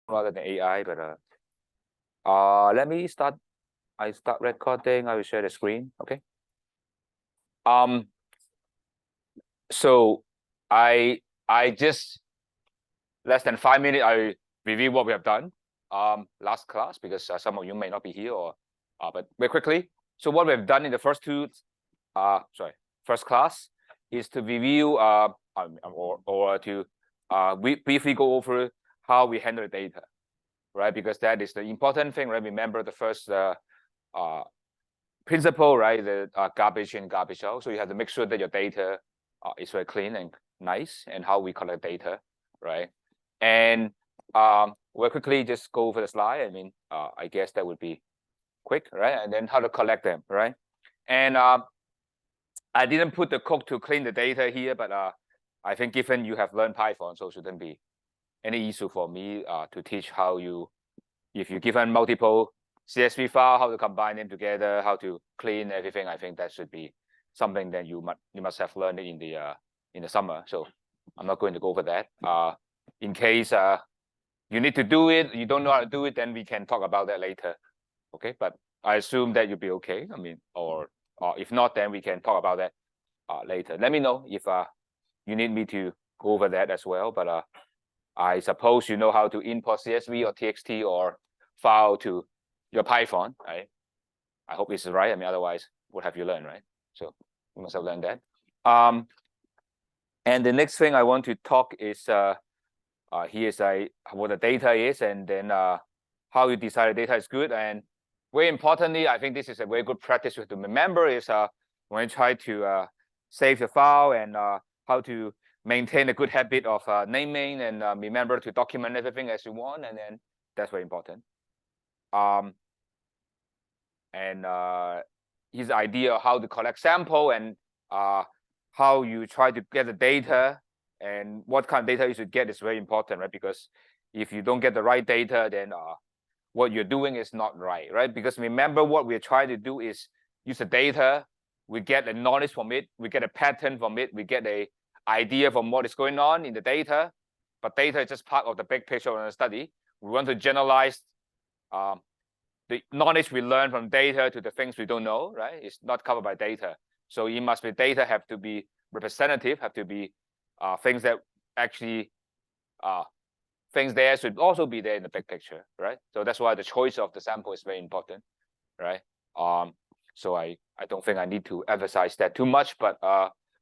rather than AI, but let me start. I start recording. I will share the screen. Okay. So I just less than 5 minutes. I review what we have done last class because some of you may not be here or but very quickly. So what we've done in the first class is to review or to briefly go over how we handle the data, right? Because that is the important thing, right? Remember the first principle, right? The garbage in, garbage out. So you have to make sure that your data is very clean and nice, and how we collect data, right? And we'll quickly just go over the slide. I mean, I guess that would be quick, right? And then how to collect them, right? And I didn't put the code to clean the data here, but I think given you have learned Python, so it shouldn't be any issue for me to teach how you, if you given multiple CSV file, how to combine them together, how to clean everything. I think that should be something that you must have learned in the summer. So I'm not going to go over that. In case you need to do it, you don't know how to do it, then we can talk about that later. Okay, but I assume that you'll be okay. I mean, or if not, then we can talk about that later. Let me know if you need me to go over that as well. But I suppose you know how to import CSV or TXT or file to your Python, right? I hope it's right. I mean, otherwise, what have you learned, right? So you must have learned that. And the next thing I want to talk is here's what the data is, and then how you decide the data is good. And very importantly, I think this is a very good practice you have to remember is when you try to save the file and how to maintain a good habit of naming and remember to document everything as you want, and then that's very important. And his idea of how to collect sample and how you try to get the data and what kind of data you should get is very important, right? Because if you don't get the right data, then what you're doing is not right, right? Because remember, what we're trying to do is use the data, we get the knowledge from it, we get a pattern from it, we get a idea from what is going on in the data, but data is just part of the big picture of the study. We want to generalize the knowledge we learn from data to the things we don't know, right? It's not covered by data. So it must be data have to be representative, have to be things that actually things there should also be there in the big picture, right? So that's why the choice of the sample is very important, right? So I don't think I need to emphasize that too much, but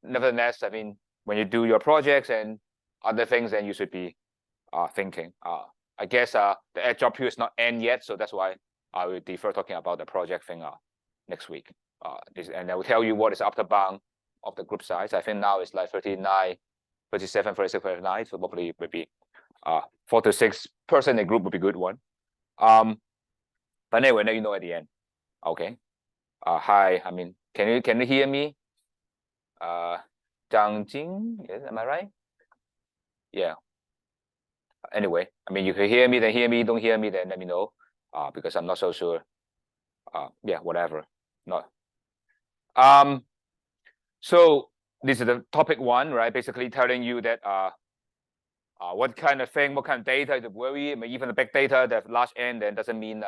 nevertheless, I mean, when you do your projects and other things, then you should be thinking. I guess the job here is not end yet, so that's why I will defer talking about the project thing next week. And I will tell you what is upper bound of the group size. I think now it's like 39, 37, 36, 39. So probably maybe 4 to 6 person in a group would be a good one. But anyway, now you know at the end. Okay. Hi. I mean, can you hear me? Zhang Jing, yes, am I right? Yeah. Anyway, I mean, you can hear me, then hear me. Don't hear me, then let me know. Because I'm not so sure. Yeah, whatever. Not. So this is the topic 1, right? Basically telling you that what kind of thing, what kind of data is a worry. I mean, even the big data that large N then doesn't mean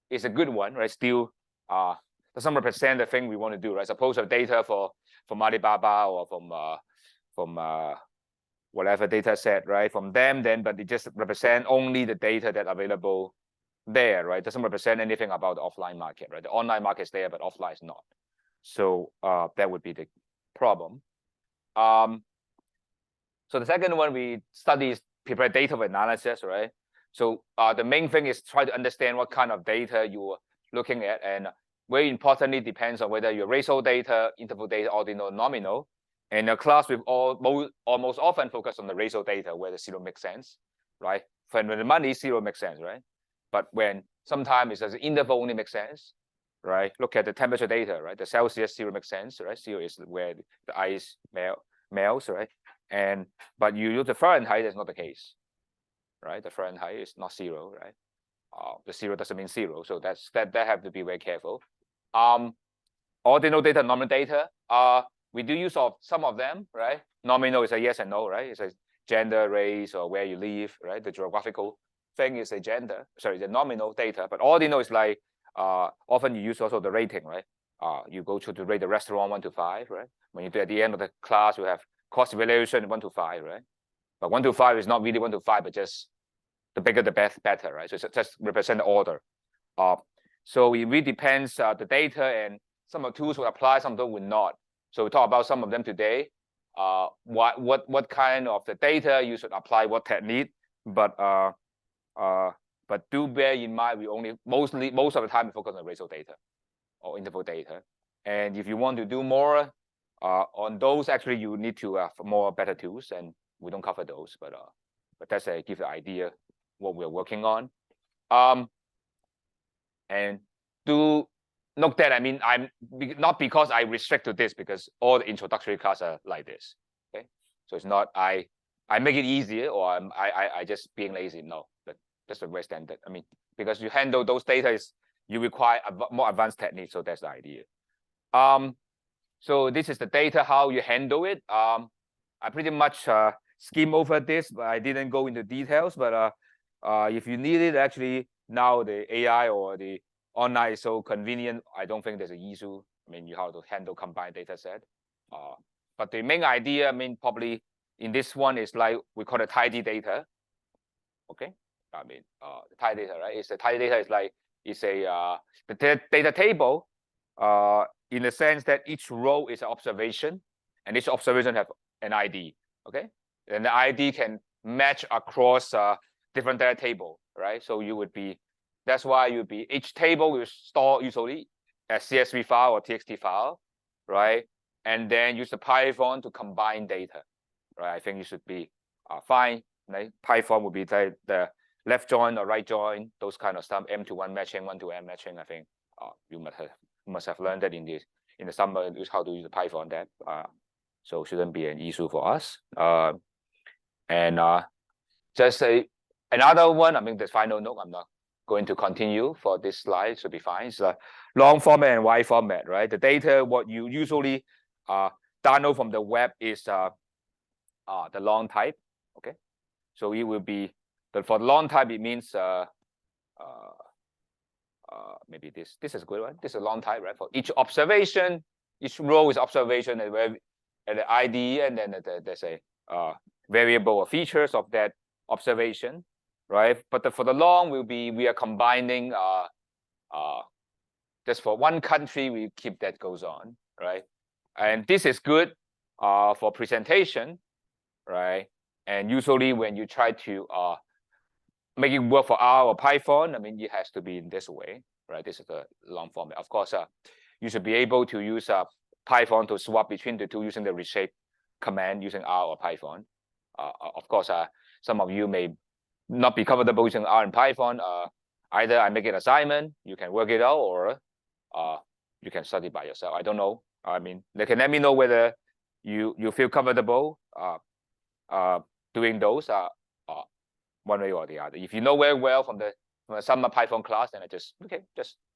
it's a good one, right? Still doesn't represent the thing we want to do, right? Suppose the data from Alibaba or from whatever data set, right? From them, then, but it just represent only the data that are available there, right? Doesn't represent anything about the offline market, right? The online market is there, but offline is not. So that would be the problem. So the second one we study is prepare data for analysis, right? So the main thing is try to understand what kind of data you're looking at, and very importantly depends on whether you're ratio data, interval data, ordinal, nominal. And the class we've almost often focus on the ratio data where the zero makes sense, right? When the money zero makes sense, right? But when sometimes it says interval only makes sense, right? Look at the temperature data, right? The Celsius zero makes sense, right? Zero is where the ice melts, right? But you use the Fahrenheit, that's not the case, right? The Fahrenheit is not zero, right? The zero doesn't mean zero, so that have to be very careful. Ordinal data, nominal data. We do use of some of them, right? Nominal is a yes and no, right? It's a gender, race, or where you live, right? The geographical thing is a gender, sorry, the nominal data, but ordinal is like often you use also the rating, right? You go to rate the restaurant 1 to 5, right? When you do at the end of the class, you have cost evaluation 1 to 5, right? But 1 to 5 is not really 1 to 5, but just the bigger the better, right? So it's just represent the order. So it really depends the data, and some of the tools will apply, some of them will not. So we talk about some of them today. What kind of the data you should apply, what technique, but do bear in mind we only most of the time we focus on ratio data or interval data. And if you want to do more on those, actually you need to have more better tools, and we don't cover those, but that's a give the idea what we're working on. And do note that, I mean, I'm not because I restrict to this, because all the introductory classes are like this. Okay, so it's not I make it easier, or I just being lazy. No, but that's the very standard. I mean, because you handle those data is you require a more advanced technique. So that's the idea. So this is the data, how you handle it. I pretty much skim over this, but I didn't go into details. But if you need it, actually now the AI or the online is so convenient. I don't think there's an issue. I mean, you have to handle combined data set. But the main idea, I mean, probably in this one is like we call it tidy data. Okay, I mean, the tidy data, right? It's the tidy data is like it's a the data table. In the sense that each row is an observation, and each observation have an ID. Okay, and the ID can match across different data table, right? So you would be, that's why you would be each table will store usually a CSV file or TXT file, right? And then use the Python to combine data, right? I think you should be fine. Right? Python would be the left join or right join, those kind of stuff, M to 1 matching, 1 to N matching. I think you must have learned that in the summer how to use the Python. That so shouldn't be an issue for us. And just another one. I mean, the final note. I'm not going to continue for this slide. Should be fine. It's long format and wide format, right? The data what you usually download from the web is the long type. Okay, so it will be for the long type. It means maybe this is a good one. This is a long type, right? For each observation, each row is observation, and the ID, and then there's a variable or features of that observation, right? But for the long will be we are combining just for one country we keep that goes on, right? And this is good for presentation, right? And usually when you try to make it work for R or Python, I mean, it has to be in this way, right? This is the long format. Of course, you should be able to use Python to swap between the two using the reshape command using R or Python. Of course, some of you may not be comfortable using R and Python. Either I make an assignment, you can work it out, or you can study by yourself. I don't know. I mean, they can let me know whether you feel comfortable doing those one way or the other. If you know very well from the summer Python class, then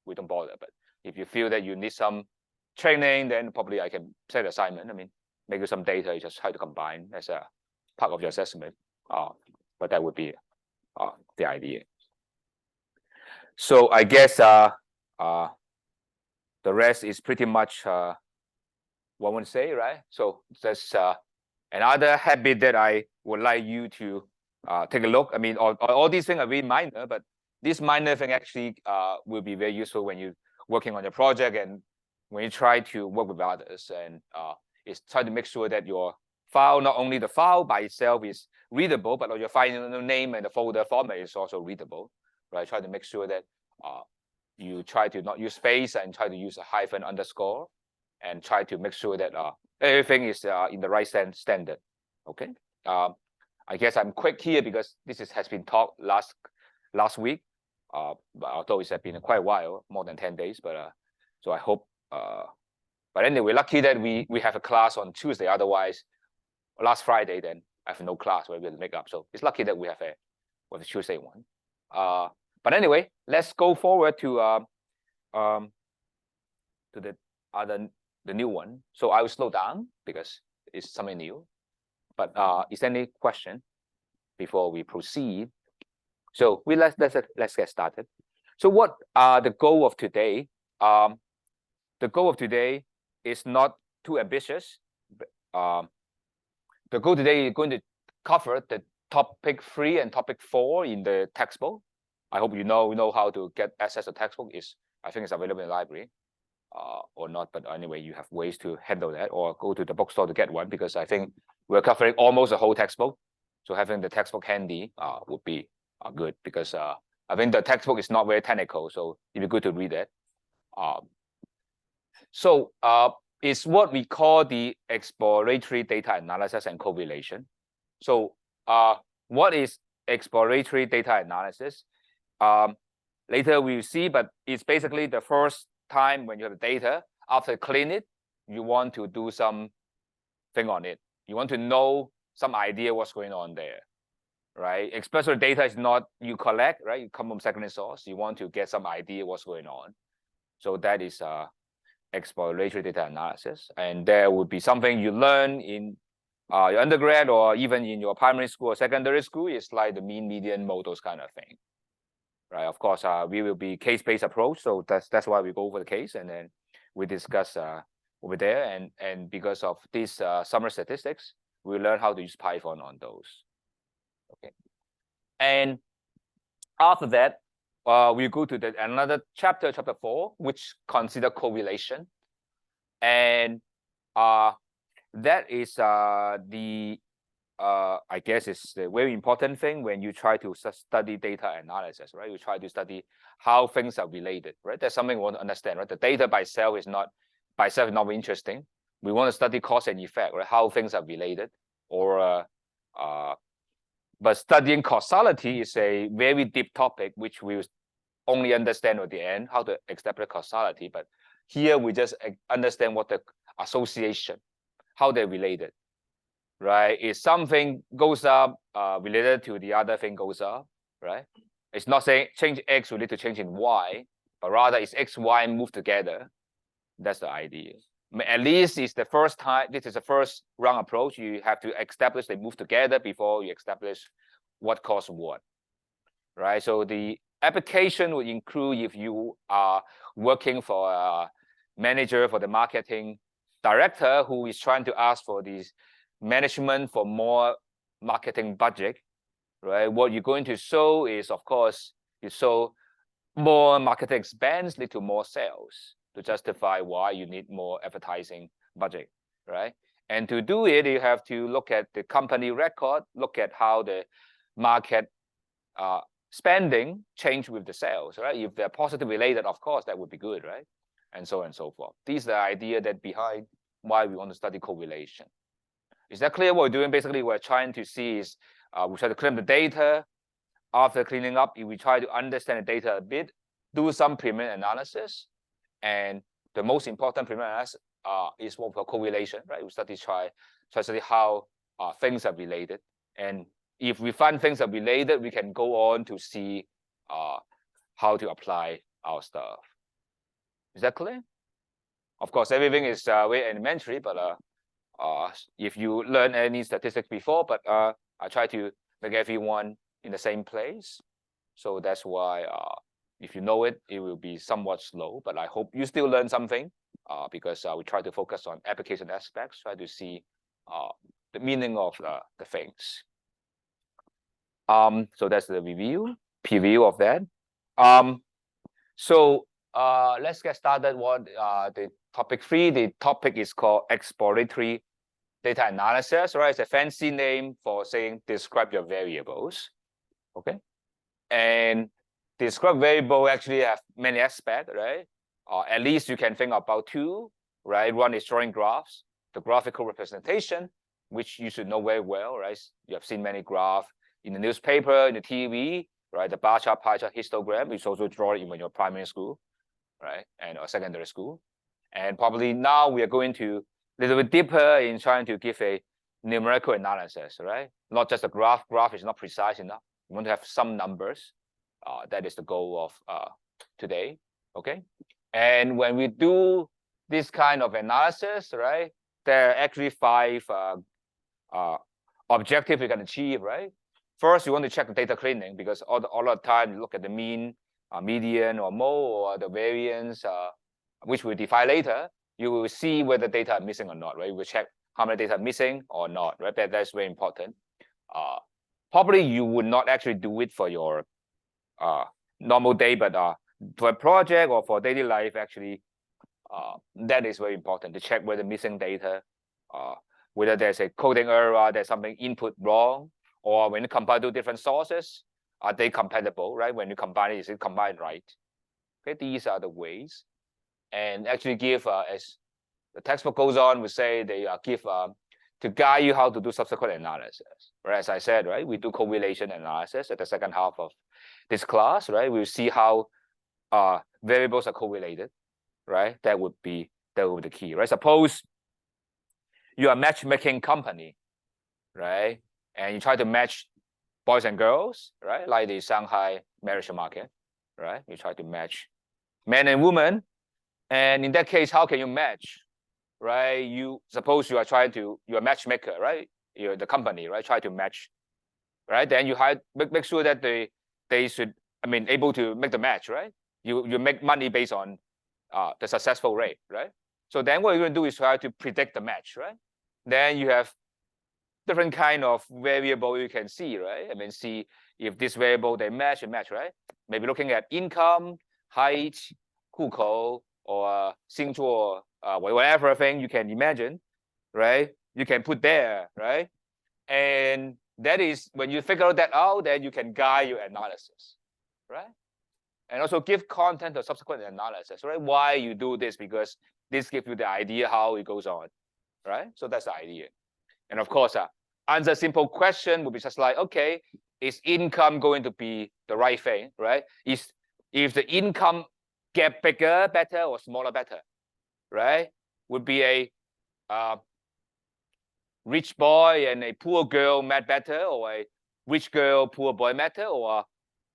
we don't bother. But if you feel that you need some training, then probably I can set assignment. I mean, make you some data, you just try to combine as a part of your assessment. But that would be the idea. So I guess the rest is pretty much one would say, right? So that's another habit that I would like you to take a look. I mean, all these things are very minor, but this minor thing actually will be very useful when you're working on your project and when you try to work with others. And it's try to make sure that your file, not only the file by itself is readable, but your file name and the folder format is also readable, right? Try to make sure that you try to not use space and try to use a hyphen underscore, and try to make sure that everything is in the right standard. Okay. I guess I'm quick here because this has been taught last week. Although it's been quite a while, more than 10 days. But so I hope. But anyway, lucky that we have a class on Tuesday. Otherwise, last Friday, then I have no class where we'll make up. So it's lucky that we have a Tuesday one. But anyway, let's go forward to the new one. So I will slow down because it's something new. But is there any question before we proceed? So let's get started. So what are the goal of today? The goal of today is not too ambitious. The goal today is going to cover the topic 3 and topic 4 in the textbook. I hope you know how to get access to textbook. I think it's available in the library, or not. But anyway, you have ways to handle that, or go to the bookstore to get one, because I think we're covering almost the whole textbook. So having the textbook handy would be good, because I think the textbook is not very technical, so it'd be good to read it. So it's what we call the exploratory data analysis and correlation. So what is exploratory data analysis? Later we'll see, but it's basically the first time when you have data, after clean it, you want to do something on it. You want to know some idea what's going on there, right? Exploratory data is not you collect, right? You come from secondary source. You want to get some idea what's going on. So that is exploratory data analysis, and there would be something you learn in your undergrad or even in your primary school or secondary school. It's like the mean, median, mode, those kind of thing, right? Of course, we will be case-based approach, so that's why we go over the case, and then we discuss over there, and because of these summary statistics, we learn how to use Python on those. Okay, and after that, we go to another chapter 4, which consider correlation, and that is I guess it's the very important thing when you try to study data analysis, right? You try to study how things are related, right? That's something we want to understand, right? The data by itself is not very interesting. We want to study cause and effect, right? How things are related, or but studying causality is a very deep topic, which we only understand at the end, how to establish causality. But here we just understand what the association, how they're related, right? If something goes up related to the other thing goes up, right? It's not saying change X will lead to change in Y, but rather it's X, Y move together. That's the idea. At least it's the first time, this is the first round approach. You have to establish they move together before you establish what caused what, right? So the application would include if you are working for a manager, for the marketing director who is trying to ask for this management for more marketing budget, right? What you're going to show is, of course, you show more marketing expense lead to more sales to justify why you need more advertising budget, right? And to do it, you have to look at the company record, look at how the market spending change with the sales, right? If they're positively related, of course, that would be good, right? And so on and so forth. These are the idea that behind why we want to study correlation. Is that clear? What we're doing, basically, we're trying to see is we try to clean the data. After cleaning up, we try to understand the data a bit, do some preliminary analysis, and the most important preliminary analysis is what we call correlation, right? We try to study how things are related, and if we find things are related, we can go on to see how to apply our stuff. Is that clear? Of course, everything is very elementary, but if you learn any statistics before, but I try to make everyone in the same place. So that's why if you know it, it will be somewhat slow, but I hope you still learn something because we try to focus on application aspects, try to see the meaning of the things. So that's the preview of that. So let's get started. What the topic 3? The topic is called exploratory data analysis, right? It's a fancy name for saying describe your variables. Okay, and describe variable actually have many aspects, right? At least you can think about 2, right? One is drawing graphs, the graphical representation, which you should know very well, right? You have seen many graphs in the newspaper, in the TV, right? The bar chart, pie chart, histogram is also drawn in your primary school, right? And or secondary school. And probably now we are going to a little bit deeper in trying to give a numerical analysis, right? Not just a graph. Graph is not precise enough. You want to have some numbers. That is the goal of today, okay? And when we do this kind of analysis, right, there are actually 5 objectives we can achieve, right? first you want to check the data cleaning, because all the time you look at the mean, median, or mode, or the variance, which we define later. You will see whether data are missing or not, right? You will check how many data are missing or not, right? That's very important. Probably you would not actually do it for your normal day, but for a project or for daily life, actually, that is very important to check whether missing data, whether there's a coding error, there's something input wrong, or when you compare to different sources, are they compatible, right? When you combine it, is it combined right? Okay, these are the ways. And actually give, as the textbook goes on, we say they give to guide you how to do subsequent analysis. Right? As I said, right, we do correlation analysis at the second half of this class, right? We'll see how variables are correlated, right? That would be the key, right? Suppose you are a matchmaking company, right? And you try to match boys and girls, right? Like the Shanghai marriage market, right? You try to match men and women. And in that case, how can you match, right? You suppose you are you're a matchmaker, right? You're the company, right? Try to match, right? Then you make sure that they should, able to make the match, right? You make money based on the successful rate, right? So then what you're going to do is try to predict the match, right? Then you have different kind of variable you can see, right? See if this variable they match, right? Maybe looking at income, height, 户口, or 星座, whatever thing you can imagine, right? You can put there, right? And that is when you figure that out, then you can guide your analysis, right? And also give content to subsequent analysis, right? Why you do this? Because this gives you the idea how it goes on, right? So that's the idea. And of course, answer a simple question would be just like, okay, is income going to be the right thing, right? If the income get bigger, better, or smaller, better, right? Would be a rich boy and a poor girl met better, or a rich girl, poor boy matter, or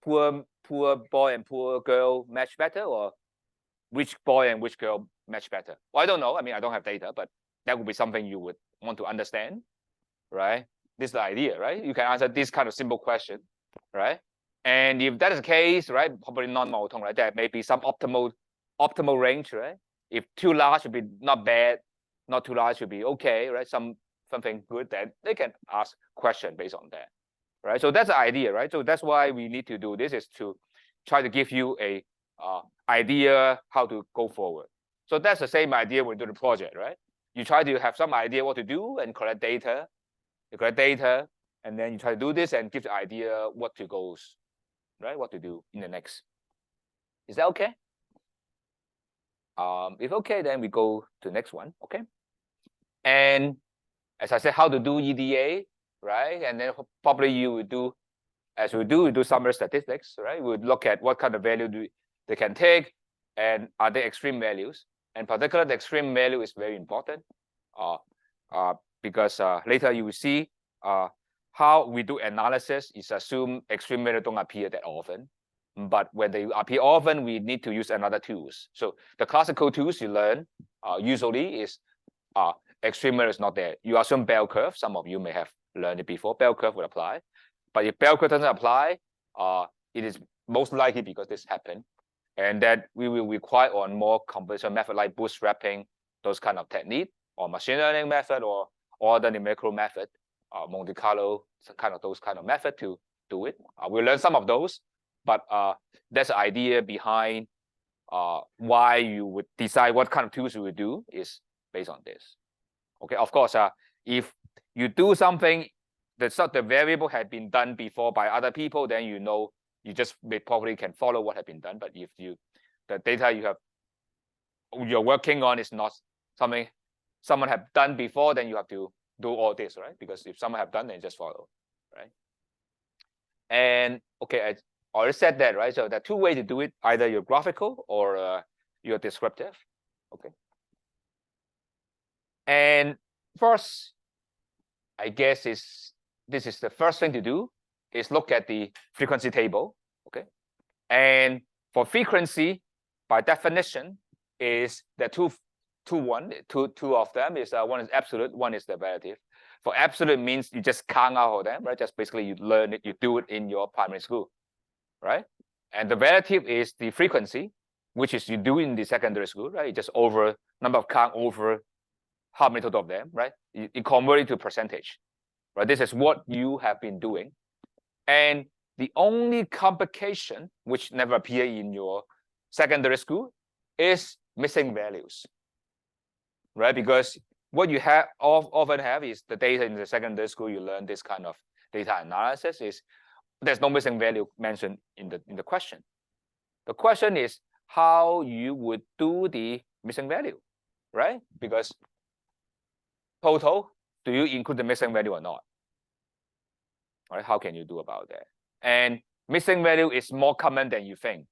poor boy and poor girl match better, or rich boy and rich girl match better? Well, I don't know. I don't have data, but that would be something you would want to understand, right? This is the idea, right? You can answer this kind of simple question, right? And if that is the case, right, probably non-monotone, right? There may be some optimal range, right? If too large would be not bad, not too large would be okay, right? Something good, that they can ask question based on that, right? So that's the idea, right? So that's why we need to do this, is to try to give you a idea how to go forward. So that's the same idea when you do the project, right? You try to have some idea what to do and collect data. You collect data, and then you try to do this and give the idea what to goes, right? What to do in the next. Is that okay? If okay, then we go to the next one, okay? And as I said, how to do EDA, right? And then probably you would do, as we do summary statistics, right? We would look at what kind of value they can take, and are they extreme values? And particularly the extreme value is very important, because later you will see how we do analysis is assume extreme value don't appear that often. But when they appear often, we need to use another tools. So the classical tools you learn usually is extreme value is not there. You assume bell curve. Some of you may have learned it before. Bell curve will apply. But if bell curve doesn't apply, it is most likely because this happened. And that we will require on more computational method like bootstrapping, those kind of technique, or machine learning method, or the numerical method, Monte Carlo, those kind of method to do it. We'll learn some of those, but that's the idea behind why you would decide what kind of tools you would do is based on this. Okay, of course, if you do something the variable had been done before by other people, then you know you just probably can follow what had been done. But if the data you're working on is not something someone have done before, then you have to do all this, right? Because if someone have done, then just follow, right? And okay, I already said that, right? So there are two ways to do it: either you're graphical or you're descriptive. Okay. And first, I guess this is the first thing to do, is look at the frequency table. Okay. And for frequency, by definition, is the two of them is one is absolute, one is the relative. For absolute means you just count out of them, right? Just basically you learn it, you do it in your primary school, right? And the relative is the frequency, which is you do in the secondary school, right? Just over number of count over how many total of them, right? You convert it to percentage, right? This is what you have been doing. And the only complication which never appear in your secondary school is missing values, right? Because what you have often have is the data in the secondary school. You learn this kind of data analysis is there's no missing value mentioned in the question. The question is how you would do the missing value, right? Because total, do you include the missing value or not? Right? How can you do about that? And missing value is more common than you think.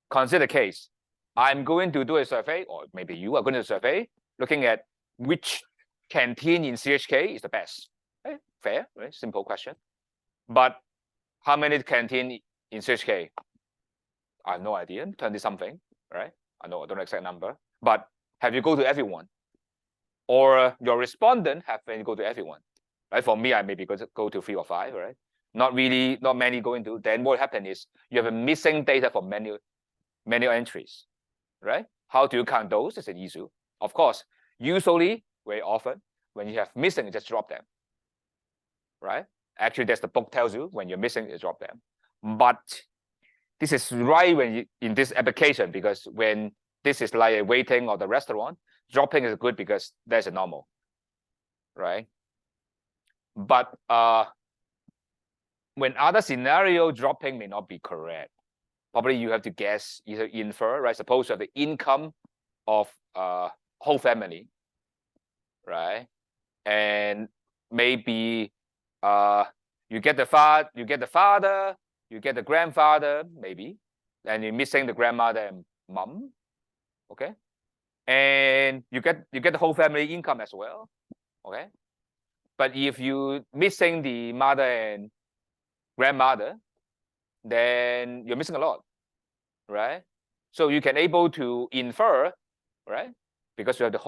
Consider the case. I'm going to do a survey, or maybe you are going to survey, looking at which canteen in CHK is the best. Okay? Fair, right? Simple question. But how many canteen in CHK? I have no idea, 20 something, right? I know, I don't know exact number. But have you go to everyone? Or your respondent have to go to everyone? Right? For me, I maybe go to 3 or 5, right? Not many going to. Then what happens is you have a missing data for manual entries, right? How do you count those? It's an issue. Of course, usually, very often, when you have missing, you just drop them, right? Actually, that's the book tells you when you're missing, you drop them. But this is right when you, in this application, because when this is like a waiting or the restaurant, dropping is good because there's a normal, right? But when other scenario, dropping may not be correct. Probably you have to guess, either infer, right? Suppose you have the income of whole family, right? And maybe you get the father, you get the grandfather, maybe, and you're missing the grandmother and mom, okay? And you get the whole family income as well, okay? But if you missing the mother and grandmother, then you're missing a lot, right? So you can able to infer, right? Because you have the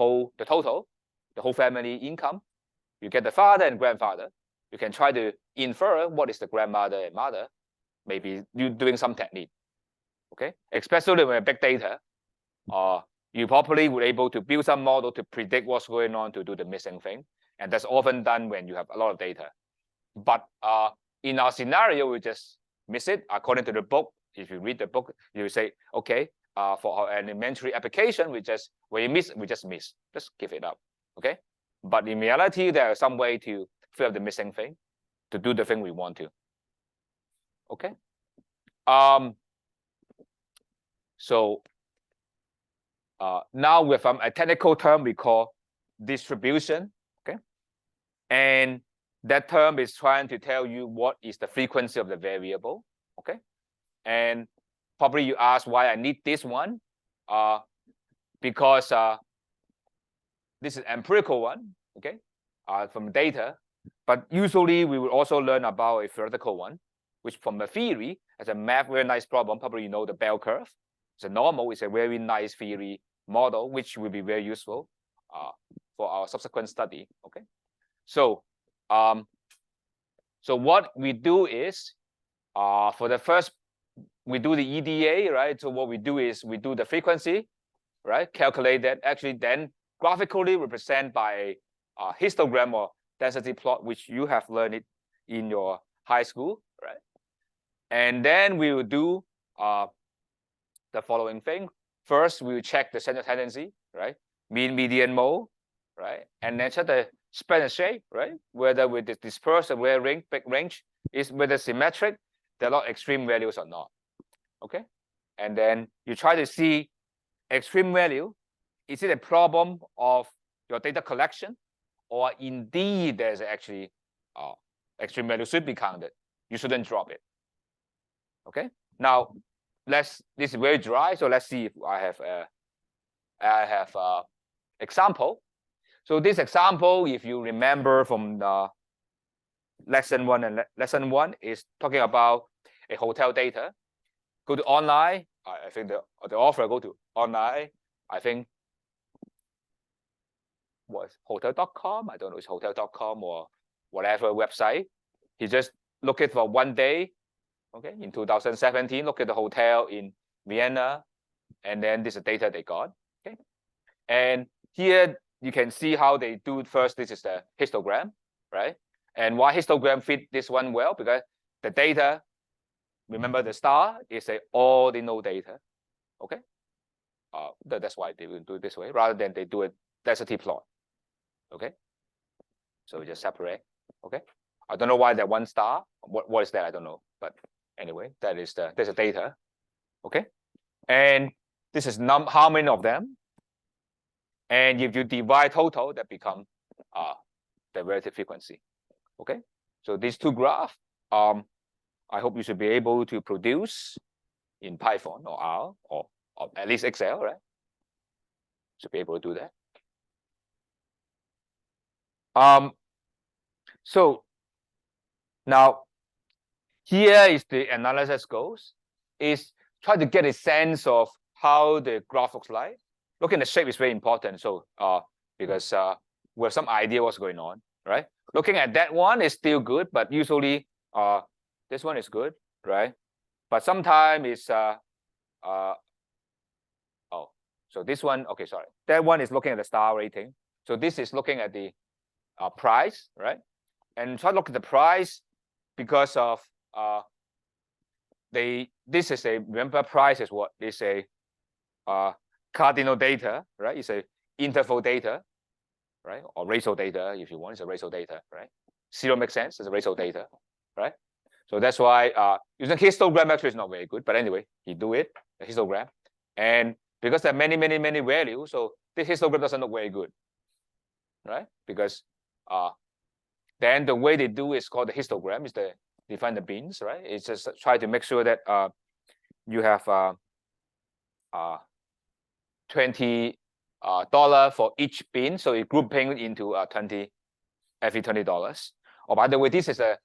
total, the whole family income. You get the father and grandfather. You can try to infer what is the grandmother and mother. Maybe you doing some technique, okay? Especially when big data, you probably would able to build some model to predict what's going on to do the missing thing. And that's often done when you have a lot of data. But in our scenario, we just miss it. According to the book, if you read the book, you say, okay, for our elementary application, when you miss, we just miss. Just give it up, okay? But in reality, there is some way to fill up the missing thing, to do the thing we want to, okay? So now with a technical term we call distribution, okay? And that term is trying to tell you what is the frequency of the variable, okay? And probably you ask why I need this one, because this is empirical one, okay, from data. But usually we will also learn about a theoretical one, which from the theory, as a math, very nice problem. Probably you know the bell curve. So normal is a very nice theory model, which will be very useful for our subsequent study, okay? So, so what we do is, for the first, we do the EDA, right? So what we do is we do the frequency, right? Calculate that, actually then graphically represent by a histogram or density plot, which you have learned it in your high school, right? And then we will do the following thing. First, we will check the center tendency, right? Mean, median, mode, right? And then check the spread and shape, right? Whether with the dispersed and where big range is whether symmetric, there are not extreme values or not, okay? And then you try to see extreme value. Is it a problem of your data collection, or indeed there's actually extreme value should be counted? You shouldn't drop it, okay? Now, this is very dry, so let's see if I have a example. So this example, if you remember from the lesson 1 and lesson 1, is talking about a hotel data. Go to online. I think the author go to online. I think what, hotel.com? I don't know, it's hotel.com or whatever website. He just look it for one day. Okay, in 2017, look at the hotel in Vienna, and then this is the data they got. Okay, and here you can see how they do it first. This is the histogram, right? And why histogram fit this one well? Because the data, remember the star is a ordinal data. Okay, that's why they will do it this way rather than they do a density plot. Okay, so we just separate. Okay, I don't know why that one star. What is that? I don't know, but anyway, there's the data. Okay, and this is how many of them, and if you divide total, that become the relative frequency. Okay, so these two graphs, I hope you should be able to produce in Python or R or at least Excel, right? Should be able to do that. So now here is the analysis goes, is try to get a sense of how the graph looks like. Looking at the shape is very important. So because we have some idea what's going on, right? Looking at that one is still good, but usually this one is good, right? But sometimes it's so this one, okay, sorry. That one is looking at the star rating. So this is looking at the price, right? And try to look at the price because of this is a, remember price is what? It's a cardinal data, right? It's a interval data, right? Or ratio data, if you want, it's a ratio data, right? Zero makes sense, it's a ratio data, right? So that's why using histogram actually is not very good, but anyway, you do it, the histogram. And because there are many values, so this histogram doesn't look very good, right? Because then the way they do is called the histogram, is to define the bins, right? It's just try to make sure that you have $20 for each bin, so you grouping into 20 every $20. Oh, by the way, this is a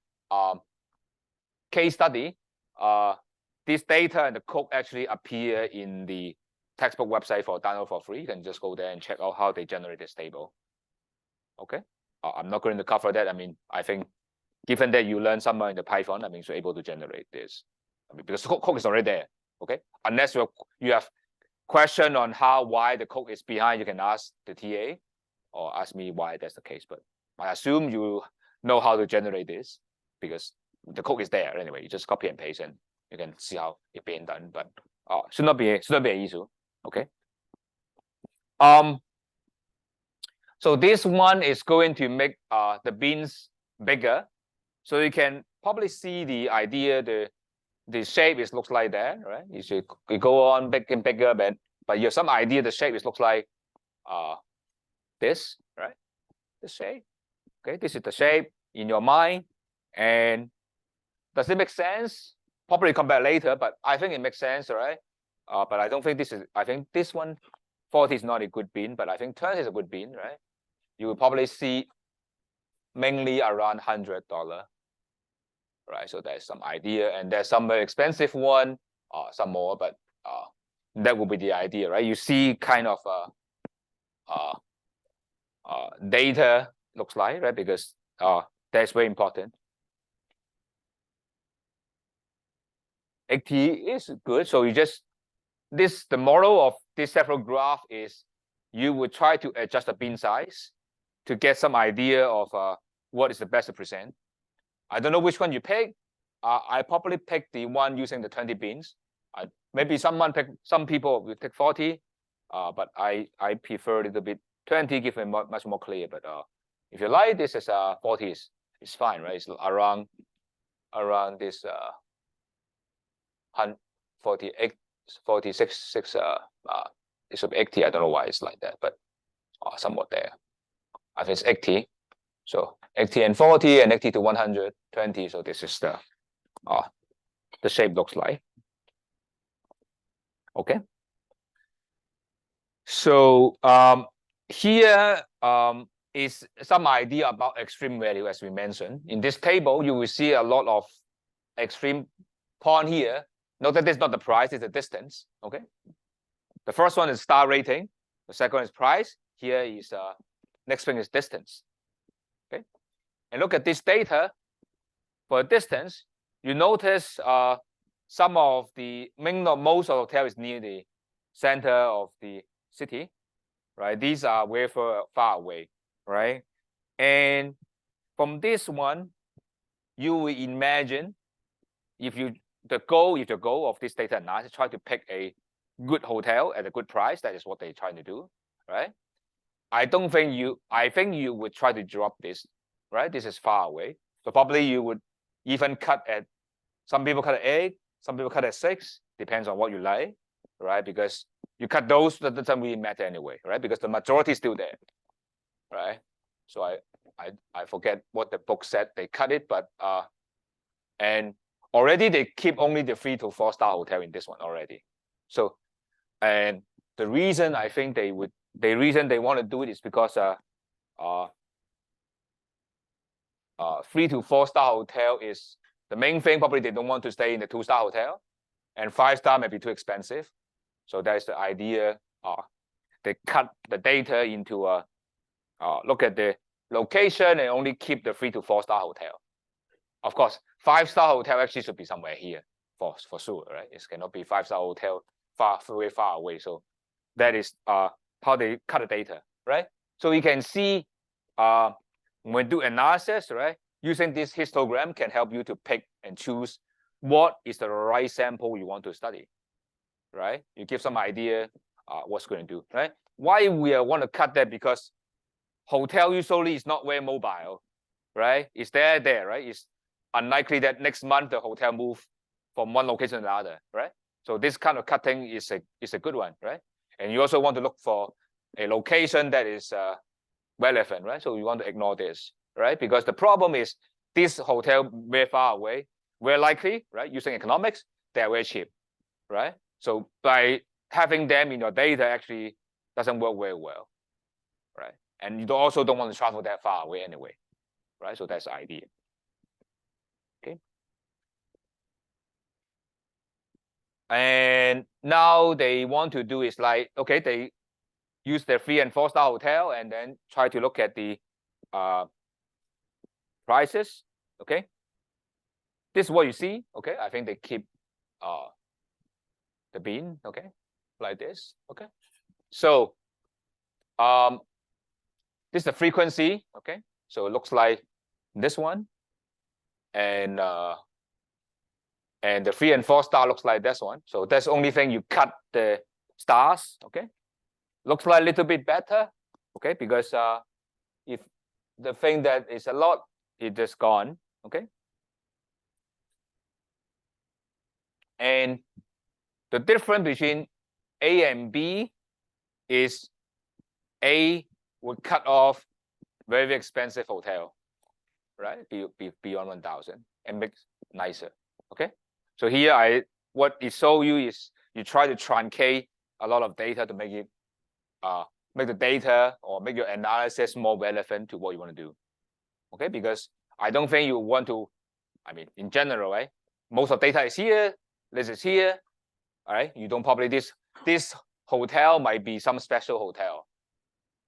case study. This data and the code actually appear in the textbook website for download for free. You can just go there and check out how they generate this table. Okay, I'm not going to cover that. I mean, I think given that you learn somewhere in the Python, I mean, you're able to generate this. I mean, because the code is already there. Okay, unless you have question on why the code is behind, you can ask the TA or ask me why that's the case. But I assume you know how to generate this because the code is there anyway. You just copy and paste and you can see how it's being done. But should not be an issue. Okay. So this one is going to make the bins bigger, so you can probably see the idea. The shape is looks like that, right? You go on big and bigger, but you have some idea the shape looks like this, right? The shape. Okay, this is the shape in your mind, and does it make sense? Probably come back later, but I think it makes sense, right? But I don't think this is. I think this one 40 is not a good bin, but I think 20 is a good bin, right? You will probably see mainly around $100, right? So there's some idea, and there's some very expensive one, some more, but that will be the idea, right? You see kind of data looks like, right? Because that's very important. 80 is good. So you just the model of this several graph is you would try to adjust the bin size to get some idea of what is the best to present. I don't know which one you pick. I probably pick the one using the 20 bins. Maybe some people will take 40, but I prefer a little bit 20, give it much more clear. But if you like, this is 40 is fine, right? It's around this 48, 46, it should be 80. I don't know why it's like that, but somewhat there. I think it's 80. So 80 and 40 and 80 to 120. So this is the shape looks like. Okay. So here is some idea about extreme value, as we mentioned. In this table, you will see a lot of extreme point here. Note that this is not the price, it's the distance. Okay. The first one is star rating. The second is price. Here is Next thing is distance. Okay, and look at this data. For distance, you notice some of the most of the hotel is near the center of the city, right? These are way far away, right? And from this one, you will imagine if the goal of this data analysis, try to pick a good hotel at a good price. That is what they're trying to do, right? I think you would try to drop this, right? This is far away. So probably you would even cut at, some people cut at 8, some people cut at 6, depends on what you like, right? Because you cut those, that doesn't really matter anyway, right? Because the majority is still there, right? So I forget what the book said. They cut it, but and already they keep only the 3 to 4 star hotel in this one already. So, and the reason I think they want to do it is because 3 to 4 star hotel is the main thing. Probably they don't want to stay in the 2-star hotel, and 5-star may be too expensive. So that's the idea. They cut the data into look at the location and only keep the 3 to 4 star hotel. Of course, 5-star hotel actually should be somewhere here for sure, right? It cannot be 5-star hotel very far away. So that is how they cut the data, right? So you can see when we do analysis, right? Using this histogram can help you to pick and choose what is the right sample you want to study, right? You give some idea what's going to do, right? Why we want to cut that? Because hotel usually is not very mobile, right? It's there, right? It's unlikely that next month the hotel move from one location to the other, right? So this kind of cutting is a good one, right? And you also want to look for a location that is relevant, right? So you want to ignore this, right? Because the problem is this hotel very far away, very likely, right? Using economics, they're very cheap, right? So by having them in your data actually doesn't work very well, right? And you also don't want to travel that far away anyway, right? So that's the idea. Okay. And now they want to do is like, okay, they use their 3 and 4 star hotel and then try to look at the prices. Okay. This is what you see. Okay. I think they keep the bean. Okay. Like this. Okay. So this is the frequency. Okay. So it looks like this one. And the 3 and 4 star looks like this one. So that's the only thing you cut the stars. Okay. Looks like a little bit better. Okay. Because if the thing that is a lot, it just gone. Okay. And the difference between A and B is A would cut off very expensive hotel, right? Beyond 1,000 and make nicer. Okay. So here what it show you is you try to truncate a lot of data to make it make the data or make your analysis more relevant to what you want to do. Okay, because I don't think you want to, I mean, in general, right? Most of data is here, this is here. All right. You don't probably this hotel might be some special hotel,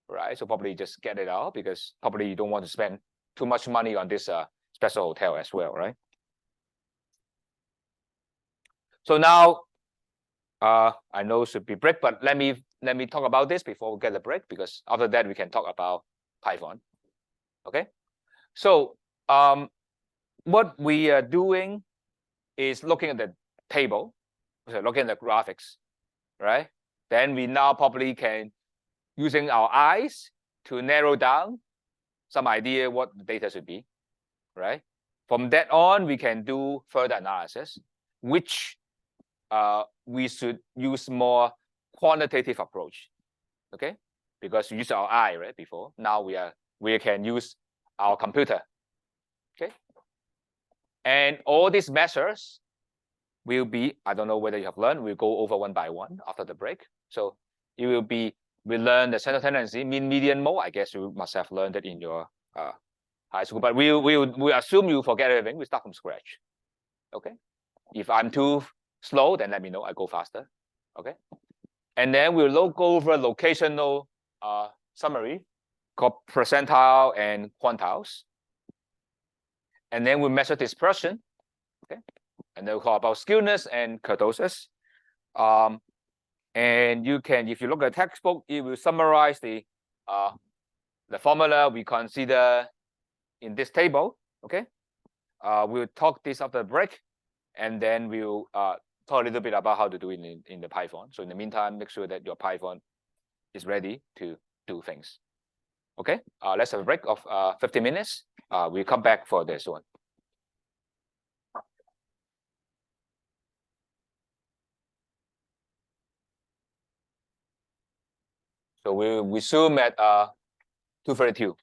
right? So probably just get it out because probably you don't want to spend too much money on this special hotel as well, right? So now I know it should be break, but let me talk about this before we get the break, because after that we can talk about Python. Okay. So what we are doing is looking at the table, so looking at the graphics, right? Then we now probably can, using our eyes, to narrow down some idea what the data should be, right? From that on, we can do further analysis, which we should use more quantitative approach, okay? Because we use our eye, right, before. Now we can use our computer, okay? And all these measures will be, I don't know whether you have learned, we'll go over one by one after the break. So it will be, we learn the center tendency, mean, median, mode. I guess you must have learned it in your high school, but we assume you forget everything. We start from scratch, okay? If I'm too slow, then let me know, I go faster, okay? And then we'll go over locational summary, called percentile and quantiles. And then we measure dispersion, okay? And then we call about skewness and kurtosis. And you can, if you look at the textbook, it will summarize the formula we consider in this table, okay? We'll talk this after the break, and then we'll talk a little bit about how to do it in the Python. So in the meantime, make sure that your Python is ready to do things. Okay, let's have a break of 15 minutes. We'll come back for this one. So we'll resume at 2:32.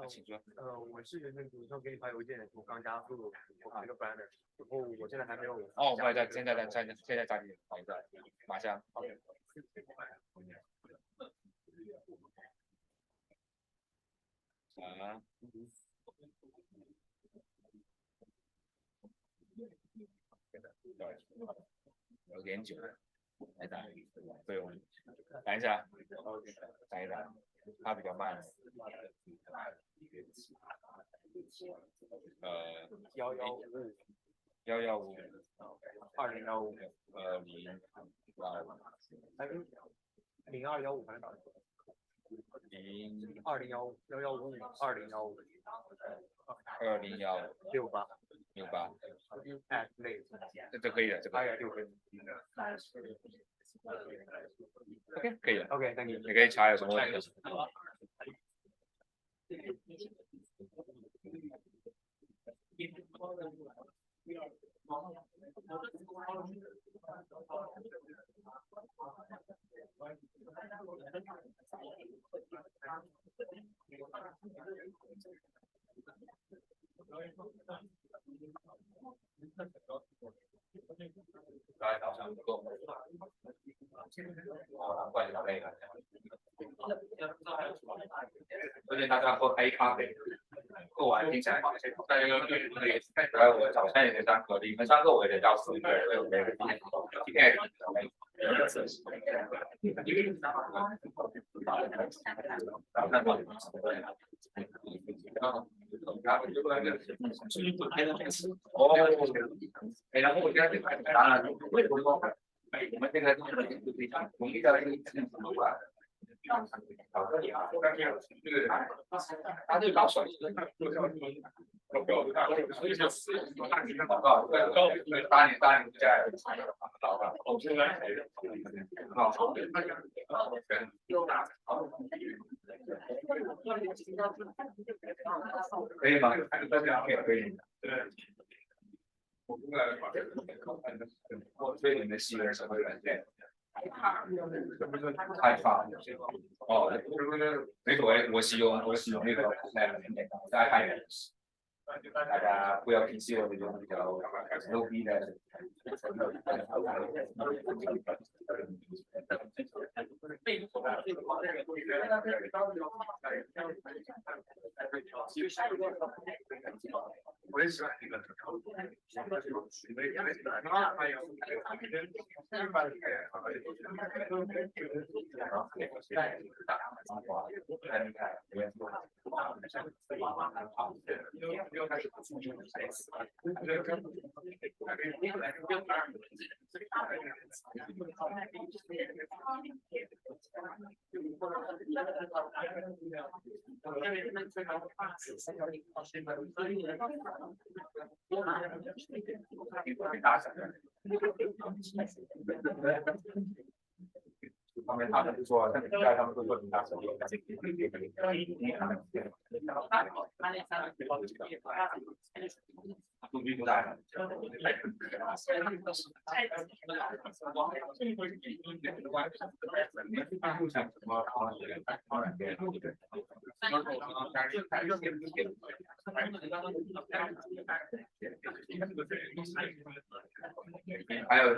请说。我是那个，比如说给你发邮件，我刚加入我这个 banner，然后我现在还没有。哦，不好意思，现在加你，不好意思，马上。啊。有点久了，来打，对，我等一下，等一下，它比较慢。115。115 2015 0215反正打2015 1155 2015 68 at late 这可以的，这个就可以。OK 可以了。 OK， thank you。你可以查有什么问题。推荐大家喝黑咖啡，喝完听起来大家可以。然后我早餐也得上课，你们上课我也得教书，对，所以我没个今天。然后我现在当然，为什么说我们这个统一的什么吧？他这高手，大年在老板，可以吗？可以。我对你们系是什么软件？开发哦，没所谓，我使用那个大家看一眼，大家不要 PC 或者用比较 low B 的。我也喜欢这个。他们不说，但是他们都说挺大声。数据不大。还有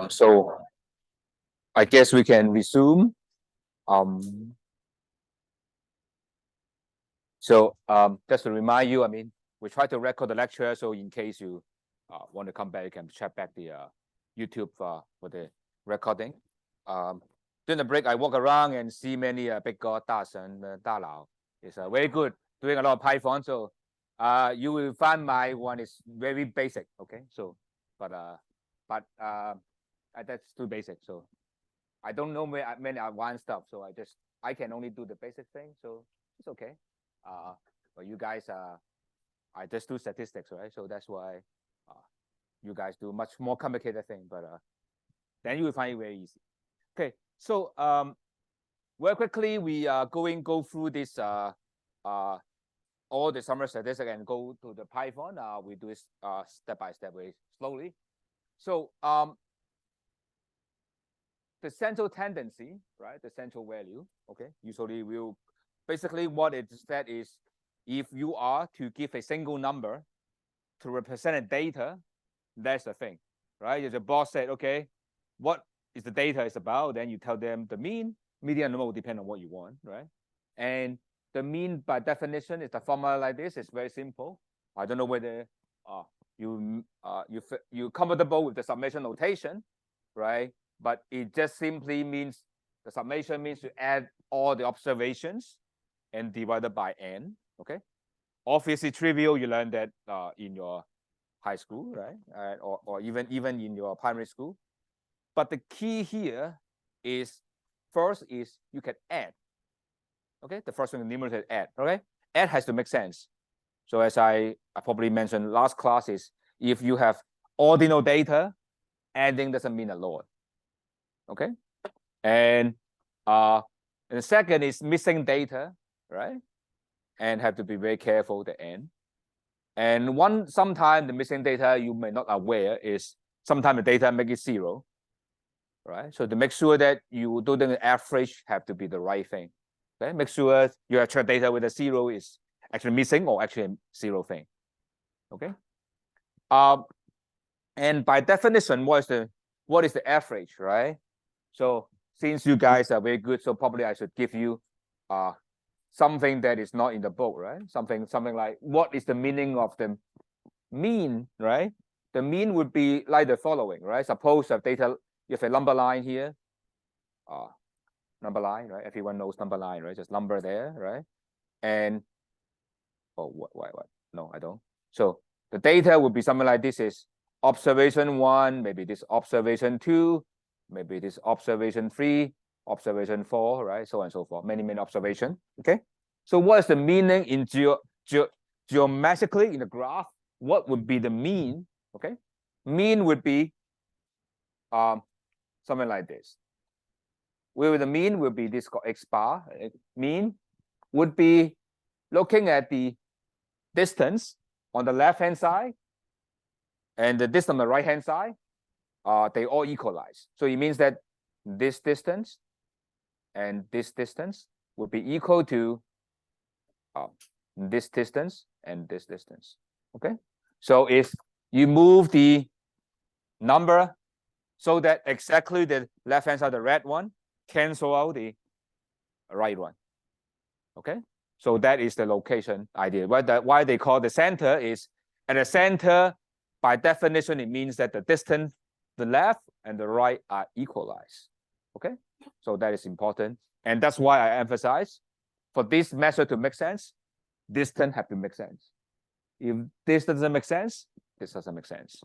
So I guess we can resume. Just to remind you, I mean, we try to record the lecture, so in case you want to come back, you can check back the YouTube for the recording. During the break, I walk around and see many big god, 大神, 大佬. It's very good, doing a lot of Python. So you will find my one is very basic, okay? So, but that's too basic. So I don't know many advanced stuff. So I can only do the basic thing. So it's okay. But you guys I just do statistics, right? So that's why you guys do much more complicated thing, but then you will find it very easy. Okay, so very quickly we are go through this all the summary statistics and go to the Python. We do it step by step, very slowly. So the central tendency, right? The central value, okay? Usually we'll basically what it said is if you are to give a single number to represent a data, that's the thing, right? If the boss said, okay, what is the data is about, then you tell them the mean, median, and mode depend on what you want, right? And the mean by definition is the formula like this. It's very simple. I don't know whether you're comfortable with the summation notation, right? But it just simply means the summation means to add all the observations and divided by n. Okay, obviously trivial. You learned that in your high school, right? Or even in your primary school. But the key here is first is you can add. Okay, the first thing the numerator add. Okay, add has to make sense. So as I probably mentioned last class is if you have ordinal data, adding doesn't mean a lot. Okay, and the second is missing data, right? And have to be very careful the end. And sometimes the missing data you may not aware is sometimes the data make it 0, right? So to make sure that you do the average have to be the right thing. Okay, make sure your actual data with a 0 is actually missing or actually 0 thing. Okay. And by definition, what is the average, right? So since you guys are very good, so probably I should give you something that is not in the book, right? Something like what is the meaning of the mean, right? The mean would be like the following, right? Suppose you have a number line here, number line, right? Everyone knows number line, right? Just number there, right? And what? No, I don't. So the data would be something like this: is observation 1, maybe this observation 2, maybe this observation 3, observation 4, right? So on and so forth. Many observations. Okay. So what is the meaning in geometrically in the graph? What would be the mean? Okay. Mean would be something like this. Where the mean will be this called X bar. Mean would be looking at the distance on the left-hand side and the distance on the right-hand side. They all equalize. So it means that this distance and this distance will be equal to this distance and this distance. Okay. So if you move the number so that exactly the left-hand side, the red one, cancel out the right one. Okay. So that is the location idea. Why they call the center is at the center, by definition, it means that the distance, the left and the right are equalized. Okay. So that is important. And that's why I emphasize for this measure to make sense, distance have to make sense. If this doesn't make sense, this doesn't make sense.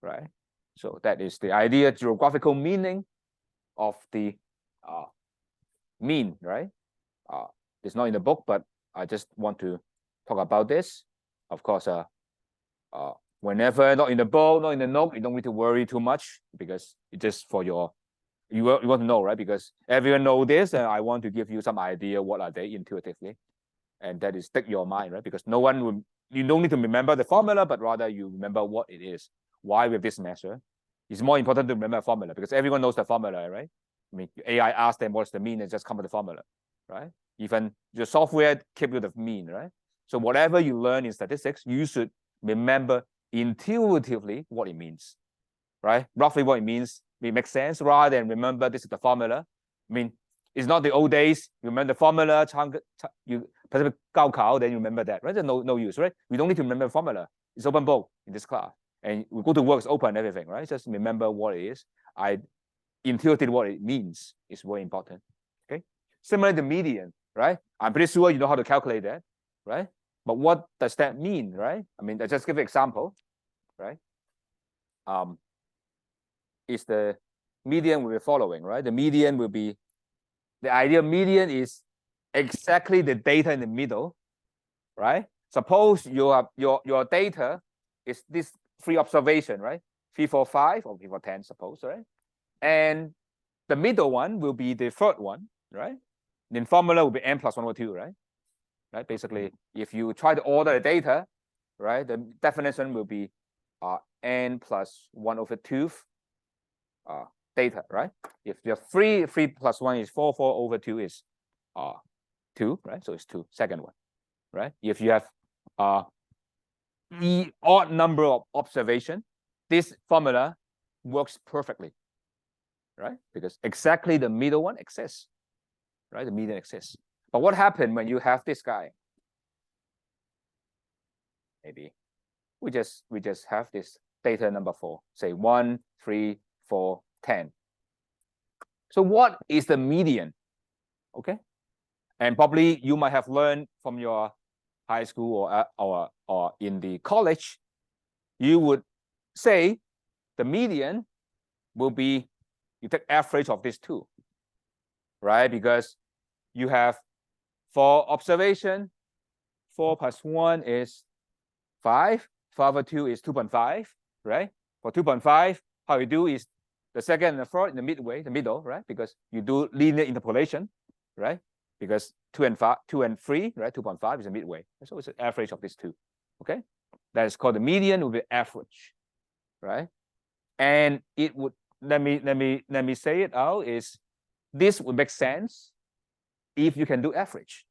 Right. So that is the idea, geographical meaning of the mean, right? It's not in the book, but I just want to talk about this. Of course, whenever not in the book, not in the note, you don't need to worry too much because it's just for you want to know, right? Because everyone knows this, and I want to give you some idea what are they intuitively, and that is stick your mind, right? Because you don't need to remember the formula, but rather you remember what it is. Why with this measure? It's more important to remember a formula because everyone knows the formula, right? I mean, AI asks them what's the mean and just come with the formula, right? Even your software keep you the mean, right? So whatever you learn in statistics, you should remember intuitively what it means, right? Roughly what it means. It makes sense rather than remember this is the formula. I mean, it's not the old days. You remember the formula, you then you remember that, right? There's no use, right? We don't need to remember the formula. It's open book in this class. And we go to work, it's open everything, right? Just remember what it is. Intuitively what it means is very important. Okay. Similarly, the median, right? I'm pretty sure you know how to calculate that, right? But what does that mean, right? I mean, I just give an example, right? Is the median will be following, right? The median will be, the ideal median is exactly the data in the middle, right? suppose your data is this 3 observation, right? 3, 4, 5, or 3, 4, 10, suppose, right? And the middle one will be the third one, right? Then formula will be n plus 1 over 2, right? Right. Basically, if you try to order the data, right, the definition will be n plus 1 over 2 data, right? If you have 3 plus 1 is 4, 4 over 2 is 2, right? So it's 2, second one, right? If you have the odd number of observation, this formula works perfectly, right? Because exactly the middle one exists, right? The median exists. But what happened when you have this guy? Maybe we just have this data number 4, say 1, 3, 4, 10. So what is the median? Okay, and probably you might have learned from your high school or in the college, you would say the median will be, you take average of these two, right? Because you have, for observation, 4 plus 1 is 5, 5 over 2 is 2.5, right? For 2.5, how you do is the second and the third in the middle, right? Because you do linear interpolation, right? Because 2 and 3, right? 2.5 is the midway. So it's an average of these two. Okay, that is called the median, will be average, right? And it would, let me say it out, is this would make sense if you can do average,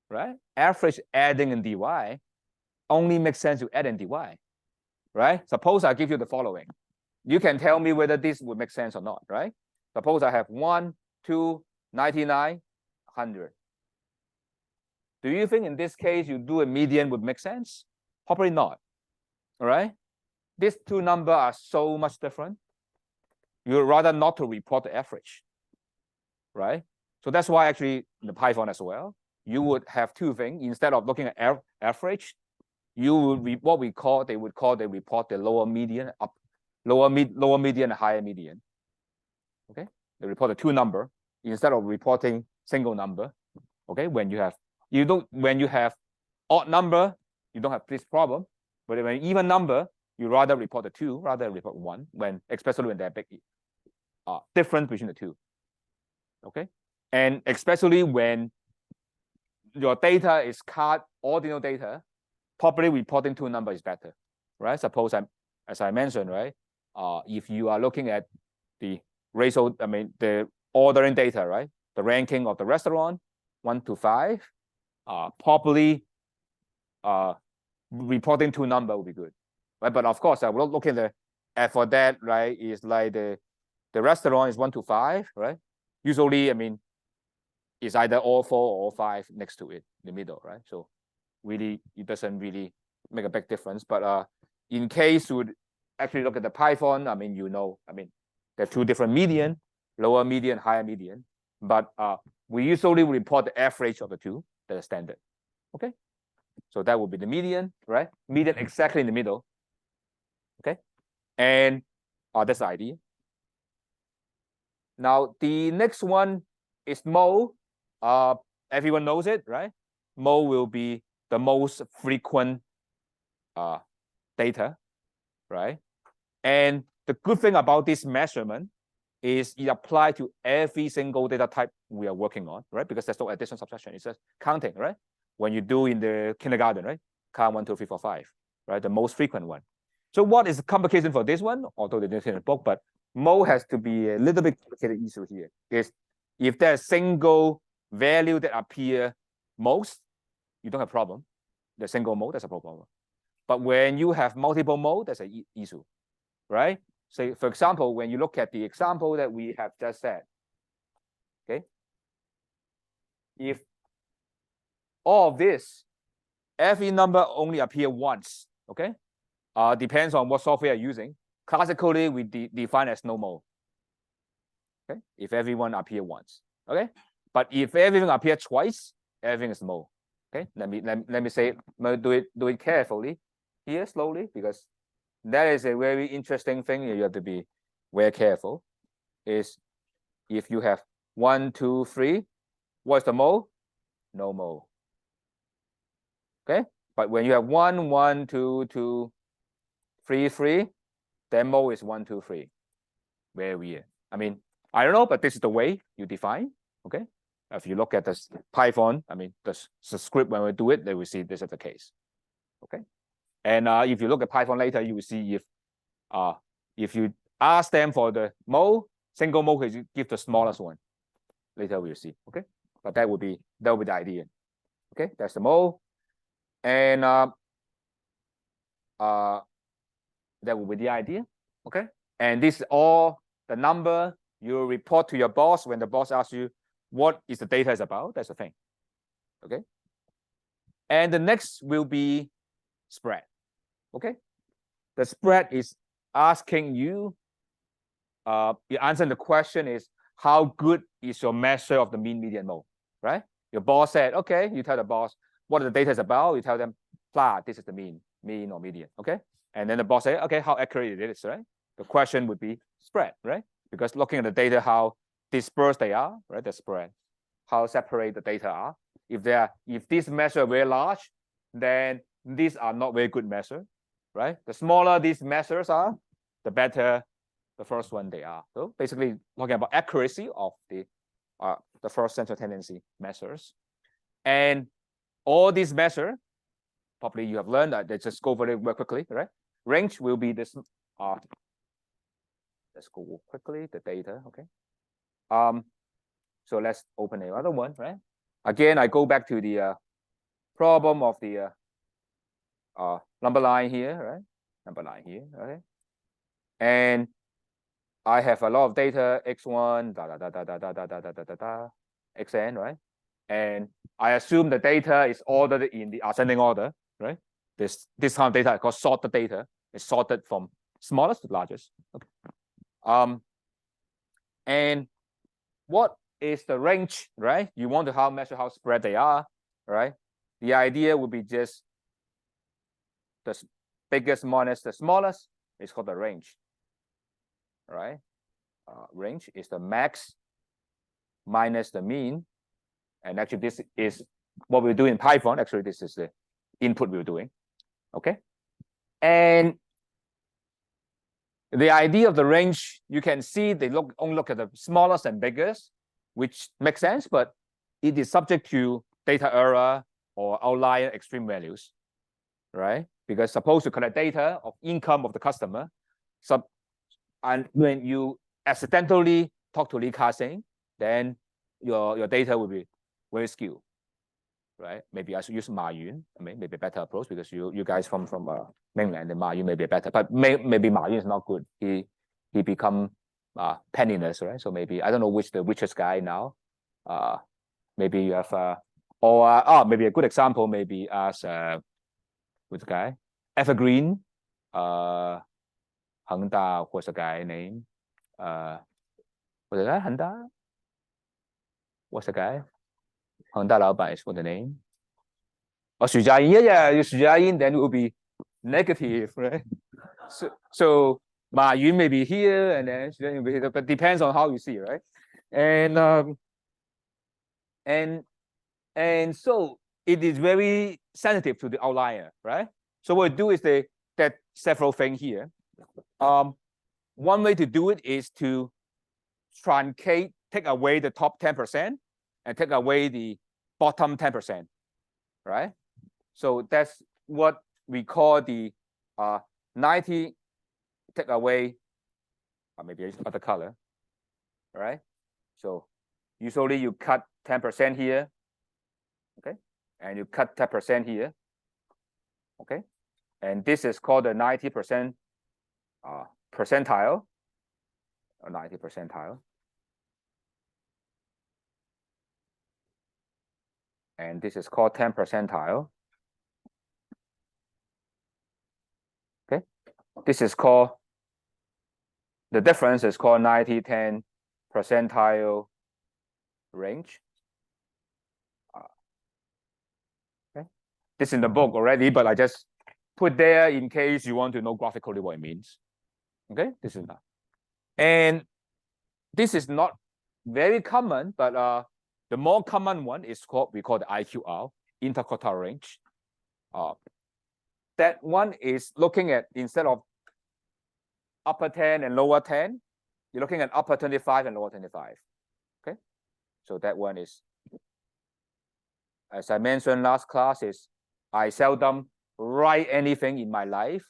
right? Average adding in dy only makes sense to add in dy, right? Suppose I give you the following. You can tell me whether this would make sense or not, right? Suppose I have 1, 2, 99, 100. Do you think in this case you do a median would make sense? Probably not, all right? These two numbers are so much different. You would rather not to report the average, right? So that's why actually in the Python as well, you would have two things. Instead of looking at average, you would they report the lower median, lower median, and higher median. Okay, they report the two number instead of reporting single number. Okay, when you have odd number, you don't have this problem. But when even number, you rather report the 2 rather than report 1, especially when they're big difference between the two. Okay, and especially when your data is ordinal data, probably reporting two number is better, right? Suppose as I mentioned, right? If you are looking at the ratio, the ordering data, right? The ranking of the restaurant, 1 to 5, probably reporting two number would be good, right? But of course, I will look at for that, right? Is like the restaurant is 1 to 5, right? Usually, it's either all 4 or all 5 next to it in the middle, right? So really, it doesn't really make a big difference. But in case you would actually look at the Python, there are two different median, lower median, higher median. But we usually report the average of the two, that's standard. Okay, so that would be the median, right? Median exactly in the middle. Okay, and that's the idea. Now the next one is mode. Everyone knows it, right? Mode will be the most frequent data, right? And the good thing about this measurement is it applies to every single data type we are working on, right? Because there's no addition, subtraction, it's just counting, right? When you do in the kindergarten, right? Count 1, 2, 3, 4, 5, right? The most frequent one. So what is the complication for this one? Although they didn't say in the book, but mode has to be a little bit complicated issue here. Is if there's single value that appear most, you don't have problem. The single mode, that's a problem. But when you have multiple mode, that's an issue, right? So for example, when you look at the example that we have just said, okay, if all of this, every number only appear once, okay, depends on what software you're using. Classically, we define as no mode. Okay, if everyone appear once, okay, but if everything appear twice, everything is mode. Okay, let me say, do it carefully here, slowly, because that is a very interesting thing. You have to be very careful. Is if you have 1, 2, 3, what's the mode? No mode. Okay, But when you have 1, 1, 2, 2, 3, 3, then mode is 1, 2, 3. Very weird. I mean, I don't know, but this is the way you define. Okay. If you look at the Python, I mean, the script when we do it, they will see this is the case. Okay. And if you look at Python later, you will see if you ask them for the mode, single mode, you give the smallest one. Later we'll see. Okay. But that would be the idea. Okay, that's the mode. And that will be the idea. Okay. And this is all the number you report to your boss when the boss asks you what is the data is about. That's the thing. Okay. And the next will be spread. Okay. The spread is asking you, you're answering the question is how good is your measure of the mean, median, mode, right? Your boss said, okay, you tell the boss what the data is about. You tell them, this is the mean or median. Okay. And then the boss say, okay, how accurate it is, right? The question would be spread, right? Because looking at the data, how dispersed they are, right? The spread, how separate the data are. If these measures are very large, then these are not very good measures, right? The smaller these measures are, the better the first one they are. So basically talking about accuracy of the first central tendency measures. And all these measures, probably you have learned that. Let's just go over it very quickly, right? Range will be this. Let's go quickly, the data, okay? So let's open another one, right? Again, I go back to the problem of the number line here, right? Number line here, okay? And I have a lot of data, x1, xn, right? And I assume the data is ordered in the ascending order, right? This kind of data is called sorted data. It's sorted from smallest to largest. Okay. And what is the range, right? You want to measure how spread they are, right? The idea would be just the biggest minus the smallest. It's called the range, right? Range is the max minus the mean. And actually, this is what we do in Python. Actually, this is the input we're doing. Okay. And the idea of the range, you can see they only look at the smallest and biggest, which makes sense, but it is subject to data error or outlier extreme values, right? Because suppose you collect data of income of the customer, and when you accidentally talk to Li Ka-shing, then your data will be very skewed, right? Maybe I should use Ma Yun. I mean, maybe a better approach because you guys from mainland, and Ma Yun may be better, but maybe Ma Yun is not good. He become penniless, right? So maybe I don't know which the richest guy now. Maybe you have maybe a good example maybe as which guy Evergreen, Heng Da was a guy named was it that Heng Da? What's the guy? Heng Da Lao Bai is what the name. Or Xu Jiayin, yeah, Xu Jiayin, then it will be negative, right? So Ma Yun may be here, and then Xu Jiayin will be here, but depends on how you see, right? And so it is very sensitive to the outlier, right? So what we do is that several things here. One way to do it is to truncate, take away the top 10% and take away the bottom 10%, right? So that's what we call the 90 take away, maybe it's other color, right? So usually you cut 10% here, okay? And you cut 10% here, okay? And this is called the 90% percentile, or 90 percentile. And this is called 10 percentile. Okay, this is called, the difference is called 90-10 percentile range. Okay, this is in the book already, but I just put there in case you want to know graphically what it means. Okay, this is that. And this is not very common, but the more common one is we call the IQR, interquartile range. That one is looking at, instead of upper 10 and lower 10, you're looking at upper 25 and lower 25. Okay, so that one is, as I mentioned last class, is I seldom write anything in my life.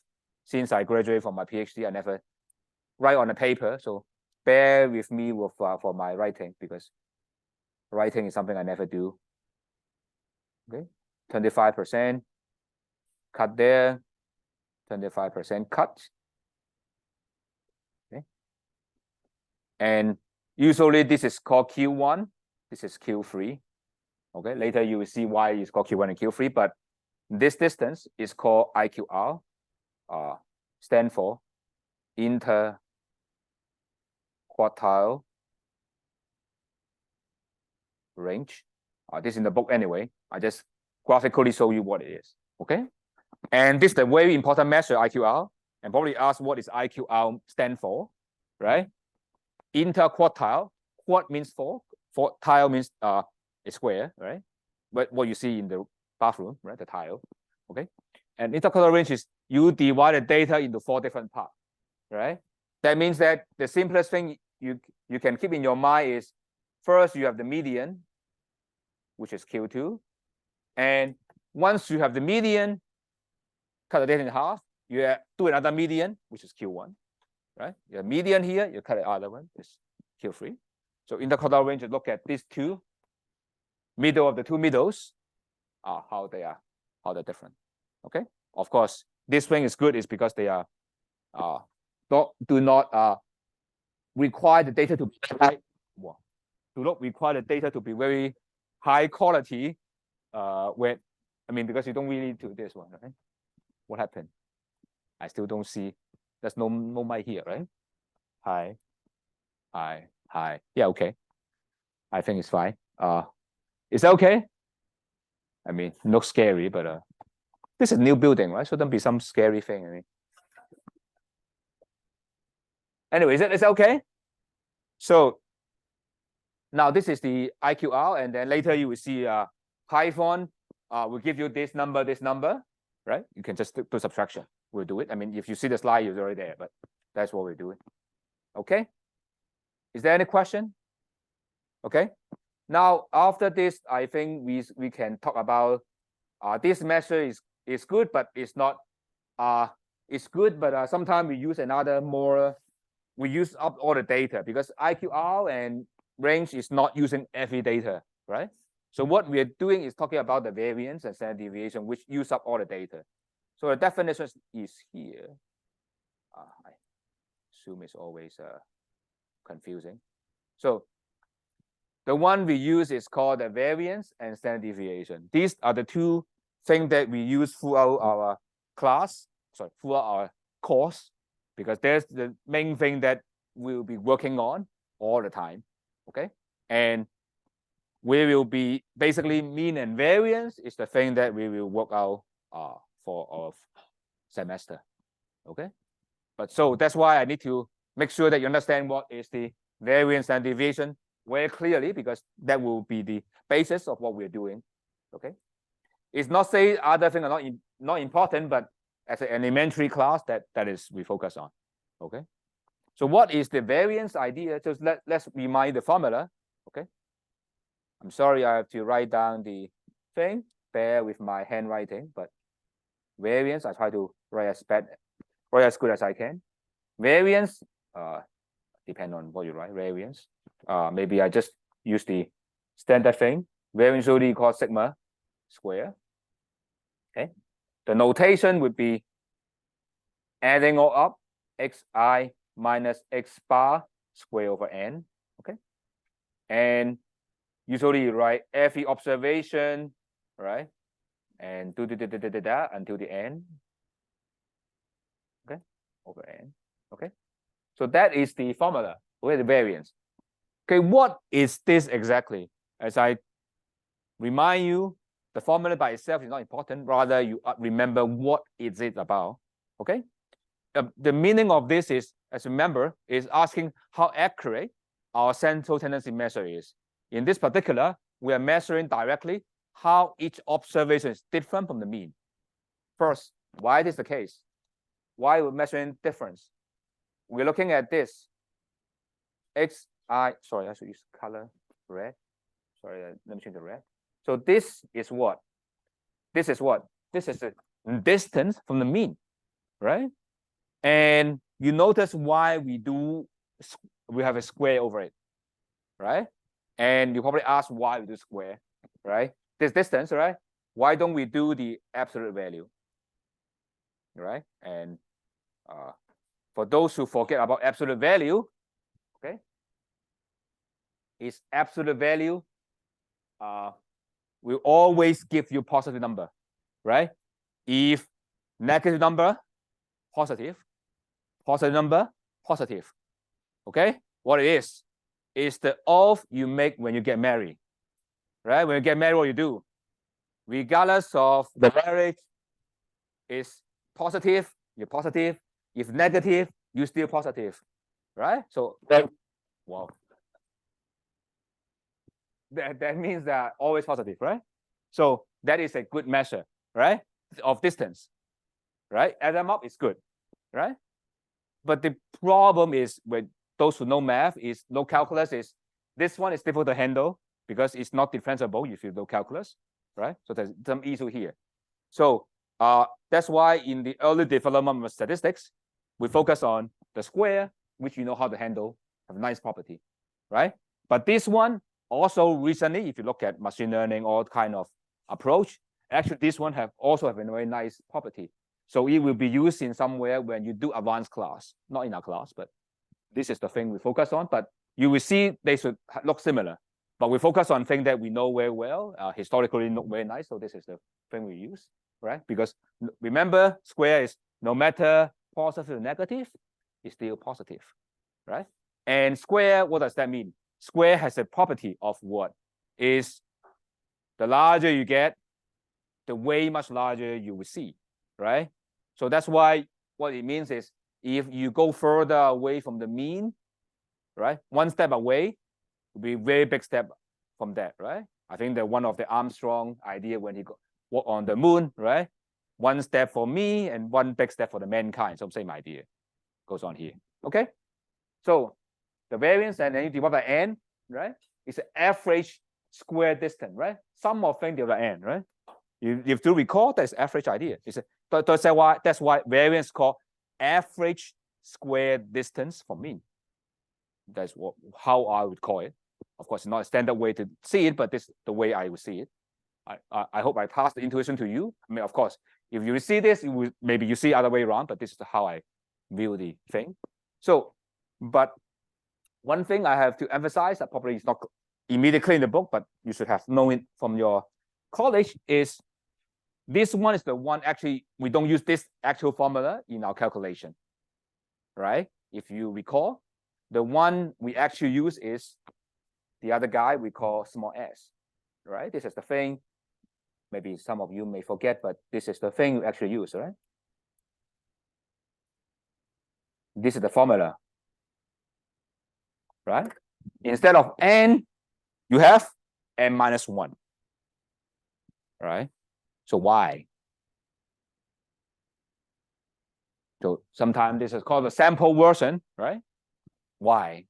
Since I graduated from my PhD, I never write on a paper. So bear with me with for my writing, because writing is something I never do. Okay, 25% cut there, 25% cut. Okay, and usually this is called Q1. This is Q3. Okay, later you will see why it's called Q1 and Q3, but this distance is called IQR, stand for interquartile range. This is in the book anyway. I just graphically show you what it is. Okay, and this is the very important measure, IQR, and probably ask what is IQR stand for, right? Interquartile, quart means four, tile means a square, right? But what you see in the bathroom, right? The tile, okay? And interquartile range is you divide the data into 4 different parts, right? That means that the simplest thing you can keep in your mind is, first you have the median, which is Q2, and once you have the median, cut the data in half, you do another median, which is Q1, right? You have median here, you cut the other one, is Q3. So interquartile range, look at these two, middle of the two middles, how they're different. Okay, of course, this thing is good is because they are do not require the data to be high. Well, do not require the data to be very high quality. Because you don't really do this one, right? What happened? I still don't see. There's no mic here, right? Hi. Yeah, okay. I think it's fine. Is that okay? I mean, it looks scary, but this is a new building, right? Shouldn't be some scary thing. I mean, anyway, is that okay? So now this is the IQR, and then later you will see Python will give you this number, right? You can just do subtraction. We'll do it. I mean, if you see the slide, it's already there, but that's what we're doing. Okay. Is there any question? Okay. Now, after this, I think we can talk about this measure is good, but it's not. It's good, but sometimes we use we use up all the data, because IQR and range is not using every data, right? So what we are doing is talking about the variance and standard deviation, which use up all the data. So the definition is here. I assume it's always confusing. So the one we use is called the variance and standard deviation. These are the two things that we use throughout our throughout our course, because there's the main thing that we'll be working on all the time. Okay, and we will be basically mean and variance is the thing that we will work out for our semester. Okay, but so that's why I need to make sure that you understand what is the variance and deviation very clearly, because that will be the basis of what we're doing. Okay, it's not say other things are not important, but as an elementary class, that is we focus on. Okay, so what is the variance idea? Just let's remind the formula. Okay, I'm sorry I have to write down the thing. Bear with my handwriting, but variance I try to write as good as I can. Variance depend on what you write. Variance. Maybe I just use the standard thing. Variance usually equals sigma square. Okay. The notation would be adding all up, xi minus x bar square over n. Okay. And usually you write every observation, right? And do until the end. Okay. Over n. Okay. So that is the formula. Okay, the variance. Okay, what is this exactly? As I remind you, the formula by itself is not important. Rather, you remember what is it about. Okay. The meaning of this is, as you remember, is asking how accurate our central tendency measure is. In this particular, we are measuring directly how each observation is different from the mean. First, why this is the case? Why we're measuring difference? We're looking at this. Sorry, I should use color red. Sorry, let me change the red. So this is what? This is what? This is the distance from the mean, right? And you notice why we have a square over it, right? And you probably ask why we do square, right? This distance, right? Why don't we do the absolute value, right? And for those who forget about absolute value, okay, is absolute value will always give you positive number, right? If negative number, positive number, positive. Okay, what it is the oath you make when you get married, right? When you get married, what you do, regardless of the marriage is positive, you're positive. If negative, you're still positive, right? So wow, that means that always positive, right? So that is a good measure, right, of distance, right? Add them up, it's good, right? But the problem is with those who know math is no calculus is this one is difficult to handle because it's not differentiable if you know calculus, right? So there's some issue here. So that's why in the early development of statistics, we focus on the square, which you know how to handle, have a nice property, right? But this one also recently, if you look at machine learning, all kind of approach, actually this one also have a very nice property. So it will be used in somewhere when you do advanced class, not in our class, but this is the thing we focus on. But you will see they should look similar. But we focus on things that we know very well, historically look very nice. So this is the thing we use, right? Because remember, square is no matter positive or negative, it's still positive, right? And square, what does that mean? Square has a property of what? Is the larger you get, the way much larger you will see, right? So that's why what it means is if you go further away from the mean, right? One step away will be a very big step from that, right? I think that one of the Armstrong idea when he walked on the moon, right? One step for me and one big step for the mankind. So same idea goes on here. Okay. So the variance and then you divide by n, right? It's an average square distance, right? Sum of things divided by n, right? You have to recall that's average idea. That's why variance called average square distance from mean. That's how I would call it. Of course, it's not a standard way to see it, but this is the way I would see it. I hope I passed the intuition to you. I mean, of course, if you see this, maybe you see other way around, but this is how I view the thing. So, but one thing I have to emphasize that probably is not immediately in the book, but you should have known it from your college is this one is the one actually we don't use this actual formula in our calculation, right? If you recall, the one we actually use is the other guy we call small s, right? This is the thing. Maybe some of you may forget, but this is the thing we actually use, right? This is the formula, right? Instead of n, you have n minus 1, right? So why? So sometimes this is called the sample version, right? Why?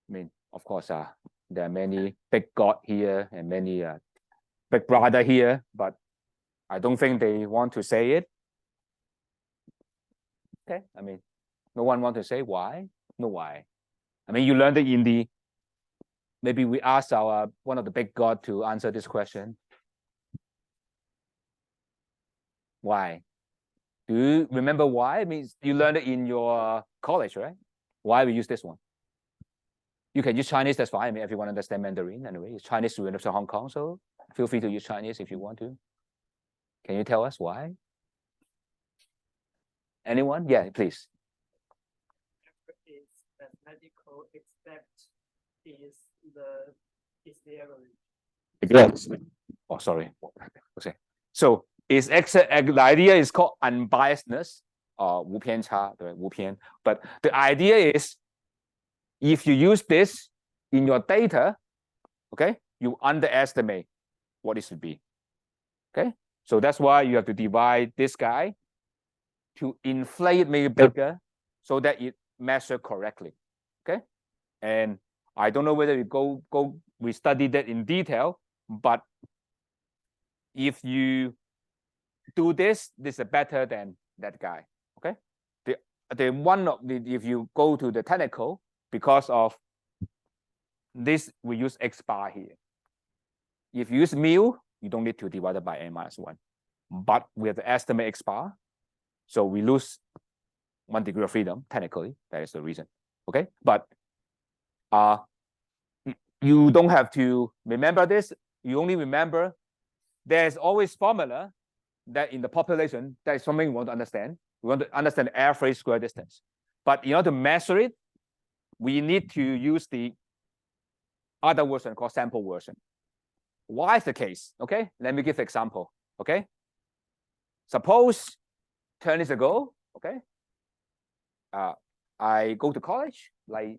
I mean, of course, there are many big God here and many big brother here, but I don't think they want to say it. Okay, I mean, no one want to say why? No why. I mean, you learned it in the, maybe we ask our one of the big God to answer this question. Why? Do you remember why? I mean, you learned it in your college, right? Why we use this one? You can use Chinese, that's fine. I mean, everyone understands Mandarin anyway. It's Chinese students in Hong Kong, so feel free to use Chinese if you want to. Can you tell us why? Anyone? Yeah, please. Is mathematical except is the average. Oh, sorry. Okay. So the idea is called unbiasedness, or 无偏差, but the idea is if you use this in your data, okay, you underestimate what it should be. Okay, So that's why you have to divide this guy to inflate it, make it bigger, so that it measures correctly. Okay, and I don't know whether we studied that in detail, but if you do this is better than that guy. Okay, the one of the, if you go to the technical, because of this, we use X bar here. If you use mu, you don't need to divide it by n-1, but we have to estimate X bar, so we lose 1 degree of freedom technically. That is the reason. Okay, but you don't have to remember this. You only remember there's always formula that in the population, that is something we want to understand. We want to understand average square distance. But in order to measure it, we need to use the other version called sample version. Why is the case? Okay, let me give an example. Okay, suppose 10 years ago, okay, I go to college, like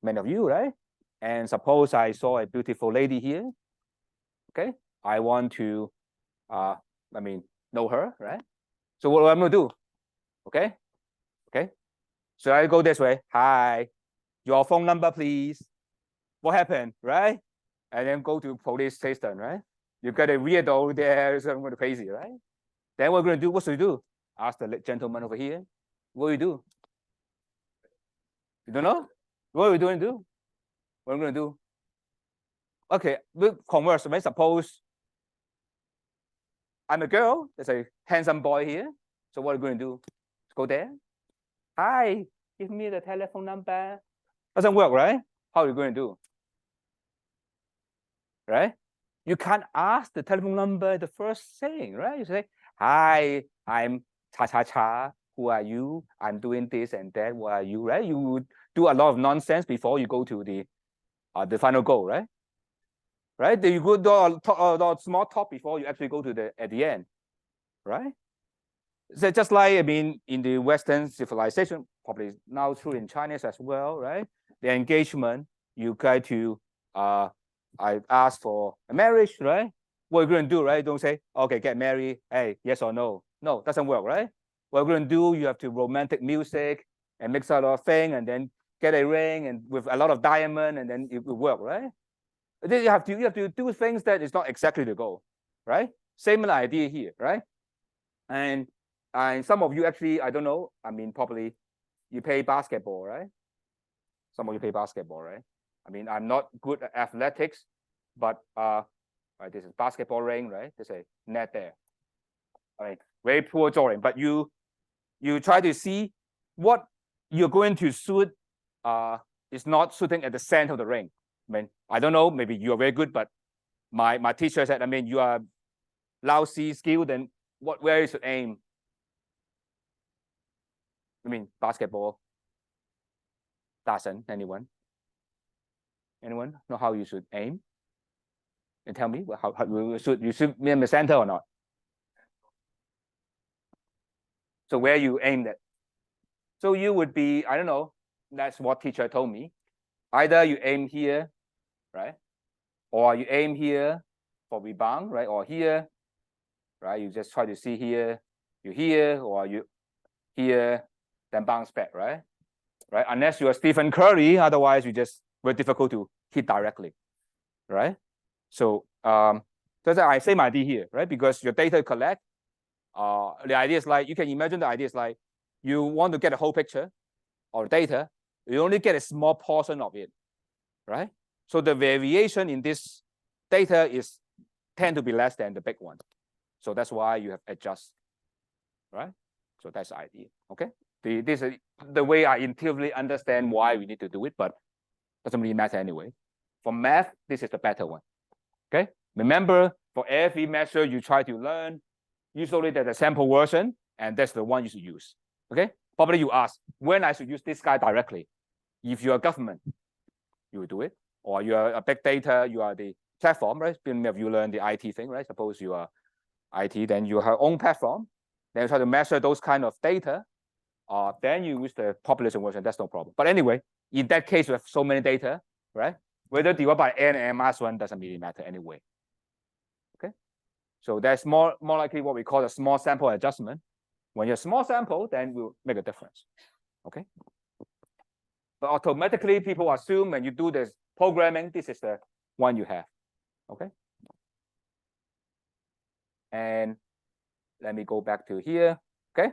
many of you, right? And suppose I saw a beautiful lady here. Okay, I want to, know her, right? So what am I gonna do? Okay, so I go this way. Hi, your phone number, please. What happened, right? And then go to police station, right? You got a weirdo there, something crazy, right? Then what we're gonna do? What should we do? Ask the gentleman over here. What do you do? You don't know? What are we going to do? What am I gonna do? Okay, we'll converse. Right? Suppose I'm a girl. There's a handsome boy here. So what are we going to do? Go there. Hi, give me the telephone number. Doesn't work, right? How are you going to do? Right? You can't ask the telephone number the first thing, right? You say, hi, I'm cha-cha-cha. Who are you? I'm doing this and that. What are you, right? You would do a lot of nonsense before you go to the final goal, right? Right? You go do a small talk before you actually go to at the end, right? So just like, in the Western civilization, probably now true in Chinese as well, right? The engagement, you try to, I ask for a marriage, right? What are you going to do, right? Don't say, okay, get married. Hey, yes or no? No, doesn't work, right? What you're going to do, you have to romantic music and mix a lot of things and then get a ring and with a lot of diamond and then it will work, right? Then you have to do things that is not exactly the goal, right? Same idea here, right? And some of you actually, I don't know, probably you play basketball, right? Some of you play basketball, right? I'm not good at athletics, but right, this is basketball ring, right? There's a net there. Very poor drawing, but you try to see what you're going to shoot is not shooting at the center of the ring. I don't know, maybe you are very good, but my teacher said, you are lousy skilled, then where you should aim? Basketball. Doesn't anyone know how you should aim? And tell me how you should be in the center or not? So where you aim at? So you would be, I don't know, that's what teacher told me. Either you aim here, right? Or you aim here for rebound, right? Or here, right? You just try to see here, you here, or you here, then bounce back, right? Right? Unless you are Stephen Curry, otherwise you just very difficult to hit directly, right? So that's I say my idea here, right? Because your data collect, the idea is like, you can imagine the idea is like, you want to get a whole picture or data, you only get a small portion of it, right? So the variation in this data tend to be less than the big one. So that's why you have adjust, right? So that's the idea, okay? This is the way I intuitively understand why we need to do it, but doesn't really matter anyway. For math, this is the better one, okay? Remember, for every measure you try to learn, usually there's a sample version, and that's the one you should use, okay? Probably you ask, when I should use this guy directly? If you're a government, you will do it. Or you are a big data, you are the platform, right? Many of you learn the IT thing, right? Suppose you are IT, then you have your own platform, then you try to measure those kind of data, then you use the population version, that's no problem. But anyway, in that case, you have so many data, right? Whether divided by n and -1 doesn't really matter anyway, okay? So that's more likely what we call a small sample adjustment. When you're small sample, then we'll make a difference. Okay. But automatically, people assume when you do this programming, this is the one you have. Okay. And let me go back to here. Okay.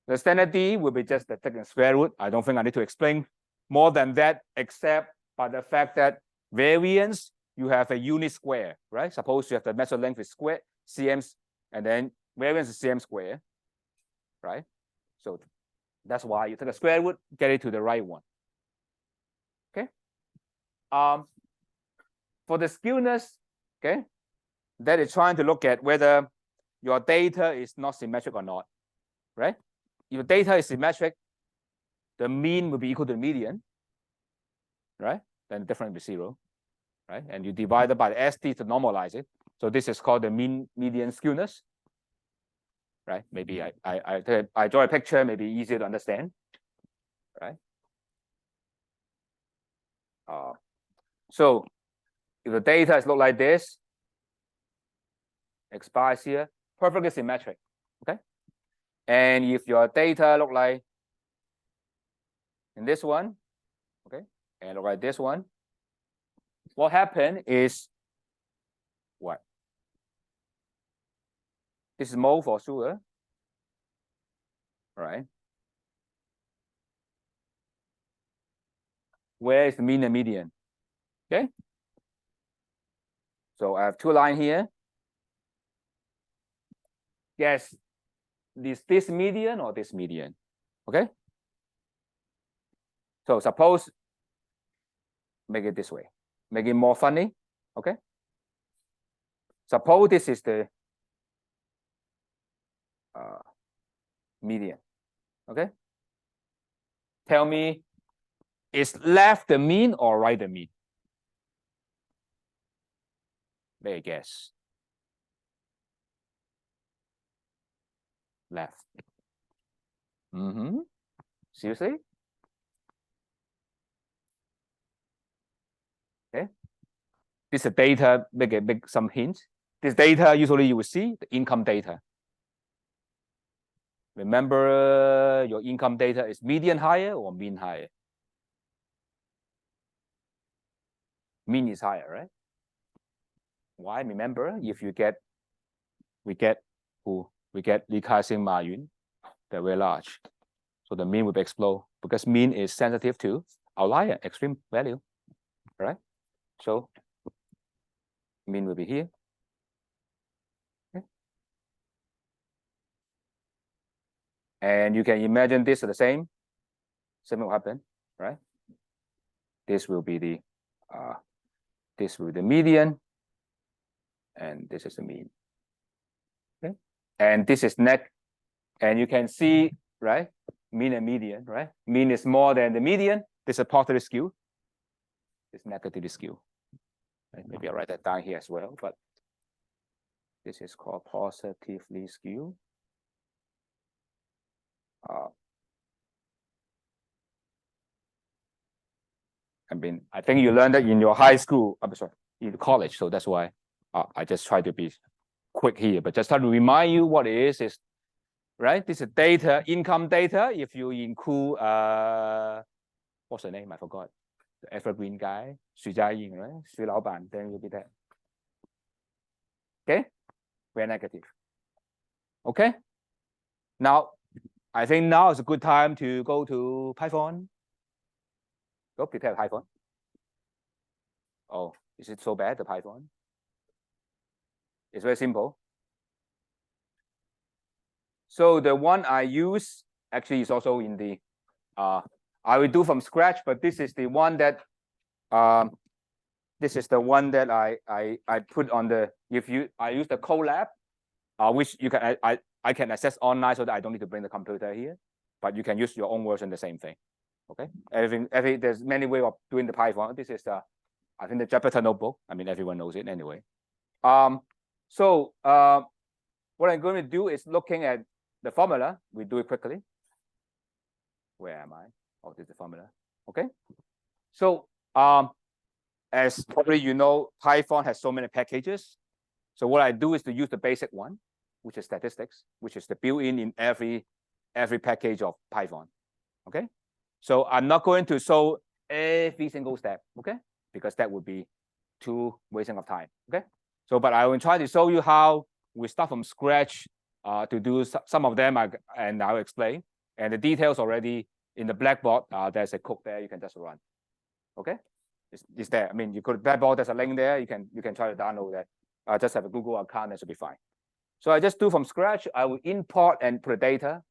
The standard D will be just the taking square root. I don't think I need to explain more than that, except by the fact that variance, you have a unit square, right? Suppose you have the measure length is square, cm, and then variance is cm square, right? So that's why you take a square root, get it to the right one. Okay. For the skewness, okay, that is trying to look at whether your data is not symmetric or not, right? If your data is symmetric, the mean will be equal to the median, right? Then the difference will be 0, right? And you divide it by the ST to normalize it. So this is called the mean median skewness, right? Maybe I draw a picture, maybe easier to understand, right? So if the data is look like this, X bar is here, perfectly symmetric, okay? And if your data look like in this one, okay, and look like this one, what happened is what? This is mole for sure, right? Where is the mean and median? Okay. So I have two lines here. Guess this median or this median? Okay. So suppose make it this way, make it more funny. Okay. Suppose this is the median. Okay. Tell me, is left the mean or right the mean? Make a guess. Left. Seriously? Okay. This is data, make some hints. This data usually you will see the income data. Remember, your income data is median higher or mean higher? Mean is higher, right? Why? Remember, if you get, we get Li Ka-shing Ma Yun, they're very large. So the mean will explode because mean is sensitive to outlier, extreme value, right? So mean will be here. Okay. And you can imagine this is the same. Same will happen, right? This will be the median, and this is the mean. Okay, and this is net, and you can see, right? Mean and median, right? Mean is more than the median. This is positive skew. It's negatively skew. Right? Maybe I'll write that down here as well, but this is called positively skew. I think you learned that in your high school, I'm sorry, in college. So that's why I just try to be quick here, but just try to remind you what it is right? This is data, income data. If you include, what's the name? I forgot. The evergreen guy, Xu Jiaying, right? Xu Laoban, then you'll be there. Okay, very negative. Okay. Now, I think now is a good time to go to Python. Go prepare Python. Oh, is it so bad, the Python? It's very simple. So the one I use actually is also in the, I will do from scratch, but this is the one that, I put on the, I use the Colab, which you can, I can access online so that I don't need to bring the computer here, but you can use your own version, the same thing. Okay, there's many ways of doing the Python. This is I think the Jupyter notebook. I mean, everyone knows it anyway. So what I'm going to do is looking at the formula. We do it quickly. Where am I? Oh, this is the formula. Okay. So as probably you know, Python has so many packages. So what I do is to use the basic one, which is statistics, which is the built-in every package of Python. Okay. So I'm not going to show every single step, okay? Because that would be too wasting of time. Okay. So, but I will try to show you how we start from scratch to do some of them, and I'll explain. And the details already in the blackboard. There's a code there you can just run. Okay, it's there. I mean, you could blackboard. There's a link there. You can try to download that. Just have a Google account. That should be fine. So I just do from scratch. I will import and put the data.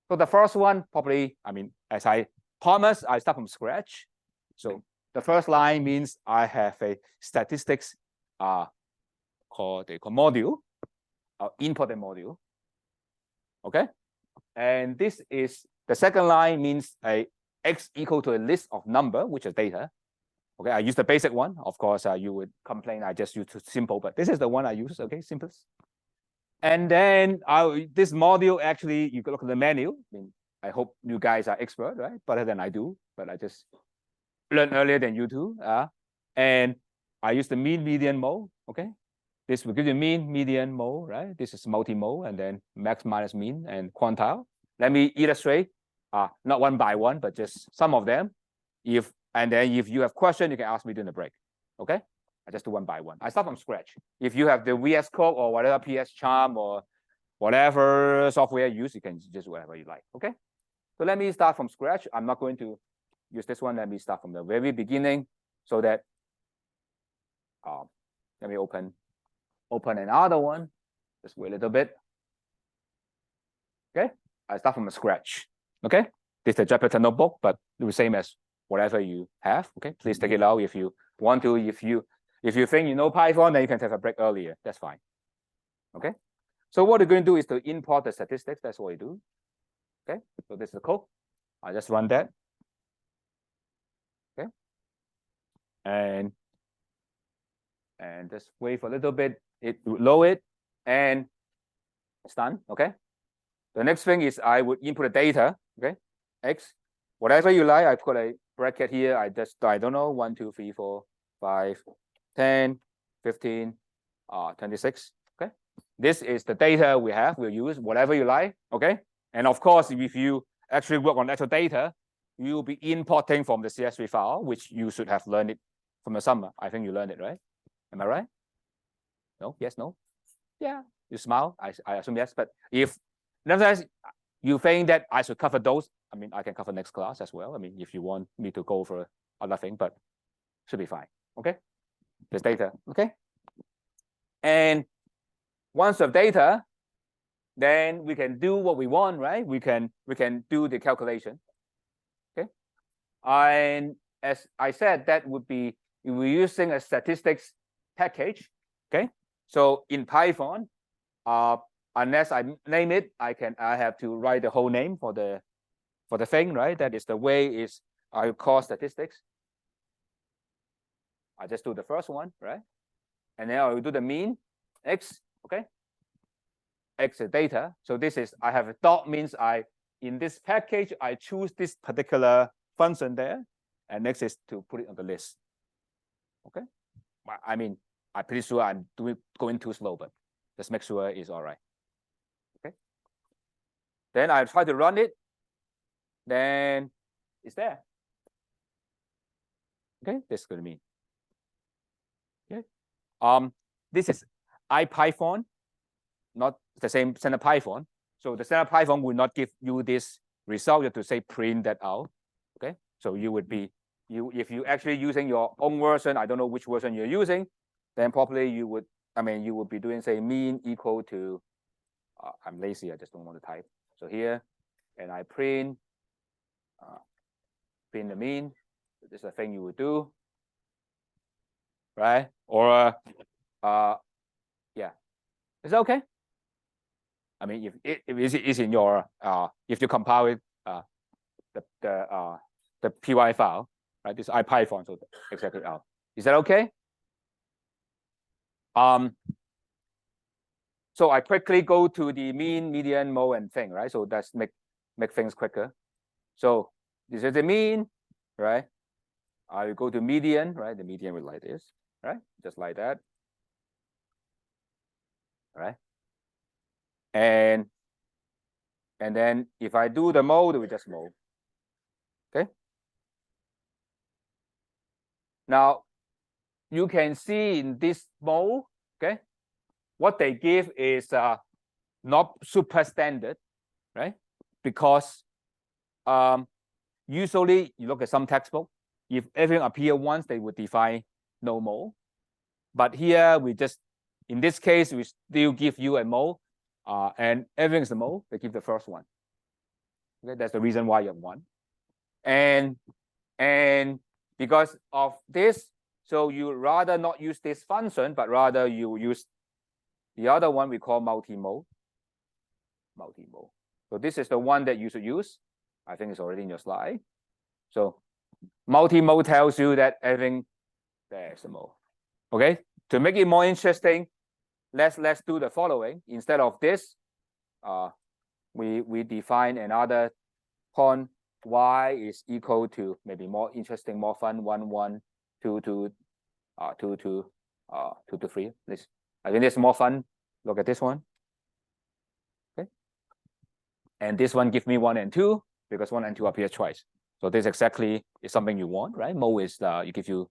So the first one probably, I mean, as I promised, I start from scratch. So the first line means I have a statistics called the module, import a module. Okay, and this is the second line means a x equal to a list of number, which is data. Okay, I use the basic one. Of course, you would complain I just use too simple, but this is the one I use. Okay, simplest. And then this module actually, you can look at the menu. I mean, I hope you guys are expert, right? Better than I do, but I just learned earlier than you do. And I use the mean, median, mode. Okay, this will give you mean, median, mode, right? This is multi-mode, and then max, minus, mean, and quantile. Let me illustrate, not one by one, but just some of them. And then if you have questions, you can ask me during the break. Okay, I just do one by one. I start from scratch. If you have the VS Code or whatever PS Charm or whatever software you use, you can just do whatever you like. Okay, so let me start from scratch. I'm not going to use this one. Let me start from the very beginning so that let me open another one. Just wait a little bit. Okay, I start from scratch. Okay, this is the Jupyter notebook, but the same as whatever you have. Okay, please take it out if you want to. If you think you know Python, then you can take a break earlier. That's fine. Okay, so what we're going to do is to import the statistics. That's what we do. Okay, so this is the code. I just run that. Okay, and just wait for a little bit. It will load it, and it's done. Okay. The next thing is I would input the data. Okay, x, whatever you like. I put a bracket here. I don't know, 1, 2, 3, 4, 5, 10, 15, 26. Okay, this is the data we have. We'll use whatever you like. Okay, and of course, if you actually work on actual data, you will be importing from the CSV file, which you should have learned it from the summer. I think you learned it, right? Am I right? No? Yes? No? Yeah. You smile. I assume yes. But if nevertheless you think that I should cover those, I mean, I can cover next class as well. I mean, if you want me to go for other thing, but should be fine. Okay. This data. Okay. And once you have data, then we can do what we want, right? We can do the calculation. Okay. And as I said, that would be we're using a statistics package. Okay. So in Python, unless I name it, I have to write the whole name for the thing, right? That is the way I call statistics. I just do the first one, right? And then I will do the mean x. Okay. X is data. So this is I have a dot means in this package I choose this particular function there, and next is to put it on the list. Okay. I mean, I'm pretty sure I'm going too slow, but just make sure it's all right. Okay. Then I try to run it. Then it's there. Okay, this is going to mean. Okay. This is IPython, not the same standard Python. So the standard Python will not give you this result. You have to say print that out. Okay. So you would be if you actually using your own version. I don't know which version you're using. Then probably you would be doing say mean equal to. I'm lazy. I just don't want to type. So here, and I print the mean. This is the thing you would do, right? Or yeah, is that okay? I mean, if it is in your if you compile it the py file, right? This IPython, so exactly out. Is that okay? So I quickly go to the mean, median, mode, and thing, right? So that's make things quicker. So this is the mean, right? I will go to median, right? The median will like this, right? Just like that. all right? And then if I do the mode, we just mode. Okay. Now you can see in this mode, okay, what they give is not super standard, right? Because usually you look at some textbook, if everything appear once, they would define no mode. But here we just, in this case, we still give you a mode, and everything is a mode. They give the first one. Okay, that's the reason why you have one. And because of this, so you rather not use this function, but rather you use the other one we call multi-mode. Multi-mode. So this is the one that you should use. I think it's already in your slide. So multi-mode tells you that everything there's a mode. Okay. To make it more interesting, let's do the following. Instead of this, we define another point. Y is equal to maybe more interesting, more fun. 1, 1, 2, 2, 2, 2, 2 to 3. This, I think this is more fun. Look at this one. Okay. And this one give me 1 and 2 because 1 and 2 appear twice. So this exactly is something you want, right? Mode is you give you.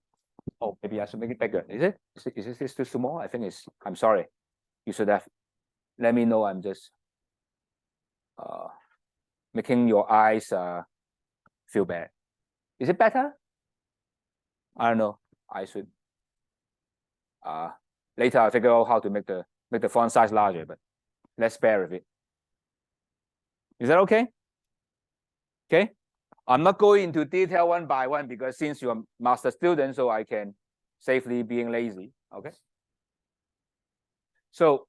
Oh, maybe I should make it bigger. Is it? Is this too small? I think it's. I'm sorry. You should have. Let me know. I'm just making your eyes feel bad. Is it better? I don't know. I should. Later I'll figure out how to make the font size larger, but let's bear with it. Is that okay? Okay. I'm not going into detail one by one because since you're a master student, so I can safely being lazy. Okay. So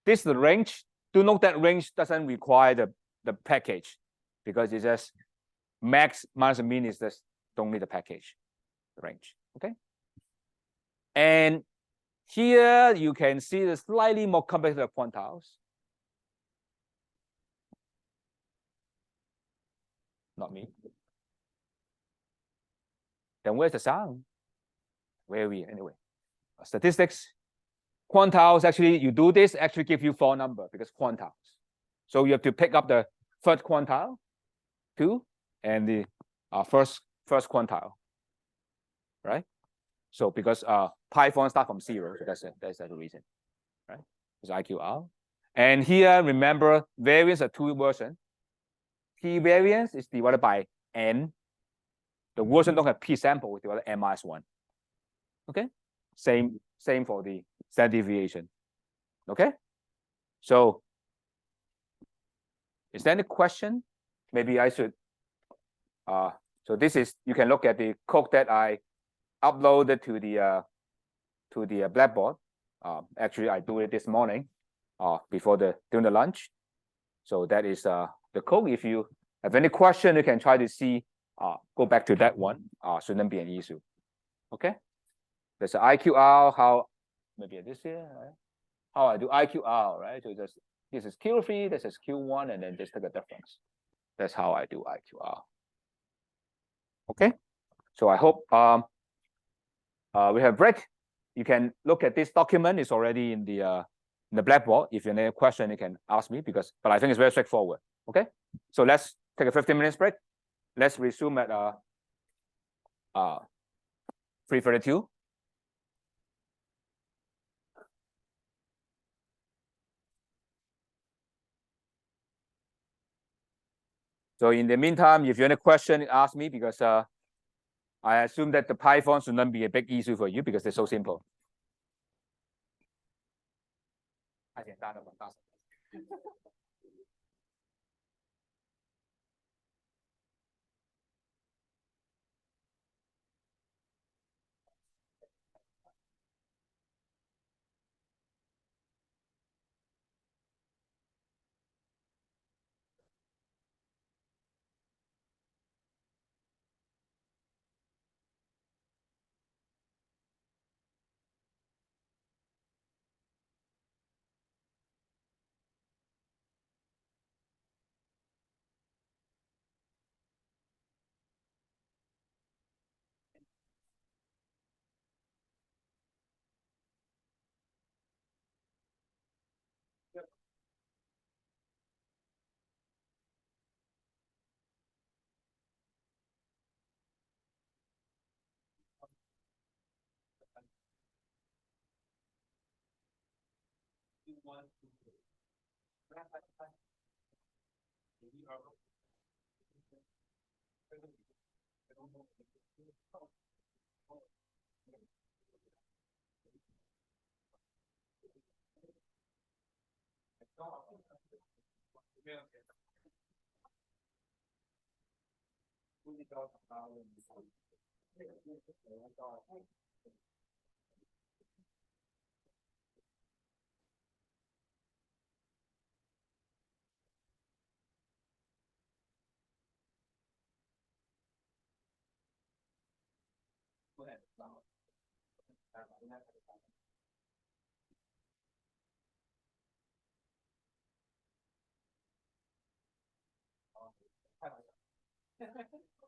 this is the range. Do note that range doesn't require the package because it's just max minus mean is just only the package, the range. Okay. And here you can see the slightly more complicated quantiles. Not me. Then where's the sound? Where are we anyway? Statistics. Quantiles, actually, you do this, actually give you 4 number because quantiles. So you have to pick up the third quantile, 2, and the first quantile, right? So because Python start from 0, so that's the reason, right? It's IQR. And here, remember, variance are 2 versions. P variance is divided by n. The version don't have P sample, divided by n minus 1. Okay? Same for the standard deviation. Okay? So is there any question? Maybe I should so this is, you can look at the code that I uploaded to the Blackboard. Actually I do it this morning during the lunch. So that is the code. If you have any question, you can try to see go back to that one. Shouldn't be an issue. Okay. There's an IQR, how maybe this here, right? How I do IQR, right? So just this is Q3, this is Q1, and then just take a difference. That's how I do IQR. Okay. So I hope we have break. You can look at this document. It's already in the Blackboard. If you have any question, you can ask me but I think it's very straightforward. Okay. So let's take a 15 minutes break. Let's resume at 3:32. So in the meantime, if you have any question, ask me because I assume that the Python should not be a big issue for you because they're so simple.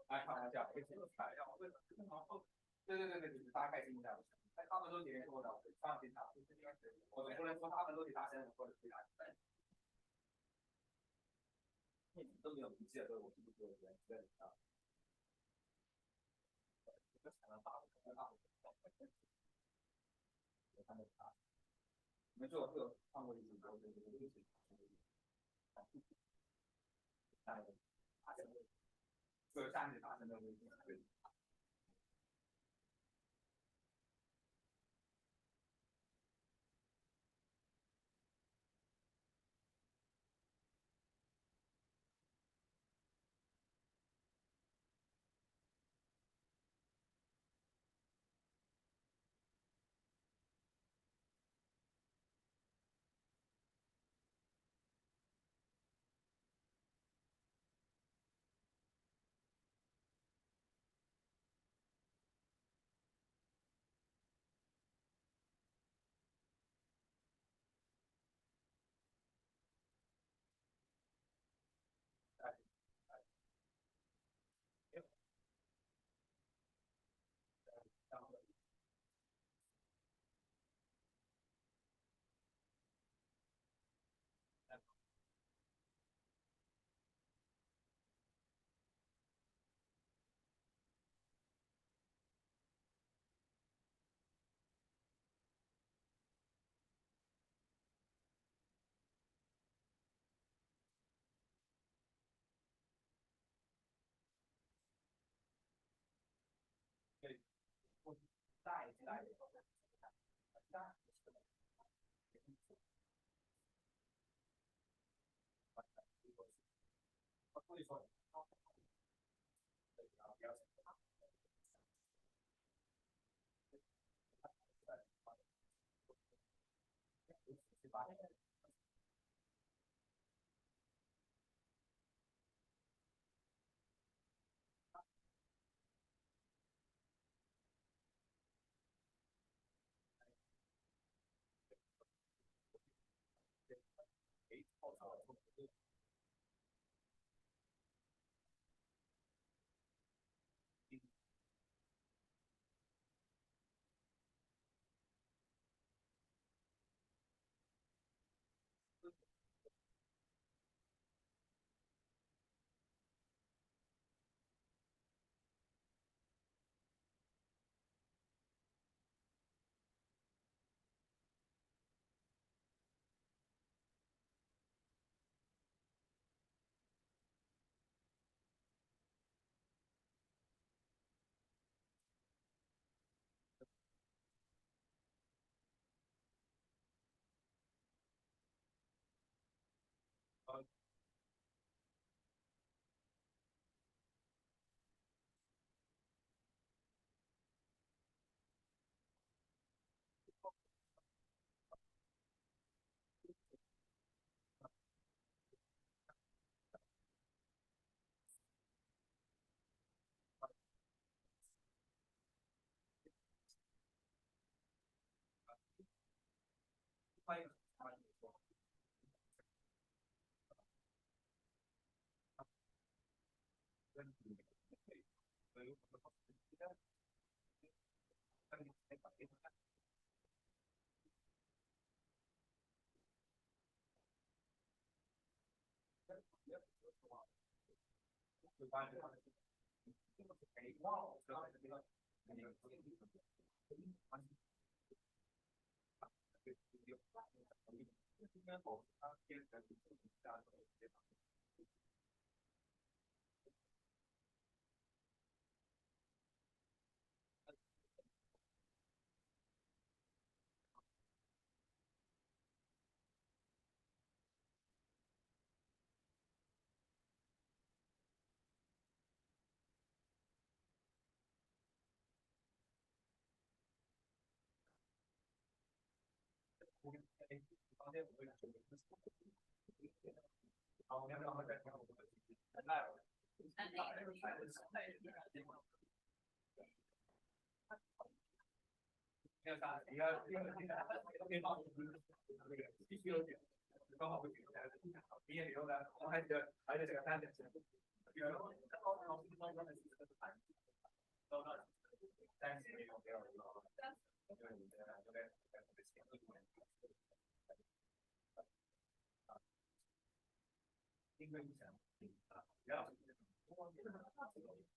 哎，开玩笑，材料为什么？对，就是大家开心一下。哎，他们都结束了，放心他。我不能说他们都得大声，或者对他。都没有不记得，我是不是有人在里头？这才能打，你们做有放过一次，然后就就下面发生的危险。刚好会举毕业以后呢，我们还得这个单子，比如但是没有因为想要应该得好奇嘛，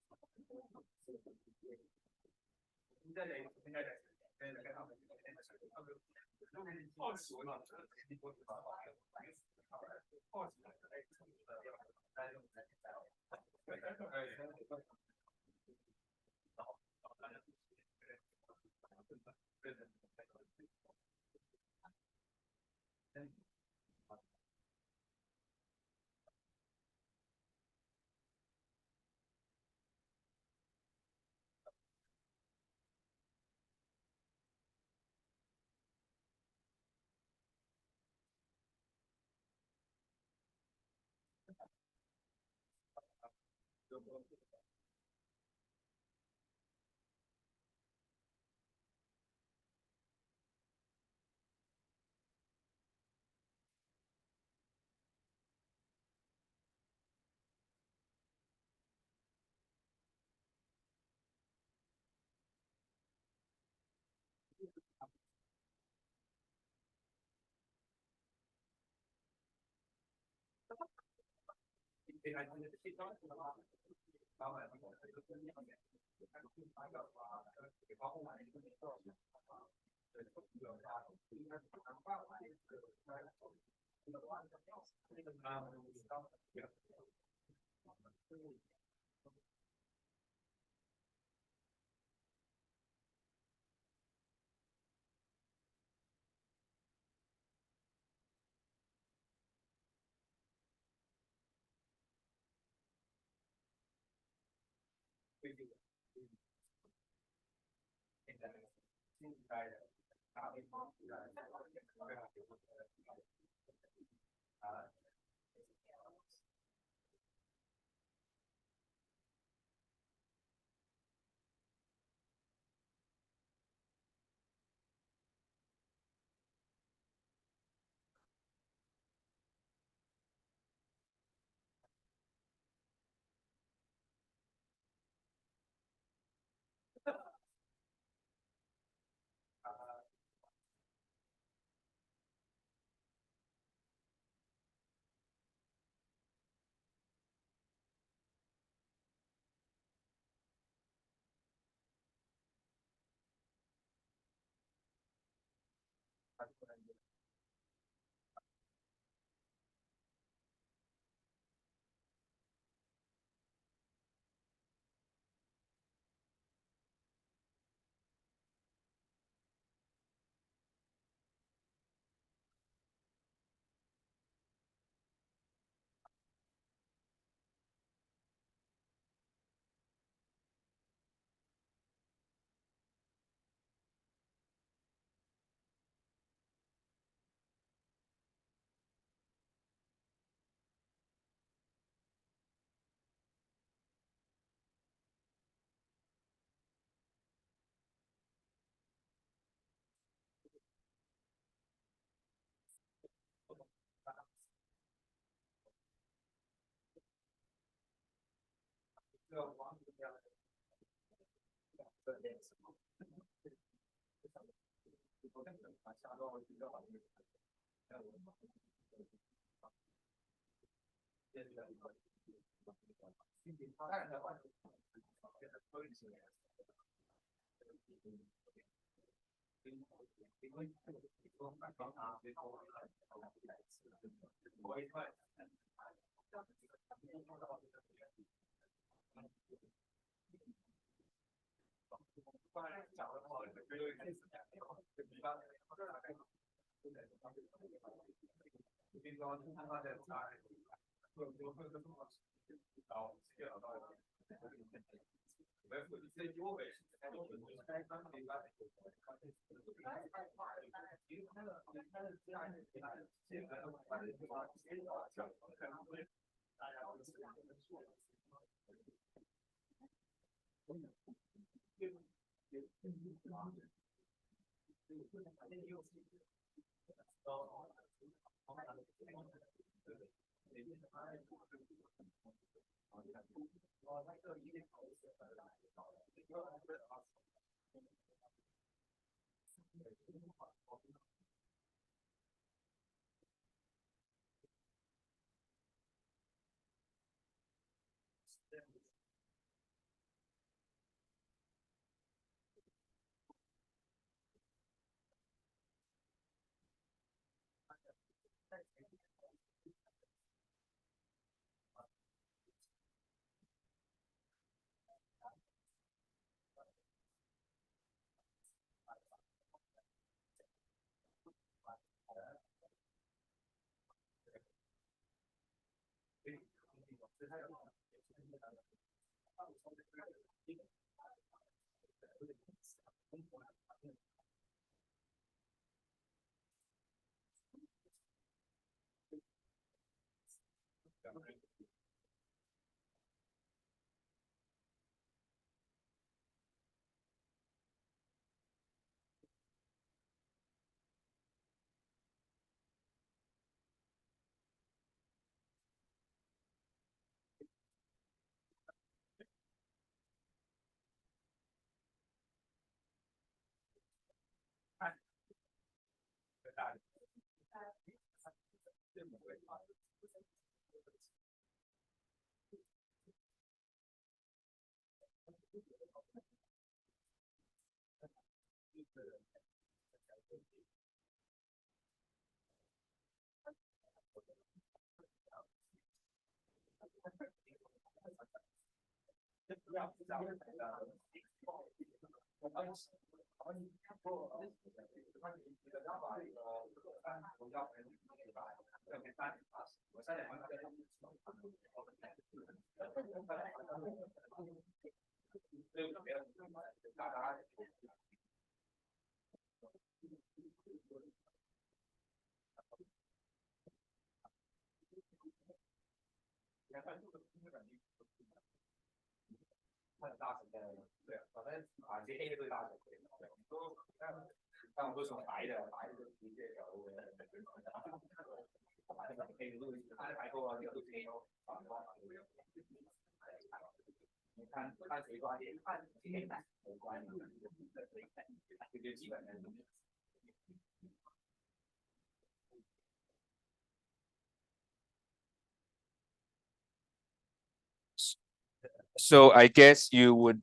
So I guess you would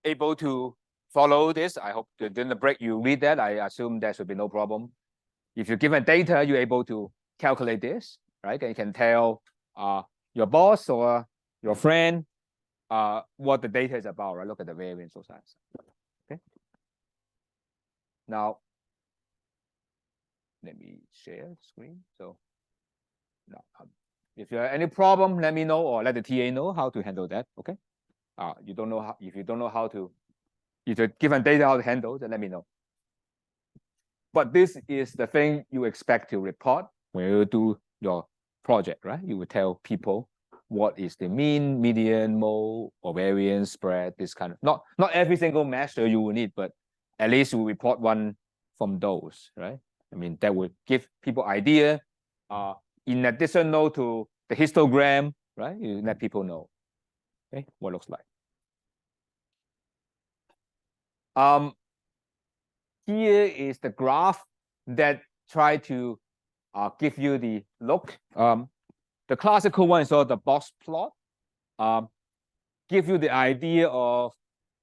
able to follow this. I hope during the break you read that. I assume there should be no problem. If you're given data, you're able to calculate this, right? And you can tell your boss or your friend what the data is about, right? Look at the variance or size. Okay. Now, let me share the screen. So now, if you have any problem, let me know or let the TA know how to handle that. Okay. You don't know how, if you don't know how to, if you're given data how to handle, then let me know. But this is the thing you expect to report when you do your project, right? You will tell people what is the mean, median, mode, or variance, spread, this kind of, not every single measure you will need, but at least you will report one from those, right? I mean, that would give people idea. In addition to the histogram, right? You let people know, okay, what it looks like. Here is the graph that try to give you the look. The classical one is called the box plot. Give you the idea of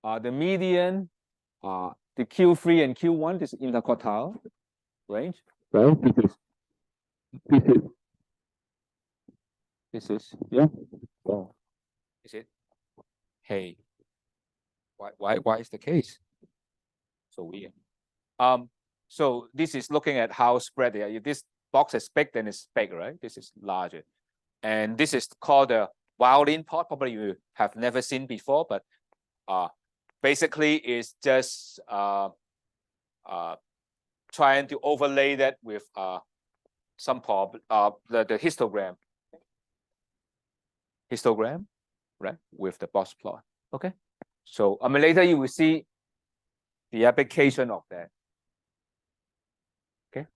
the median the Q3 and Q1, this interquartile range, right? This is yeah. Oh, is it? Hey, why is the case so weird? So this is looking at how spread they are. If this box is big, then it's big, right? This is larger, and this is called the violin part. Probably you have never seen before, but basically it's just trying to overlay that with some the histogram, right, with the box plot. Okay, so I mean later you will see the application of that. Okay.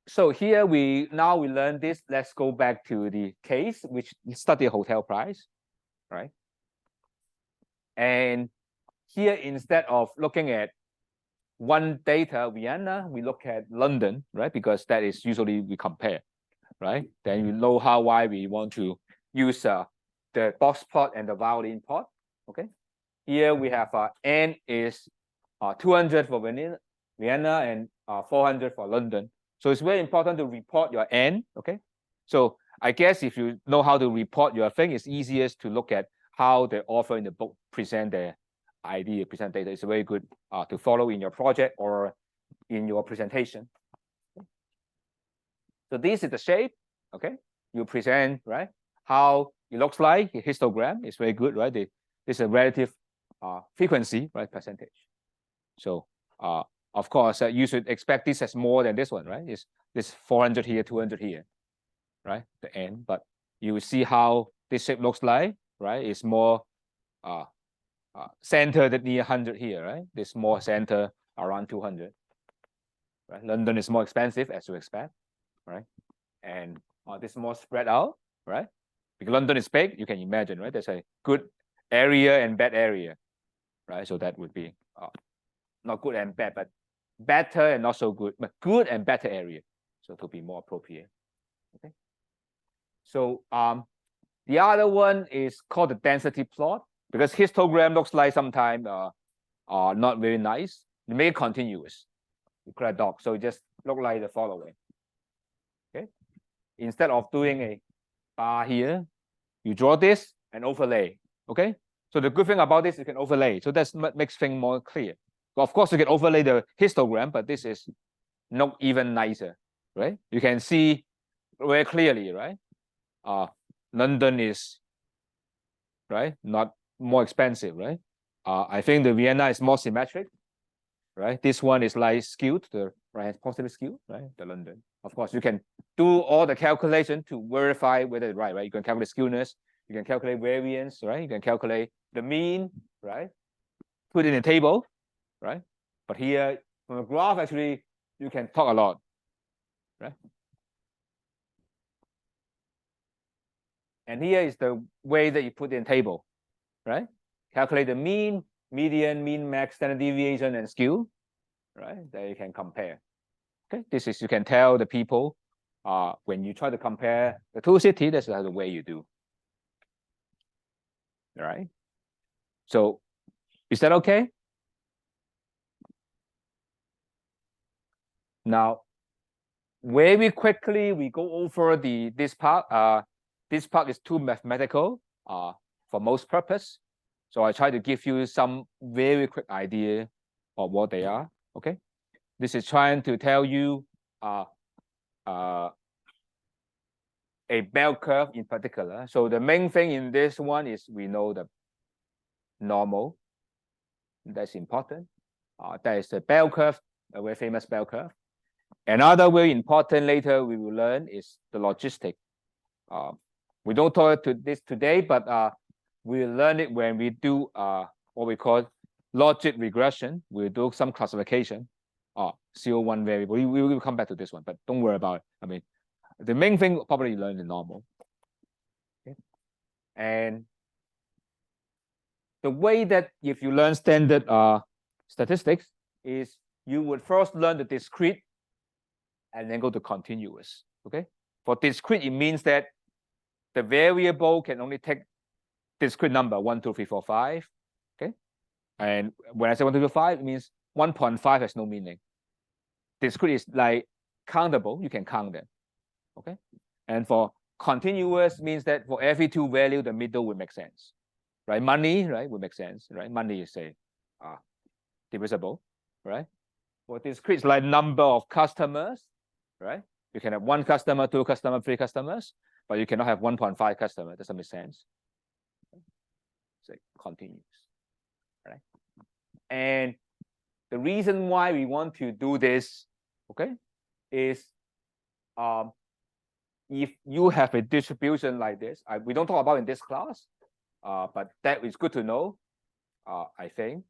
So here we learn this. Let's go back to the case which study hotel price, right? And here instead of looking at one data Vienna, we look at London, right? Because that is usually we compare, right? Then you know why we want to use the box plot and the violin plot. Okay. Here we have N is 200 for Vienna and 400 for London. So it's very important to report your N. Okay. So I guess if you know how to report your thing, it's easiest to look at how the author in the book present their idea, present data. It's very good to follow in your project or in your presentation. So this is the shape. Okay. You present, right, how it looks like a histogram. It's very good, right? This is a relative frequency, right, percentage. So of course you should expect this as more than this one, right? It's this 400 here, 200 here, right? The N, but you see how this shape looks like, right? It's more centered near 100 here, right? This more center around 200, right? London is more expensive as you expect, right? And this more spread out, right? Because London is big, you can imagine, right? There's a good area and bad area, right? So that would be not good and bad, but better and not so good, but good and better area. So to be more appropriate. Okay. So the other one is called the density plot, because histogram looks like sometimes not very nice. You make it continuous. You create a dot, so it just look like the following. Okay. Instead of doing a bar here, you draw this and overlay. Okay. So the good thing about this, you can overlay. So that makes things more clear. Of course, you can overlay the histogram, but this is not even nicer, right? You can see very clearly, right? London is, right, not more expensive, right? I think the Vienna is more symmetric, right? This one is like skewed, the right positive skewed, right? The London. Of course, you can do all the calculation to verify whether it's right? You can calculate skewness, you can calculate variance, right? You can calculate the mean, right? Put it in a table, right? But here from a graph, actually, you can talk a lot, right? And here is the way that you put in table, right? Calculate the mean, median, mean, max, standard deviation, and skew, right? That you can compare. Okay, this is, you can tell the people when you try to compare the two cities, that's the way you do. All right. So is that okay? Now, very quickly, we go over this part. This part is too mathematical for most purpose. So I try to give you some very quick idea of what they are. Okay. This is trying to tell you a bell curve in particular. So the main thing in this one is we know the normal. That's important. That is the bell curve, a very famous bell curve. Another very important later we will learn is the logistic. We don't talk to this today, but we'll learn it when we do what we call logic regression. We'll do some classification. CO1 variable. We will come back to this one, but don't worry about it. I mean, the main thing probably you learn the normal. Okay. And the way that if you learn standard statistics is you would first learn the discrete and then go to continuous. Okay. For discrete, it means that the variable can only take discrete number 1, 2, 3, 4, 5. Okay. And when I say 1, 2, 3, 5, it means 1.5 has no meaning. Discrete is like countable, you can count them. Okay. And for continuous means that for every 2 value, the middle will make sense. Right? Money, right, will make sense. Right? Money is say divisible, right? For discrete, like number of customers, right? You can have 1 customer, 2 customers, 3 customers, but you cannot have 1.5 customers. Doesn't make sense. So continuous, right? And the reason why we want to do this, okay, is if you have a distribution like this, we don't talk about in this class, but that is good to know. I think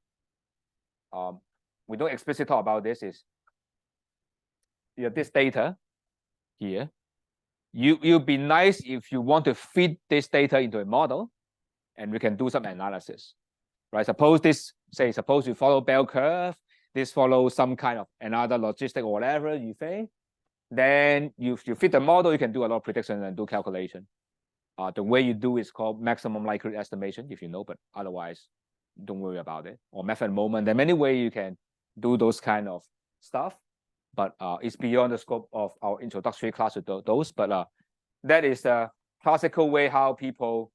we don't explicitly talk about this. Is you have this data here. You'd be nice if you want to feed this data into a model, and we can do some analysis, right? Suppose you follow bell curve, this follows some kind of another logistic or whatever you think, then you fit the model, you can do a lot of prediction and do calculation. The way you do is called maximum likelihood estimation, if you know, but otherwise, don't worry about it. Or method moment. There are many ways you can do those kind of stuff, but it's beyond the scope of our introductory class to those. But that is the classical way how people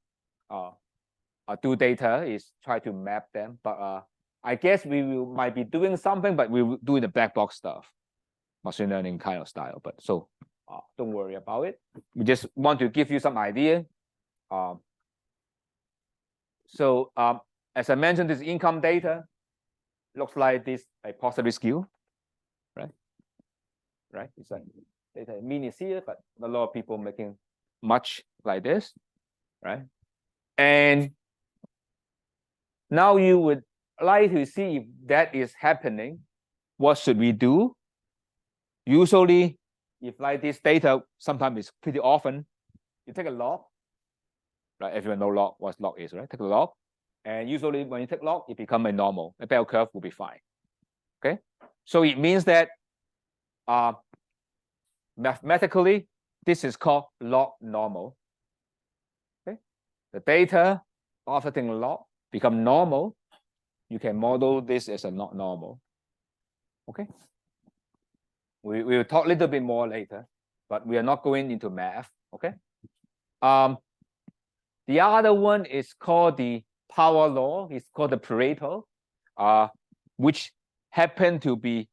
do data, is try to map them. But I guess might be doing something, but we will do the black box stuff, machine learning kind of style. But so don't worry about it. We just want to give you some idea. As I mentioned, this income data looks like this, a positive skew, right? Right? It's like data mean is here, but a lot of people making much like this, right? And now you would like to see if that is happening. What should we do? Usually, if like this data, sometimes it's pretty often, you take a log, right? Everyone know log, what log is, right? Take a log. And usually when you take log, it becomes a normal. A bell curve will be fine. Okay. So it means that mathematically, this is called log normal. Okay. The data after taking log become normal. You can model this as a not normal. Okay. We'll talk a little bit more later, but we are not going into math. Okay. The other one is called the power law. It's called the Pareto, which happen to be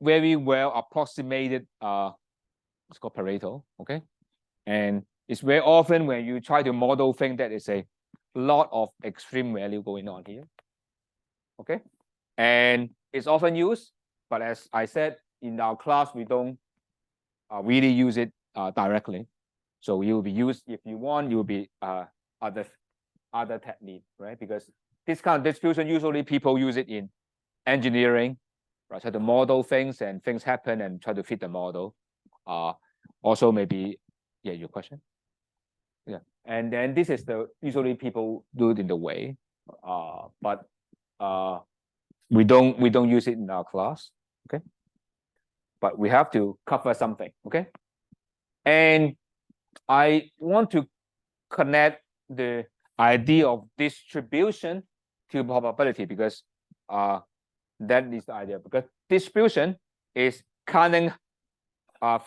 very well approximated. It's called Pareto. Okay. And it's very often when you try to model things that is a lot of extreme value going on here. Okay. And it's often used, but as I said in our class, we don't really use it directly. So you will be used, if you want, you will be other technique, right? Because this kind of distribution, usually people use it in engineering, right? Try to model things and things happen and try to fit the model. Also maybe, yeah, your question. Yeah, and then this is usually people do it in the way, but we don't use it in our class. Okay, but we have to cover something. Okay, and I want to connect the idea of distribution to probability, because that is the idea. Because distribution is counting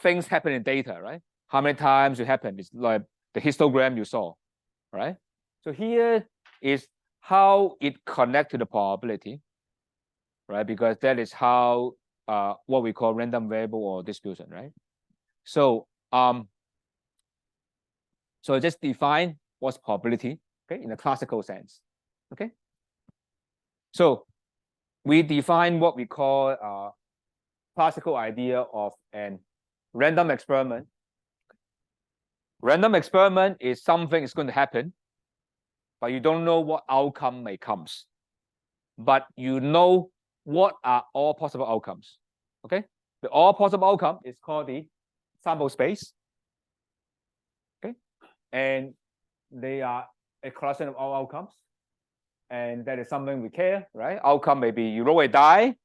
things happen in data, right? How many times it happened? It's like the histogram you saw, right? So here is how it connects to the probability, right? Because that is how what we call random variable or distribution, right? So so just define what's probability, okay, in a classical sense, okay? So we define what we call classical idea of an random experiment. Random experiment is something is going to happen, but you don't know what outcome may comes. But you know what are all possible outcomes, okay? The all possible outcome is called the sample space, okay? And they are a collection of all outcomes. And that is something we care, right? Outcome may be you roll a die,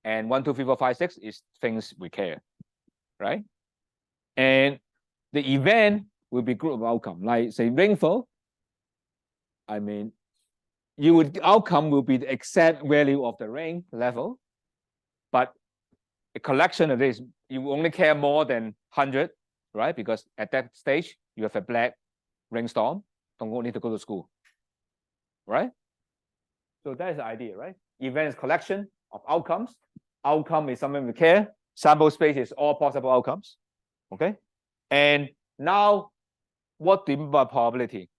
and 1, 2, 3, 4, 5, 6 is things we care, right? And the event will be group of outcome, like say rainfall. I mean, outcome will be the exact value of the rank level, but a collection of this, you only care more than 100, right? Because at that stage, you have a black rainstorm, don't need to go to school, right? So that is the idea, right? Event is collection of outcomes. Outcome is something we care. Sample space is all possible outcomes, okay? And now, what do you mean by probability?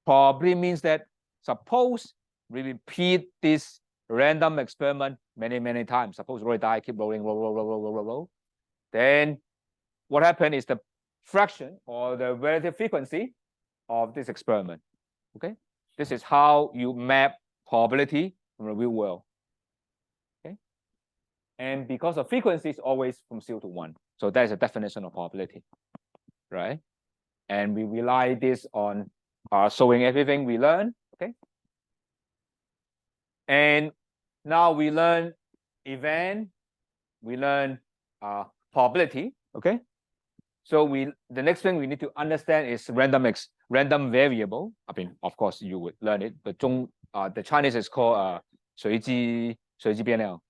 Probability means that suppose we repeat this random experiment many times. Suppose roll die, keep rolling, roll. Then what happens is the fraction or the relative frequency of this experiment. Okay, this is how you map probability from the real world. Okay, and because of frequency is always from 0 to 1, so that is a definition of probability, right? And we rely this on showing everything we learn. Okay, and now we learn event, we learn probability. Okay, so the next thing we need to understand is random variable. I mean, of course you would learn it, but the Chinese is called 随机变量.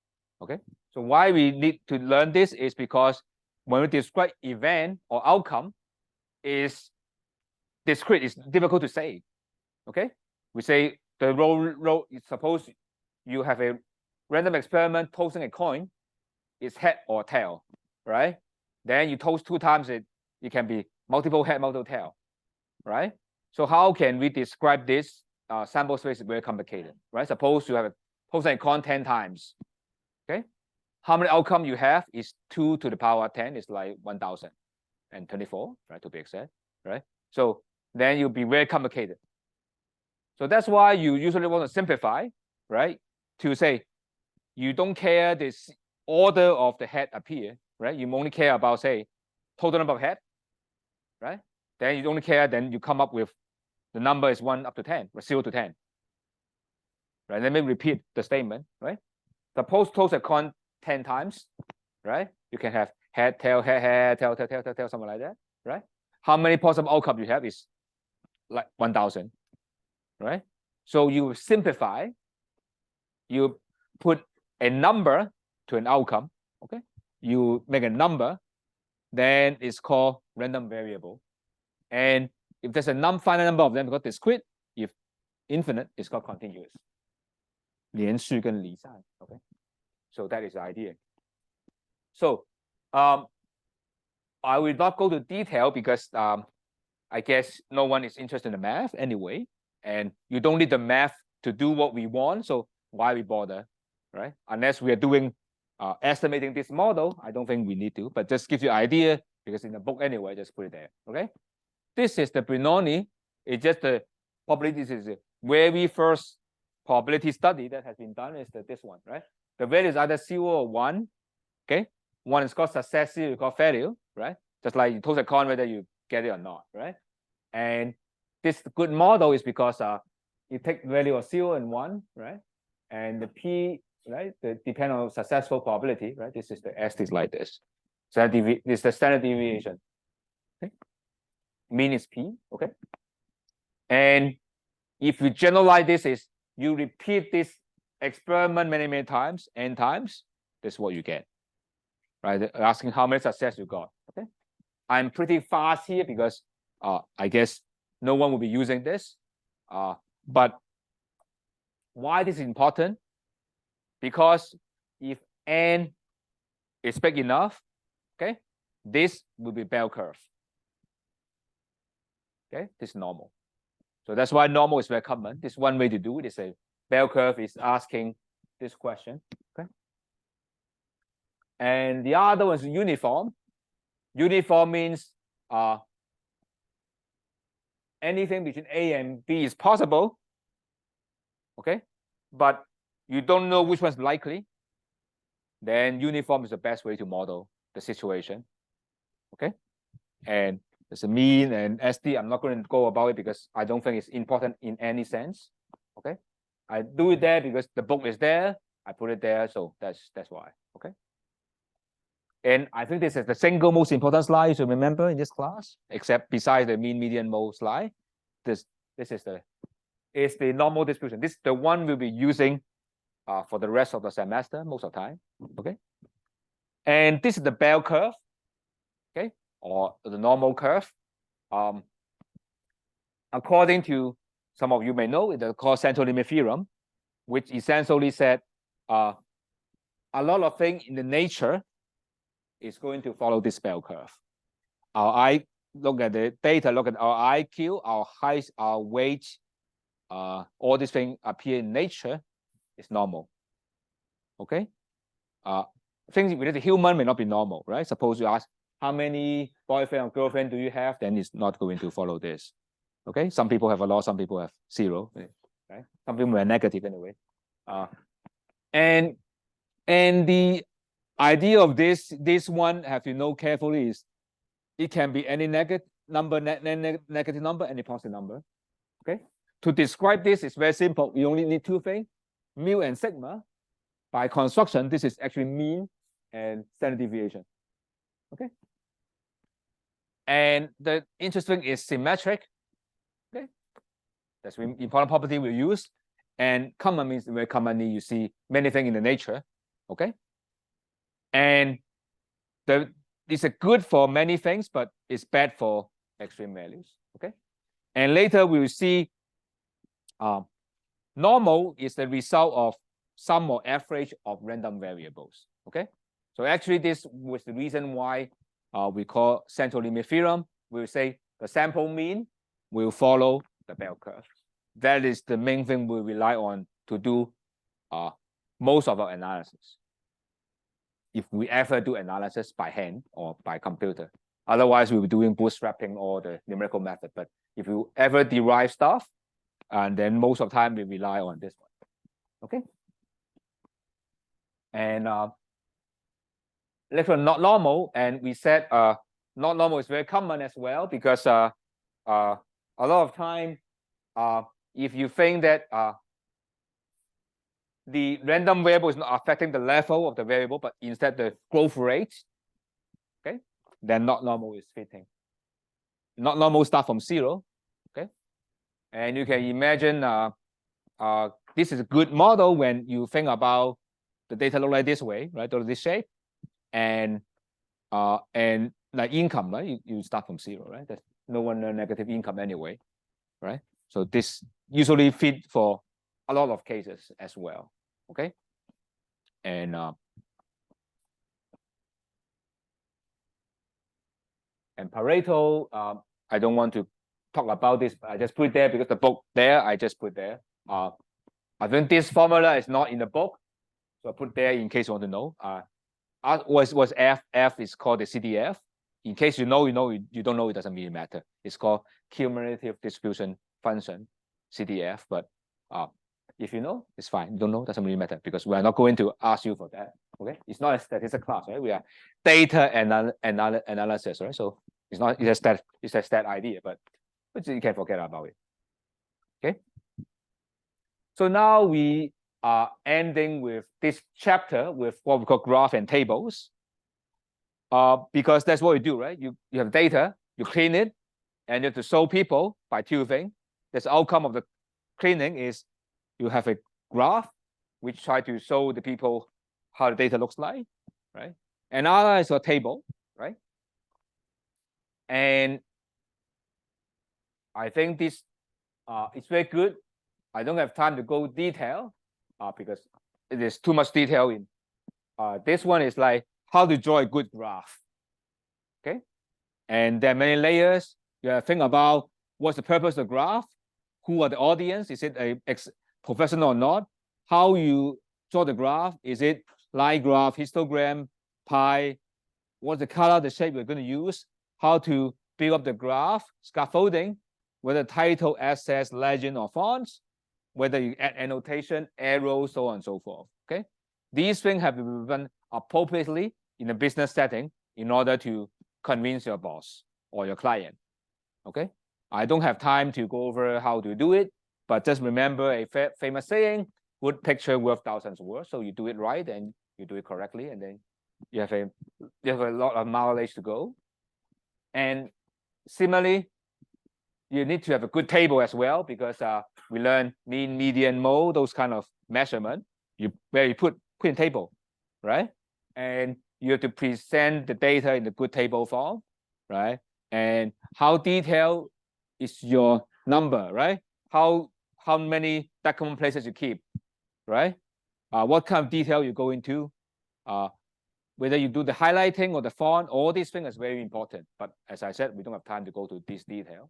Okay, so why we need to learn this is because when we describe event or outcome, is discrete, it's difficult to say. Okay, we say the roll. Suppose you have a random experiment tossing a coin, it's head or tail, right? Then you toss 2 times it can be multiple head, multiple tail, right? So how can we describe this? Sample space is very complicated, right? Suppose you have tossing a coin 10 times, okay? How many outcome you have is 2 to the power 10 is like 1024, right? To be exact, right? So then you'll be very complicated. So that's why you usually want to simplify, right? To say you don't care this order of the head appear, right? You only care about, say, total number of head, right? Then you only care, then you come up with the number is 1 up to 10, or 0 to 10. Right? Let me repeat the statement, right? Suppose toss a coin 10 times, right? You can have head, tail, tail, something like that, right? How many possible outcomes you have is like 1,000, right? So you simplify, you put a number to an outcome, okay? You make a number, then it's called random variable. And if there's a finite number of them, it's called discrete. If infinite, it's called continuous. 连续跟离散, okay? So that is the idea. So I will not go to detail because I guess no one is interested in the math anyway, and you don't need the math to do what we want, so why we bother, right? Unless we are doing estimating this model, I don't think we need to, but just gives you an idea because in the book anyway, just put it there, okay? This is the Bernoulli. It's just the probability. This is the very first probability study that has been done is this one, right? The value is either 0 or 1, okay? 1 is called success, 0 is called failure, right? Just like you toss a coin whether you get it or not, right? And this good model is because you take value of 0 and 1, right? And the P, right? Depend on successful probability, right? This is the S is like this. So this is the standard deviation. Okay. Mean is P, okay? And if you generalize this is you repeat this experiment many times, n times, that's what you get, right? Asking how many success you got, okay? I'm pretty fast here because I guess no one will be using this. But why this is important? Because if n is big enough, okay, this will be bell curve. Okay, this is normal. So that's why normal is very common. This one way to do it is a bell curve is asking this question. Okay. And the other one is uniform. Uniform means anything between A and B is possible. Okay. But you don't know which one's likely. Then uniform is the best way to model the situation. Okay. And there's a mean and SD. I'm not going to go about it because I don't think it's important in any sense. Okay. I do it there because the book is there. I put it there. So that's why. Okay. And I think this is the single most important slide to remember in this class, except besides the mean, median, mode slide. This is the is the normal distribution. This is the one we'll be using for the rest of the semester, most of the time. Okay. And this is the bell curve, okay, or the normal curve. According to some of you may know, it's called central limit theorem, which essentially said a lot of things in the nature is going to follow this bell curve. Look at the data, look at our IQ, our height, our weight, all these things appear in nature is normal. Okay. Things related to human may not be normal, right? Suppose you ask how many boyfriend or girlfriend do you have, then it's not going to follow this. Okay. Some people have a lot, some people have 0. Right? Some people are negative anyway. And the idea of this one have to know carefully is it can be any negative number, negative number, any positive number. Okay. To describe this, it's very simple. We only need 2 things, mu and sigma. By construction, this is actually mean and standard deviation. Okay. And the interesting is symmetric. Okay. That's an important property we use. And common means very commonly you see many things in the nature. Okay. And it's good for many things, but it's bad for extreme values. Okay. And later we will see normal is the result of sum or average of random variables. Okay. So actually this was the reason why we call central limit theorem. We'll say the sample mean will follow the bell curve. That is the main thing we rely on to do most of our analysis. If we ever do analysis by hand or by computer. Otherwise, we'll be doing bootstrapping or the numerical method. But if you ever derive stuff, and then most of the time we rely on this one. Okay. And let's not normal. And we said not normal is very common as well, because a lot of time, if you think that the random variable is not affecting the level of the variable, but instead the growth rate, okay, then not normal is fitting. Not normal start from 0, okay? And you can imagine this is a good model when you think about the data look like this way, right, or this shape, and like income, right, you start from 0, right? There's no one negative income anyway, right? So this usually fit for a lot of cases as well. Okay. And Pareto, I don't want to talk about this, but I just put it there because the book there, I just put there. I think this formula is not in the book, so I put there in case you want to know. Was F? F is called the CDF. In case you know, you don't know, it doesn't really matter. It's called cumulative distribution function, CDF. But if you know, it's fine. You don't know, doesn't really matter, because we are not going to ask you for that. Okay, it's not a statistics class, right? We are data analysis, right? So it's not it's a stat idea, but you can forget about it. Okay. So now we are ending with this chapter with what we call graph and tables. Because that's what you do, right? You have data, you clean it, and you have to show people by 2 things. The outcome of the cleaning is you have a graph which try to show the people how the data looks like, right? Another is a table, right? And I think this it's very good. I don't have time to go detail because it is too much detail in. This one is like how to draw a good graph. Okay, and there are many layers. You have to think about what's the purpose of the graph, who are the audience, is it a professional or not, how you draw the graph, is it line graph, histogram, pie, what's the color, the shape we're going to use, how to build up the graph, scaffolding, whether title, assets, legend, or fonts, whether you add annotation, arrows, so on and so forth. Okay, these things have to be done appropriately in a business setting in order to convince your boss or your client. Okay, I don't have time to go over how to do it, but just remember a famous saying: "Good picture worth thousands of words." So you do it right and you do it correctly, and then you have a lot of mileage to go. And similarly, you need to have a good table as well, because we learn mean, median, mode, those kind of measurement. Where you put in table, right? And you have to present the data in the good table form, right? And how detailed is your number, right? How many decimal places you keep, right? What kind of detail you go into, whether you do the highlighting or the font, all these things is very important. But as I said, we don't have time to go to this detail.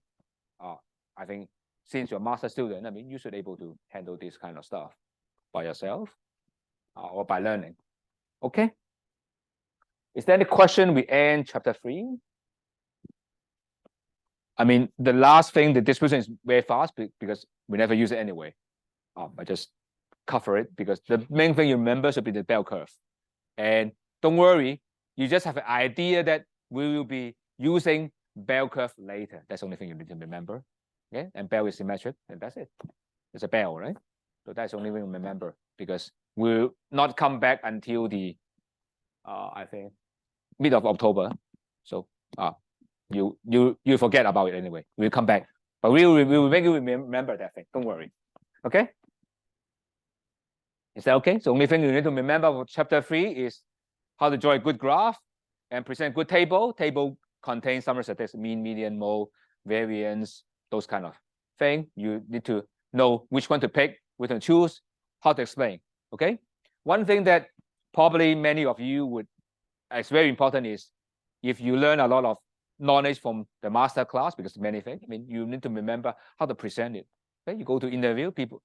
I think since you're a master student, I mean, you should be able to handle this kind of stuff by yourself or by learning. Okay. Is there any question? We end chapter 3. I mean, the last thing, the distribution is very fast because we never use it anyway. I just cover it because the main thing you remember should be the bell curve. And don't worry, you just have an idea that we will be using bell curve later. That's the only thing you need to remember. Okay, and bell is symmetric, and that's it. It's a bell, right? So that's the only thing to remember because we'll not come back until the I think mid of October. So you forget about it anyway. We'll come back, but we will make you remember that thing. Don't worry. Okay. Is that okay? So only thing you need to remember for chapter 3 is how to draw a good graph and present a good table. Table contains summary statistics, mean, median, mode, variance, those kind of thing. You need to know which one to pick, which one to choose, how to explain. Okay. One thing that probably many of you would, it's very important is if you learn a lot of knowledge from the master class, because many things, I mean, you need to remember how to present it. Okay. You go to interview, people,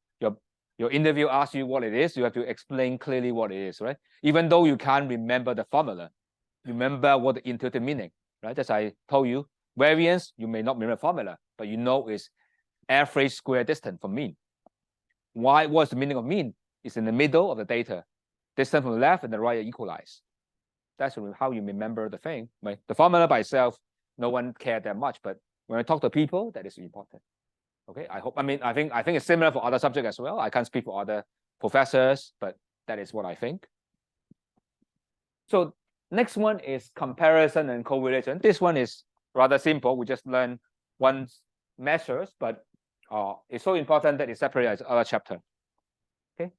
your interview asks you what it is, you have to explain clearly what it is, right? Even though you can't remember the formula, remember what the intuitive meaning, right? As I told you, variance, you may not remember formula, but you know is average square distance from mean. Why? What's the meaning of mean? It's in the middle of the data. Distance from the left and the right are equalized. That's how you remember the thing. Right? The formula by itself, no one cared that much, but when I talk to people, that is important. Okay, I hope. I mean, I think it's similar for other subjects as well. I can't speak for other professors, but that is what I think. So next one is comparison and correlation. This one is rather simple. We just learn one measures, but it's so important that it's separated as other chapter. Okay.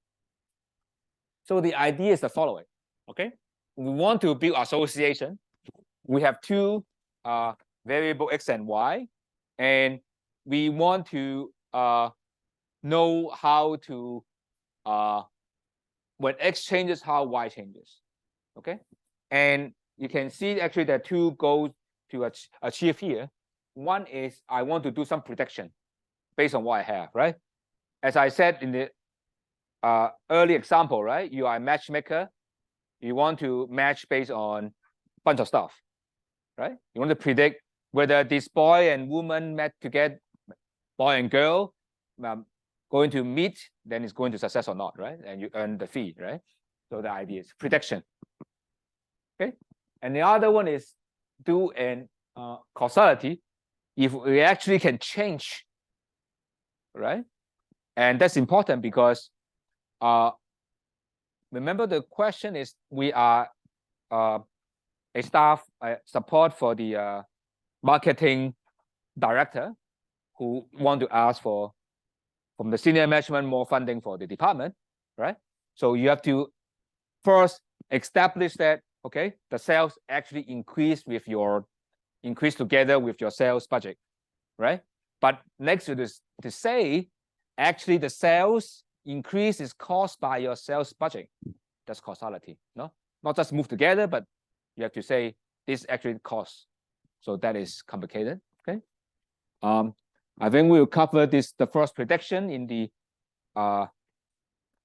So the idea is the following. Okay, we want to build association. We have two variable x and y, and we want to know how to when x changes, how y changes. Okay, and you can see actually there are two goals to achieve here. One is I want to do some prediction based on what I have, right? As I said in the early example, right? You are a matchmaker. You want to match based on a bunch of stuff, right? You want to predict whether this boy and woman met together, boy and girl, going to meet, then it's going to success or not, right? And you earn the fee, right? So the idea is prediction. Okay, and the other one is do an causality if we actually can change, right? And that's important because remember the question is we are a staff support for the marketing director who want to ask for from the senior management more funding for the department, right? So you have to first establish that okay, the sales actually increase together with your sales budget, right? But next to this to say actually the sales increase is caused by your sales budget. That's causality, no? Not just move together, but you have to say this actually costs. So that is complicated. Okay. I think we'll cover this the first prediction in the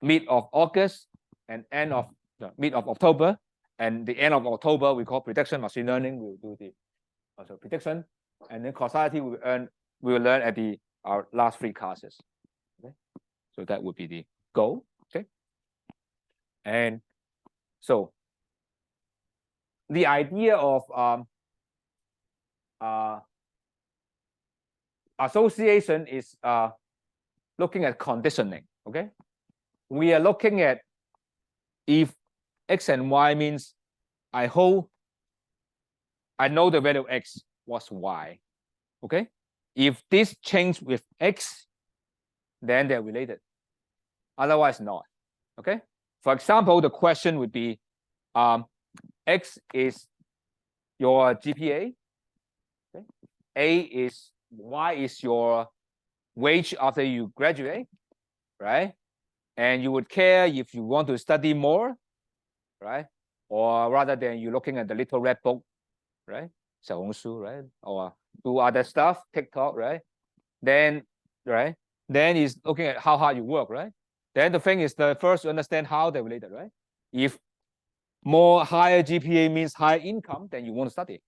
mid of August and end of mid of October. And the end of October we call prediction machine learning. We'll do the also prediction, and then causality we will learn at the our last 3 classes. Okay, so that would be the goal. Okay, and so the idea of association is looking at conditioning. Okay, we are looking at if x and y means I know the value of x, what's y? Okay, if this change with x, then they're related. Otherwise not. Okay. For example, the question would be, X is your GPA. Okay? Y is your wage after you graduate, right? And you would care if you want to study more, right? Or rather than you looking at the little red book, right? 小红书, right? Or do other stuff, TikTok, right? Then is looking at how hard you work, right? Then the thing is first to understand how they're related, right? If more higher GPA means higher income, then you want to study,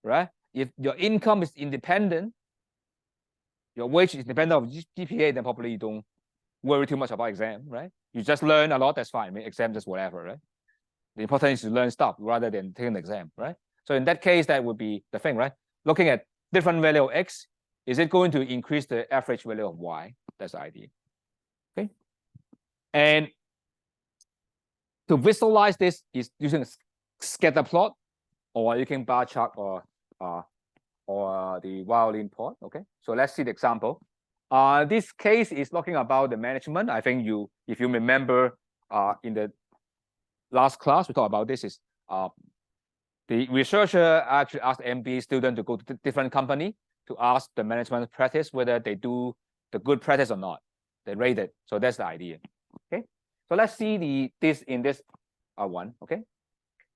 right? If your income is independent, your wage is dependent on GPA, then probably you don't worry too much about exam, right? You just learn a lot, that's fine. I mean, exam just whatever, right? The important is to learn stuff rather than taking the exam, right? So in that case, that would be the thing, right? Looking at different value of X, is it going to increase the average value of Y? That's the idea. Okay. And to visualize this is using a scatter plot, or you can bar chart or the violin plot. Okay. So let's see the example. This case is talking about the management. I think if you remember, in the last class we talked about this is the researcher actually asked MBA student to go to different company to ask the management practice whether they do the good practice or not. They rate it. So that's the idea. Okay. So let's see this in this one. Okay.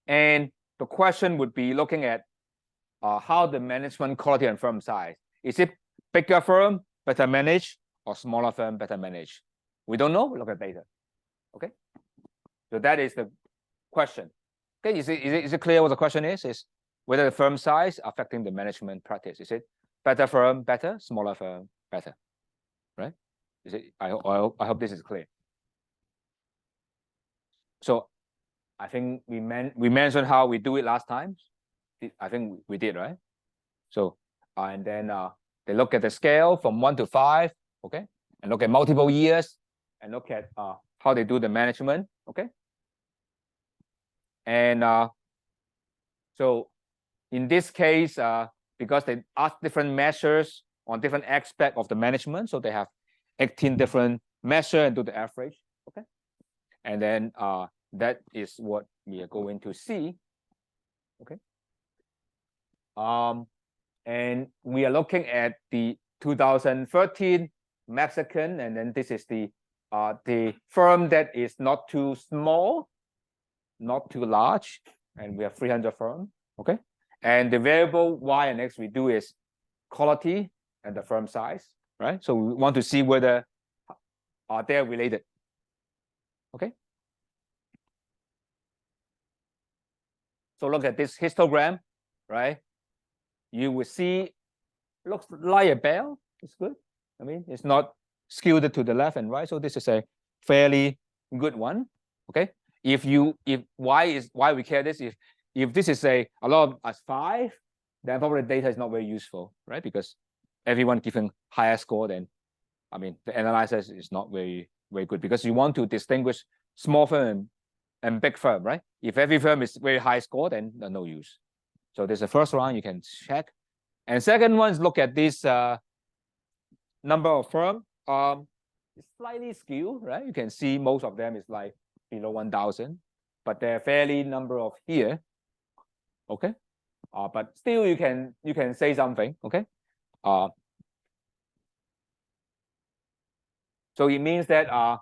And the question would be looking at how the management quality and firm size. Is it bigger firm better managed or smaller firm better managed? We don't know. Look at data. Okay. So that is the question. Okay. Is it clear what the question is? Is whether the firm size affecting the management practice? Is it better firm better, smaller firm better? Right? Is it? I hope this is clear. So I think we mentioned how we do it last time. I think we did, right? So and then they look at the scale from 1 to 5, okay, and look at multiple years, and look at how they do the management, okay. And so in this case, because they ask different measures on different aspects of the management, so they have 18 different measures and do the average, okay. And then that is what we are going to see, okay. And we are looking at the 2013 Mexican, and then this is the firm that is not too small, not too large, and we have 300 firm, okay. And the variable Y and X we do is quality and the firm size, right? So we want to see whether they're related, okay. So look at this histogram, right? You will see looks like a bell. It's good. I mean, it's not skewed to the left and right. So this is a fairly good one. Okay. If why we care this, if this is a lot of as 5, then probably the data is not very useful, right? Because everyone given higher score, then I mean the analysis is not very good, because you want to distinguish small firm and big firm, right? If every firm is very high score, then no use. So there's the first one you can check. And second one is look at this number of firm. It's slightly skewed, right? You can see most of them is like below 1,000, but there are fairly number of here. Okay. But still you can say something. Okay. So it means that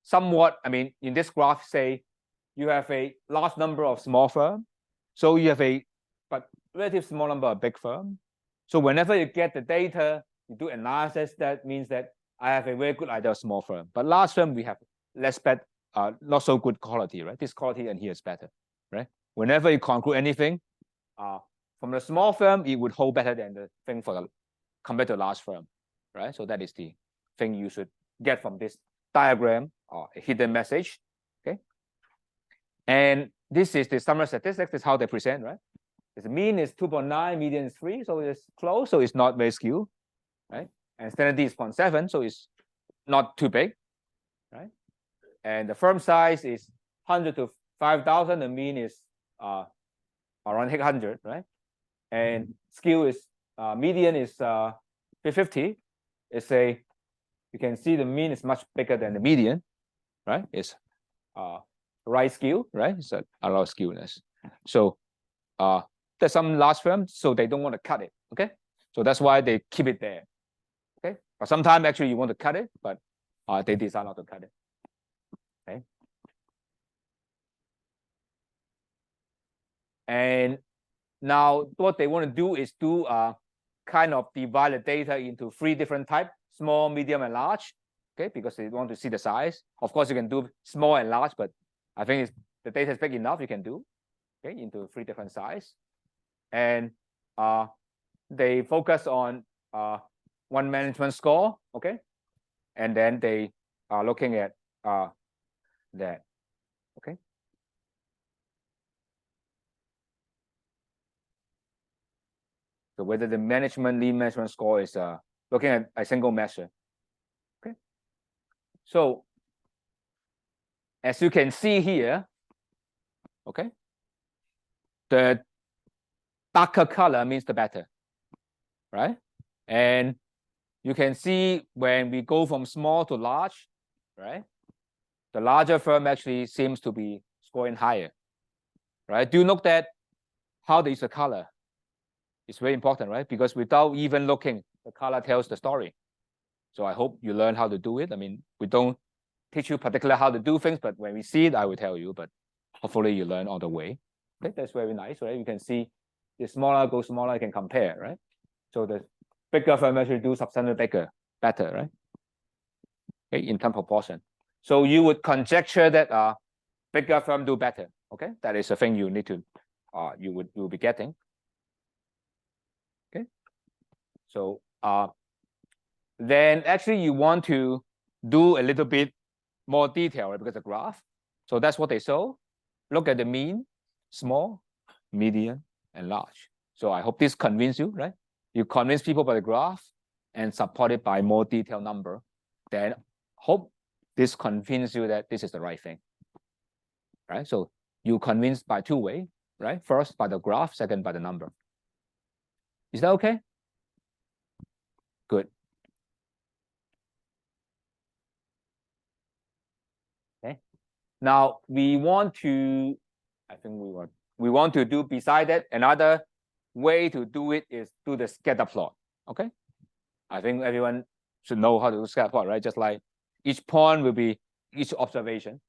somewhat, I mean, in this graph, say you have a large number of small firm, so you have a but relative small number of big firm. So whenever you get the data, you do analysis, that means that I have a very good idea of small firm. But large firm, we have less bad, not so good quality, right? This quality and here is better, right? Whenever you conclude anything, from the small firm, it would hold better than the thing compared to large firm, right? So that is the thing you should get from this diagram, or a hidden message, okay? And this is the summary statistics. This is how they present, right? The mean is 2.9, median is 3, so it's close, so it's not very skewed, right? And standard D is 0.7, so it's not too big, right? And the firm size is 100 to 5,000. The mean is around 800, right? And skew is median is 50. It's a you can see the mean is much bigger than the median, right? It's right skew, right? It's a lot of skewness. So there's some large firms, so they don't want to cut it, okay? So that's why they keep it there, okay? But sometimes actually you want to cut it, but they decide not to cut it, okay? And now what they want to do is to kind of divide the data into 3 different types, small, medium, and large, okay? Because they want to see the size. Of course, you can do small and large, but I think the data is big enough, you can do, okay, into 3 different sizes. And they focus on one management score, okay? And then they are looking at that, okay? So whether the lean management score is looking at a single measure, okay? So as you can see here, okay, the darker color means the better, right? And you can see when we go from small to large, right? The larger firm actually seems to be scoring higher, right? Do you note that how is the color? It's very important, right? Because without even looking, the color tells the story. So I hope you learn how to do it. I mean, we don't teach you particularly how to do things, but when we see it, I will tell you, but hopefully you learn on the way. Okay, that's very nice, right? You can see the smaller goes smaller, you can compare, right? So the bigger firm actually do substantially better, right? Okay, in terms of proportion. So you would conjecture that bigger firm do better. Okay, that is a thing you need to you will be getting. Okay, so then actually you want to do a little bit more detail, right? Because the graph. So that's what they show. Look at the mean, small, median, and large. So I hope this convinces you, right? You convince people by the graph and support it by more detailed number. Then hope this convinces you that this is the right thing, right? So you convince by 2 ways, right? First by the graph, second by the number. Is that okay? Good. Okay. Now we want to, I think we want to do beside that, another way to do it is do the scatter plot. Okay. I think everyone should know how to do scatter plot, right? Just like each point will be each observation,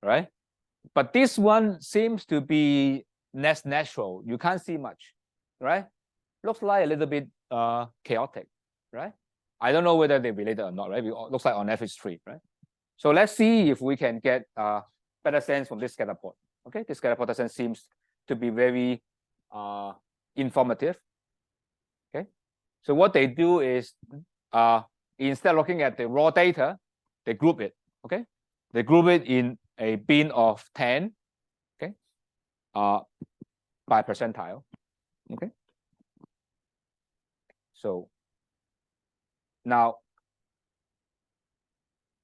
right? But this one seems to be less natural. You can't see much, right? Looks like a little bit chaotic, right? I don't know whether they're related or not, right? It looks like on average 3, right? So let's see if we can get better sense from this scatter plot. Okay, this scatter plot doesn't seem to be very informative. Okay, so what they do is instead of looking at the raw data, they group it. Okay, they group it in a bin of 10. Okay, by percentile. Okay, so now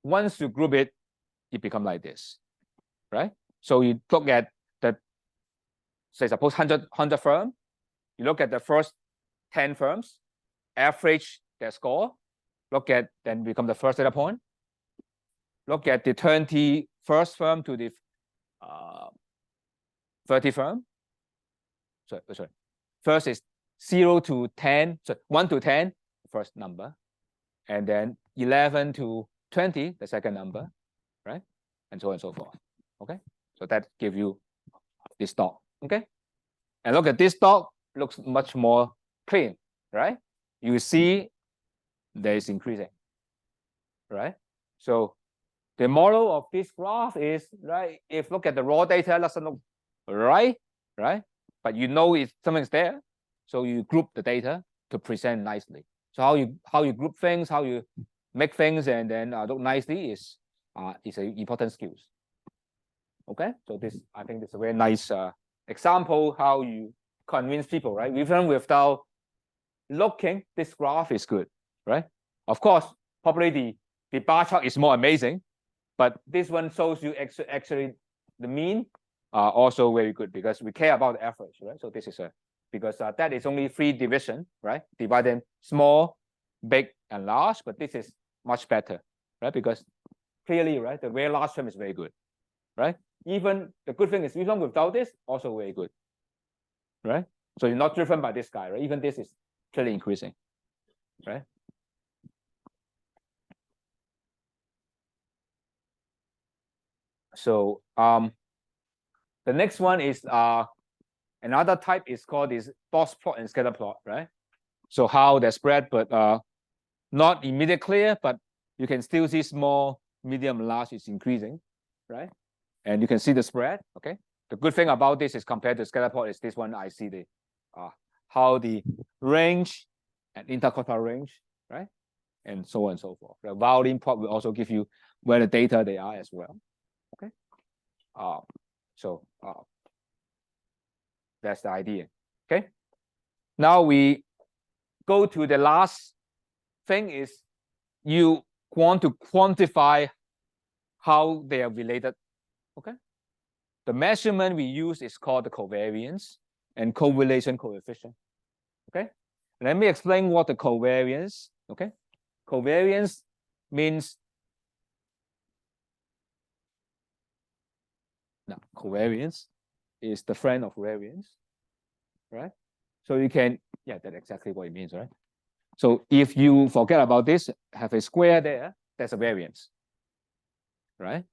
once you group it, it becomes like this, right? So you look at the, say, suppose 100 firm. You look at the first 10 firms, average their score. Look at, then become the first data point. Look at the 21st firm to the 30 firm. Sorry. First is 0 to 10, so 1 to 10, first number. And then 11 to 20, the second number, right? And so on and so forth. Okay, so that gives you this dot. Okay, and look at this dot, looks much more clean, right? You see there is increasing, right? So the model of this graph is, right, if look at the raw data, doesn't look right, but you know if something's there, so you group the data to present nicely. So how you group things, how you make things, and then look nicely is an important skills. Okay, so this, I think this is a very nice example how you convince people, right? Even without looking, this graph is good, right? Of course, probably the bar chart is more amazing, but this one shows you actually the mean are also very good because we care about the average, right? So this is because that is only 3 division, right? Divided small, big, and large, but this is much better, right? Because clearly, right, the very large term is very good, right? Even the good thing is even without this, also very good, right? So you're not driven by this guy, right? Even this is clearly increasing, right? So the next one is another type is called this box plot and scatter plot, right? So how they're spread, but not immediately clear, but you can still see small, medium, large is increasing, right? And you can see the spread, okay? The good thing about this is compared to scatter plot is this one I see the how the range and interquartile range, right? And so on and so forth. The volume plot will also give you where the data they are as well. Okay. So that's the idea. Okay. Now we go to the last thing is you want to quantify how they are related. Okay. The measurement we use is called the covariance and correlation coefficient. Okay. Let me explain what the covariance. Okay. Covariance means covariance is the friend of variance, right? So you can, yeah, that's exactly what it means, right? So if you forget about this, have a square there, that's a variance, right?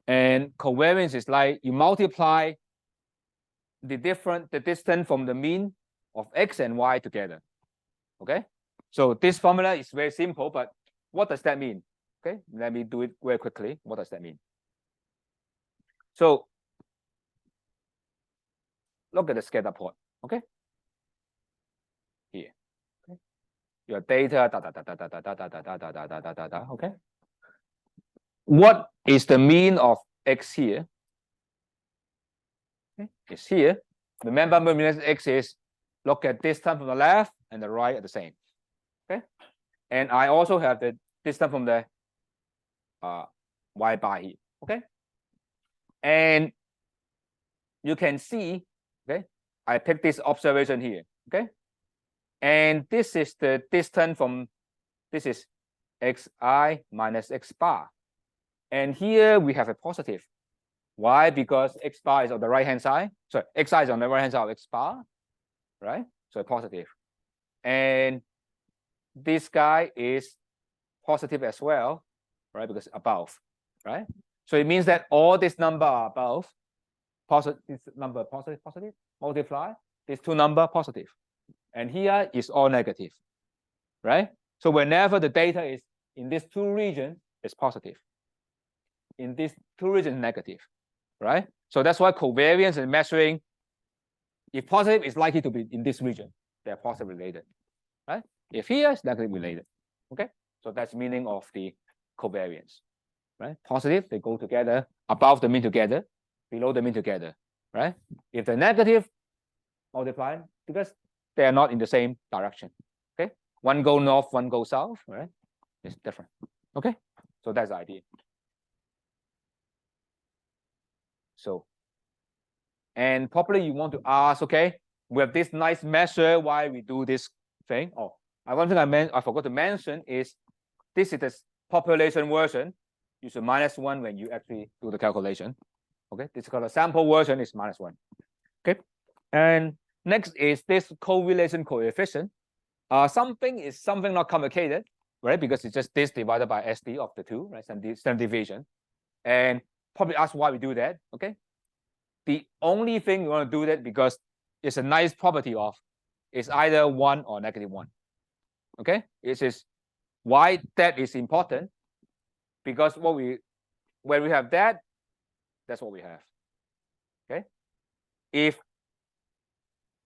And covariance is like you multiply the distance from the mean of x and y together, okay? So this formula is very simple, but what does that mean? Okay, let me do it very quickly. What does that mean? So look at the scatter plot, okay? Here, okay? Your data, okay? What is the mean of x here? Okay, it's here. Remember, mean of x is look at distance from the left and the right at the same. Okay, and I also have the distance from the y bar here. Okay, and you can see, okay, I pick this observation here. Okay, and this is the distance from, this is xi minus x bar, and here we have a positive. Why? Because x bar is on the right hand side. So xi is on the right hand side of x bar, right? So positive. And this guy is positive as well, right? Because above, right? So it means that all this number are above, positive, this number positive, multiply, these two number positive. And here is all negative, right? So whenever the data is in these two regions, it's positive. In these two regions, negative, right? So that's why covariance and measuring, if positive, is likely to be in this region. They're positively related, right? If here, it's negatively related, okay? So that's the meaning of the covariance, right? Positive, they go together, above the mean together, below the mean together, right? If they're negative, multiply, because they are not in the same direction, okay? One go north, one go south, right? It's different, okay? So that's the idea. So, and probably you want to ask, okay, we have this nice measure, why we do this thing? Oh, one thing I forgot to mention is this is the population version. You should -1 when you actually do the calculation. Okay, this is called a sample version is -1. Okay, and next is this correlation coefficient. Something not complicated, right? Because it's just this divided by SD of the two, right? Standard deviation. And probably ask why we do that. Okay, the only thing we want to do that because it's a nice property of it's either 1 or -1. Okay, it is why that is important, because when we have that, that's what we have. Okay, if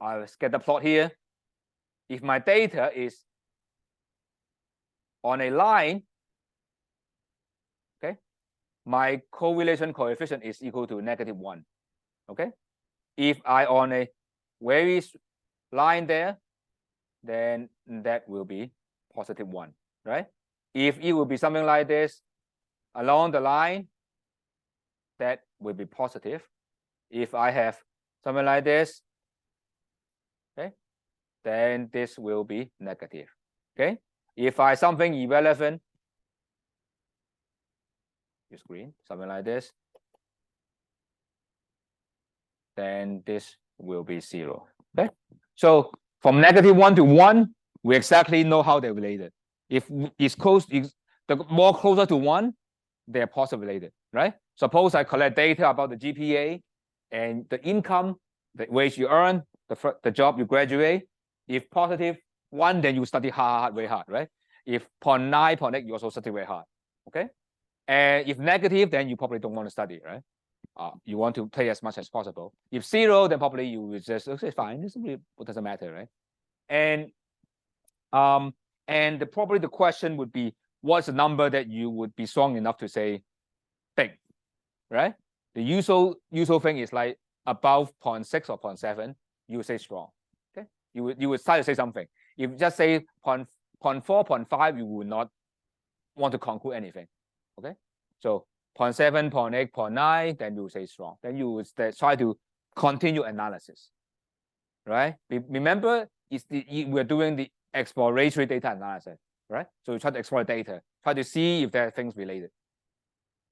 I scatter plot here, if my data is on a line, okay, my correlation coefficient is equal to -1. Okay, if I on a very line there, then that will be +1, right? If it will be something like this along the line, that will be positive. If I have something like this, okay, then this will be negative. Okay, if I something irrelevant your screen, something like this. Then this will be 0. Okay. So from -1 to 1, we exactly know how they're related. If it's close, the more closer to 1, they're positive related, right? Suppose I collect data about the GPA and the income, the wage you earn, the job you graduate. If positive 1, then you study hard, very hard, right? If 0.9, 0.8, you also study very hard. Okay. And if negative, then you probably don't want to study, right? You want to play as much as possible. If 0, then probably you will just okay, fine. It doesn't matter, right? And probably the question would be, what's the number that you would be strong enough to say big, right? The usual thing is like above 0.6 or 0.7, you would say strong. Okay, you would start to say something. If you just say 0.4, 0.5, you would not want to conclude anything. Okay, so 0.7, 0.8, 0.9, then you will say strong. Then you would try to continue analysis, right? Remember, we're doing the exploratory data analysis, right? So you try to explore data, try to see if there are things related.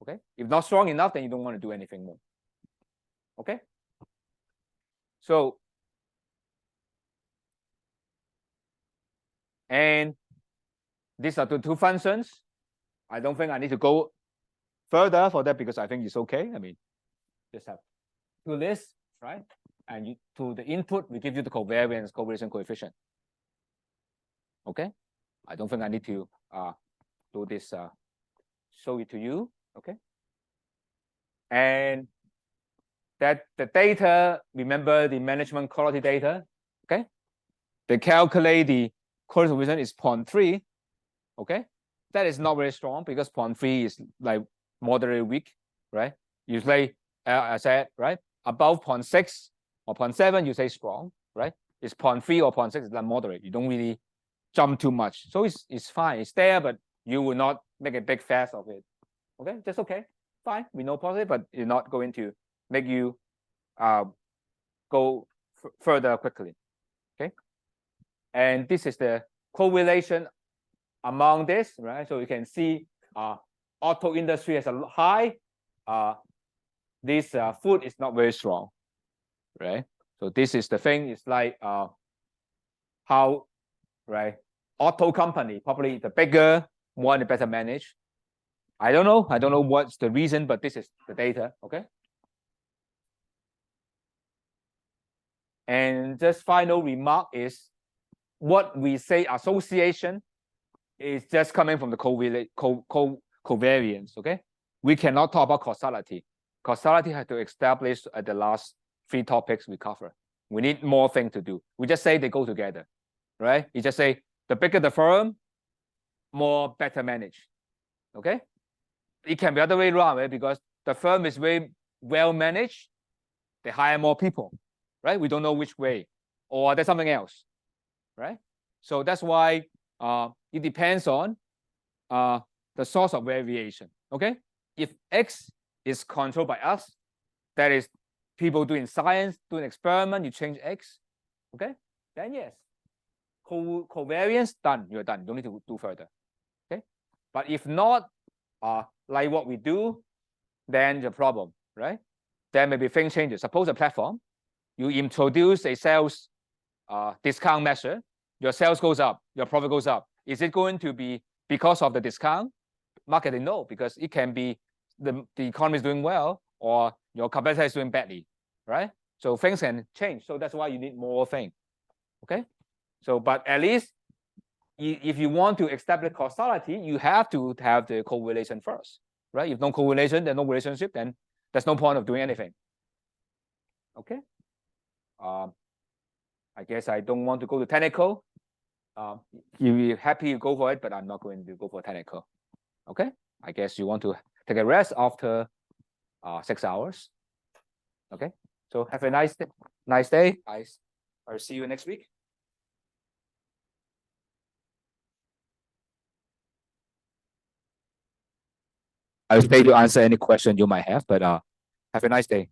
Okay, if not strong enough, then you don't want to do anything more. Okay, so and these are the two functions. I don't think I need to go further for that because I think it's okay. I mean, just have two lists, right? And to the input, we give you the covariance, correlation coefficient. Okay, I don't think I need to do this, show it to you. Okay, and that the data, remember the management quality data. Okay, they calculate the quality coefficient is 0.3. Okay, that is not very strong because 0.3 is like moderately weak, right? Usually, I said, right, above 0.6 or 0.7, you say strong, right? It's 0.3 or 0.6 is like moderate. You don't really jump too much, so it's fine. It's there, but you will not make a big fuss of it. Okay, that's okay, fine. We know positive, but it's not going to make you go further quickly. Okay, and this is the correlation among this, right? So you can see auto industry has a high. This food is not very strong, right? So this is the thing. It's like how, right? Auto company, probably the bigger one, the better managed. I don't know what's the reason, but this is the data. Okay. And just final remark is what we say association is just coming from the covariance. Okay, we cannot talk about causality. Causality has to establish at the last 3 topics we cover. We need more things to do. We just say they go together, right? You just say the bigger the firm, more better managed. Okay, it can be the other way around, right? Because the firm is very well managed, they hire more people, right? We don't know which way, or there's something else, right? So that's why it depends on the source of variation. Okay, if X is controlled by us, that is people doing science, doing experiment, you change X. Okay, then yes, covariance done, you're done. You don't need to do further. Okay, but if not, like what we do, then the problem, right? Then maybe thing changes. Suppose a platform, you introduce a sales discount measure, your sales goes up, your profit goes up. Is it going to be because of the discount? Marketing, no, because it can be the economy is doing well or your competitor is doing badly, right? So things can change. So that's why you need more things. Okay. So, but at least if you want to establish causality, you have to have the correlation first, right? If no correlation, there's no relationship, then there's no point of doing anything. Okay. I guess I don't want to go to technical. You're happy to go for it, but I'm not going to go for technical. Okay. I guess you want to take a rest after 6 hours. Okay. So have a nice day. I'll see you next week. I'll stay to answer any question you might have, but have a nice day.